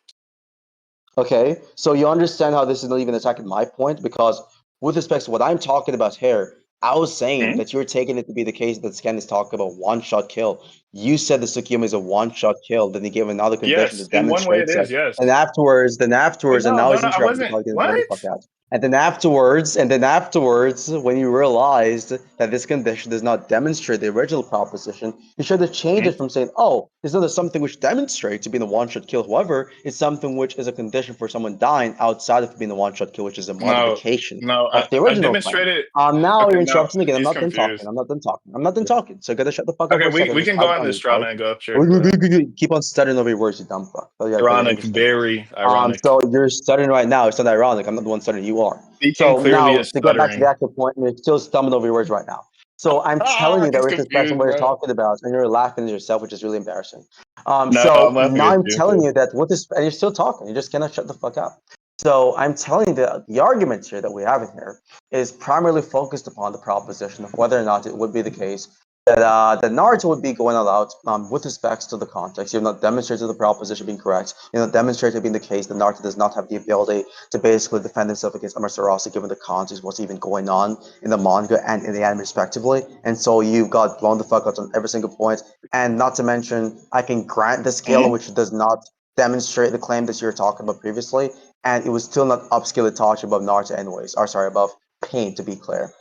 Okay. So you understand how this is not even attacking my point because with respect to what I'm talking about here, I was saying Hmm? that you're taking it to be the case that Scan is talking about one-shot kill. You said the Tsukuyomi is a one-shot kill. Then he gave another condition Yes, that in one way it demonstrates that. is. Yes. And afterwards, Wait, and no, now no, he's no. I interrupting wasn't. because he What? the fuck out. And then afterwards, when you realized that this condition does not demonstrate the original proposition, you should have changed Hmm? it from saying, "Oh, it's not something which demonstrates to being a one-shot kill." However, it's something which is a condition for someone dying outside of being a one-shot kill, which is a No, modification no. of the I original claim. demonstrated. Now Okay, you're no, interrupting again. I'm he's not done talking. confused. I'm not done talking. I'm not done talking. So you gotta shut the fuck up Okay, for a second. we Just can go pipe on down, this straw retard. man. Go, sure, go ahead. Keep on stuttering over your words, you dumb fuck. Oh yeah, because Ironic, English thing. very ironic. So you're stuttering right now. It's not ironic. I'm not the one stuttering. You are. Speaking So clearly now is to get back to the stuttering. actual point, you're still stumbling over your words right now. So I'm telling you that He's with respect to confused, what you're bro. talking about, and you're laughing at yourself, which is really embarrassing. No, I'm So laughing now at I'm you telling too. you that with this, and you're still talking. You just cannot shut the fuck up. So I'm telling you that the argument here that we have in here is primarily focused upon the proposition of whether or not it would be the case that Naruto would be going all out with respects to the context. You have not demonstrated the proposition being correct. You have not demonstrated being the case that Naruto does not have the ability to basically defend himself against Amaterasu given the context, what's even going on in the manga and in the anime respectively. And so you've got blown the fuck out on every single point. And not to mention, I can grant the scale in Hmm? which it does not demonstrate the claim that you were talking about previously, and it was still not upskill Itachi above Naruto anyways. Or sorry, above Pain to be clear.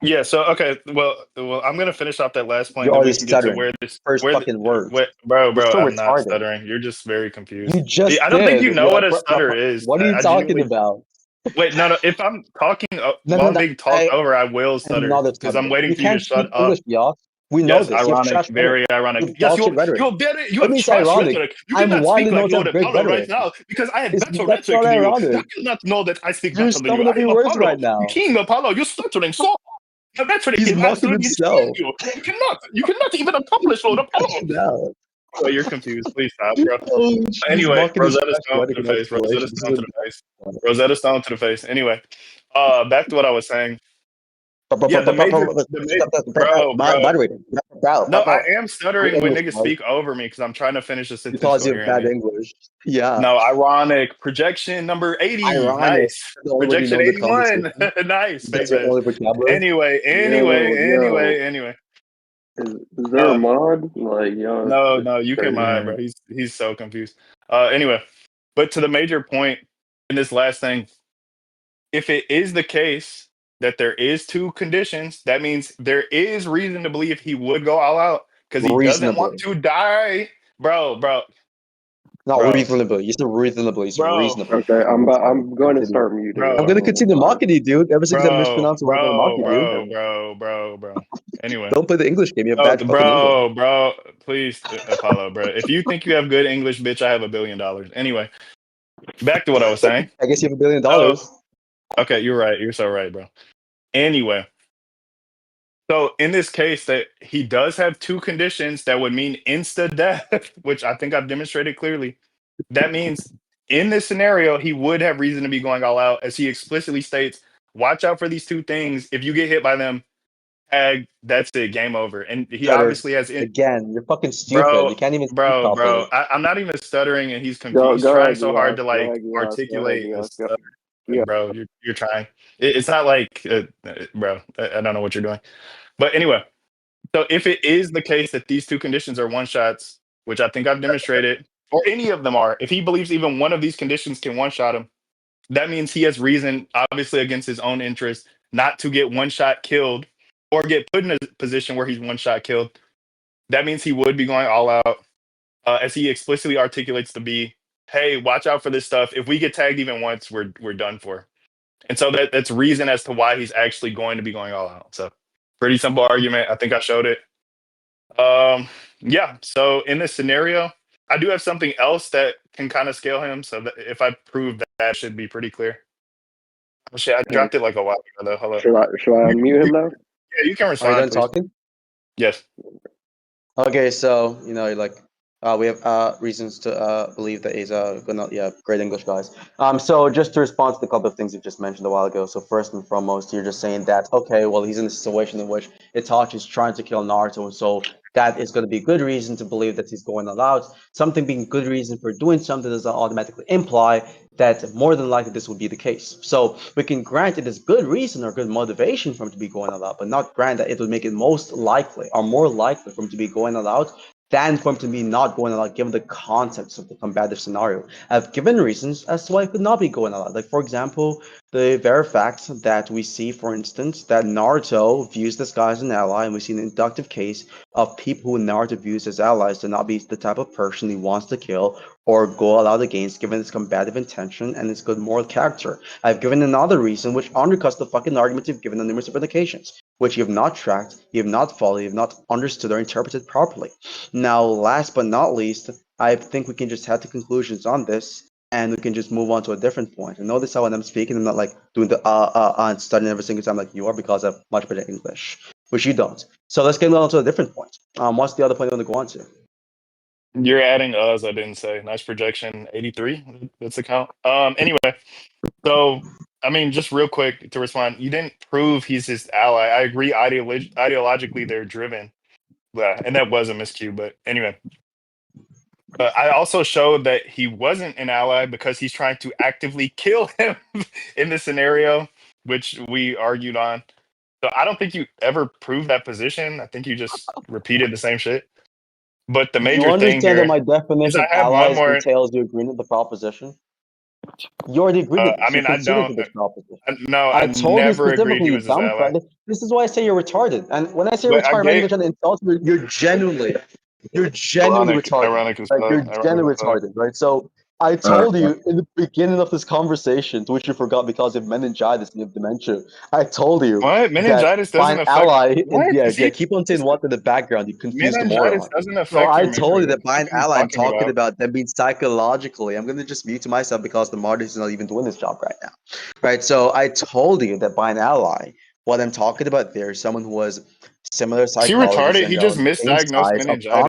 Yeah. So okay. Well, I'm gonna finish off that last point, You're then we already can get to stuttering. where this, First fucking word. You're bro. so I'm not retarded. stuttering. You're just very confused. You just I don't think did. you know what a stutter is. What are you I talking genuinely about? wait. No, no. If I'm talking No, while no, I'm no. being talked over, I will stutter Another because I'm stutter. waiting You for you to can't shut speak up. English, Yoss. We know Yes, this. You have ironic, trash rhetoric. very You ironic. have Yes, dog shit rhetoric. you What have means trash ironic? rhetoric. You I'm cannot one speak that like knows Lord have great Apollo right rhetoric. now because I have better That's rhetoric not than you. You ironic. cannot know that I speak You're better than you. stumbling I over am your words Apollo, right now. King Apollo. You're stuttering so. Your rhetoric He's is mocking absolutely destroying himself. you. You cannot even accomplish Lord Cut Apollo. you down. Oh, you're confused. Please stop, bro. Oh, he's Anyway, mocking his Rosetta trash Stone to rhetoric the and face. Rosetta articulation. This is Stone to the face. Rosetta Stone to the face. Anyway, back to what I was saying. Yeah, bro. moderator. No, I am stuttering when English, niggas bro. speak over me because I'm trying to finish a sentence Because you have bad coherently. English. Yeah. No, ironic. Projection number 80. Ironic. Nice. That's the only word you know Projection in the 81. conversation. Nice. That's Face your ass. only vocabulary. Yo, Anyway. is there a Uh, mod? Like, y'all no, just no, you can crazy. mind, bro. He's so confused. Anyway, but to the major point in this last thing, if it is the case that there is two conditions, that means there is reason to believe he would go all out because he doesn't want Reasonably. to die, bro. Not Bro. reasonably. You said reasonably. It's Bro. reasonable. Okay, I'm going to Continue. start muting. Bro. I'm gonna continue Fine. mocking you, dude. Ever since I Bro. mispronounced the word, I'm gonna mock you, Bro. Anyway. dude. Don't play the English game. You have Oh, bad fucking English. bro, please, Apollo, bro. If you think you have good English, bitch, I have $1 billion. Anyway, back to what I was saying. I guess you have $1 billion. Oh, okay, you're right. You're so right, bro. Anyway, so in this case, that he does have two conditions that would mean insta death, which I think I've demonstrated clearly. That means in this scenario, he would have reason to be going all out, as he explicitly states, watch out for these two things. If you get hit by them, tag, that's it, game over. And he Stutter. obviously has Again, you're fucking stupid. bro, You can't even speak bro. properly. I'm not even stuttering, and he's confused. Go He's go trying ahead, so hard Geass. to Go like ahead, Geass. Go ahead, articulate Geass. his Go. stuff. Yeah. Bro, you're trying. It's not like, bro. I don't know what you're doing. But anyway, so if it is the case that these two conditions are one shots, which I think I've demonstrated, or any of them are, if he believes even one of these conditions can one shot him, that means he has reason, obviously against his own interest, not to get one shot killed or get put in a position where he's one shot killed. That means he would be going all out, as he explicitly articulates to be, hey, watch out for this stuff. If we get tagged even once, we're done for. And so that's reason as to why he's actually going to be going all out. So pretty simple argument. I think I showed it. Yeah. So in this scenario, I do have something else that can kind of scale him. So that if I prove that, that should be pretty clear. Oh, shit, I dropped it like a while ago though. Hold up. Should I unmute him now? Yeah, you can Are you respond, done please. talking? Yes. Okay, so we have reasons to believe that he's gonna great English guys. So just to respond to the couple of things you just mentioned a while ago. So first and foremost, you're just saying that okay, well he's in a situation in which Itachi is trying to kill Naruto, and so that is going to be good reason to believe that he's going all out. Something being good reason for doing something does not automatically imply that more than likely this would be the case. So we can grant it is good reason or good motivation for him to be going all out, but not grant that it would make it most likely or more likely for him to be going all out than for him to be not going all out given the context of the combative scenario. I've given reasons as to why he could not be going all out. Like for example, the very fact that we see, for instance, that Naruto views this guy as an ally, and we see an inductive case of people who Naruto views as allies to not be the type of person he wants to kill or go all out against given its combative intention and its good moral character. I've given another reason which undercuts the fucking arguments you've given on numerous different occasions, which you have not tracked, you have not followed, you have not understood or interpreted properly. Now, last but not least, I think we can just head to conclusions on this and we can just move on to a different point. And notice how when I'm speaking, I'm not like doing the and studying every single time like you are because I have much better English, which you don't. So let's get on to a different point. What's the other point you want to go on to? You're adding us, I didn't say. Nice projection, 83. That's the count. Anyway, so I mean, just real quick to respond, you didn't prove he's his ally. I agree, ideologically they're driven. Yeah, and that was a miscue, but anyway. I also showed that he wasn't an ally because he's trying to actively kill him in this scenario, which we argued on. So I don't think you ever proved that position. I think you just repeated the same shit. But the Do you major thing understand that here my is definition I of have one allies more. entails you agreeing with the proposition? You already agreed with I this. You mean, I conceded don't. to this proposition. No, I I told you never agreed specifically, he you was his dumb ally. fuck. This is why I say you're retarded. And when I say you're But I retarded, I'm not gave even trying to insult you. You're genuinely retarded. ironic as Like fuck, you're ironic genuinely as fuck. retarded, right? So I told you in the beginning of this conversation, to which you forgot because you have meningitis and you have dementia. I told you What that meningitis by doesn't an affect ally, and what? yeah, See, keep on saying what in the background. You confuse the meningitis moron. doesn't So affect I your told you memory. that by an What are you ally, I'm talking talking about? about that means psychologically. I'm gonna just mute myself because the martyr is not even doing this job right now. Right. So I told you that by an ally, what I'm talking about there is someone who was similar Is he psychologies retarded? and He just misdiagnosed insights of meningitis.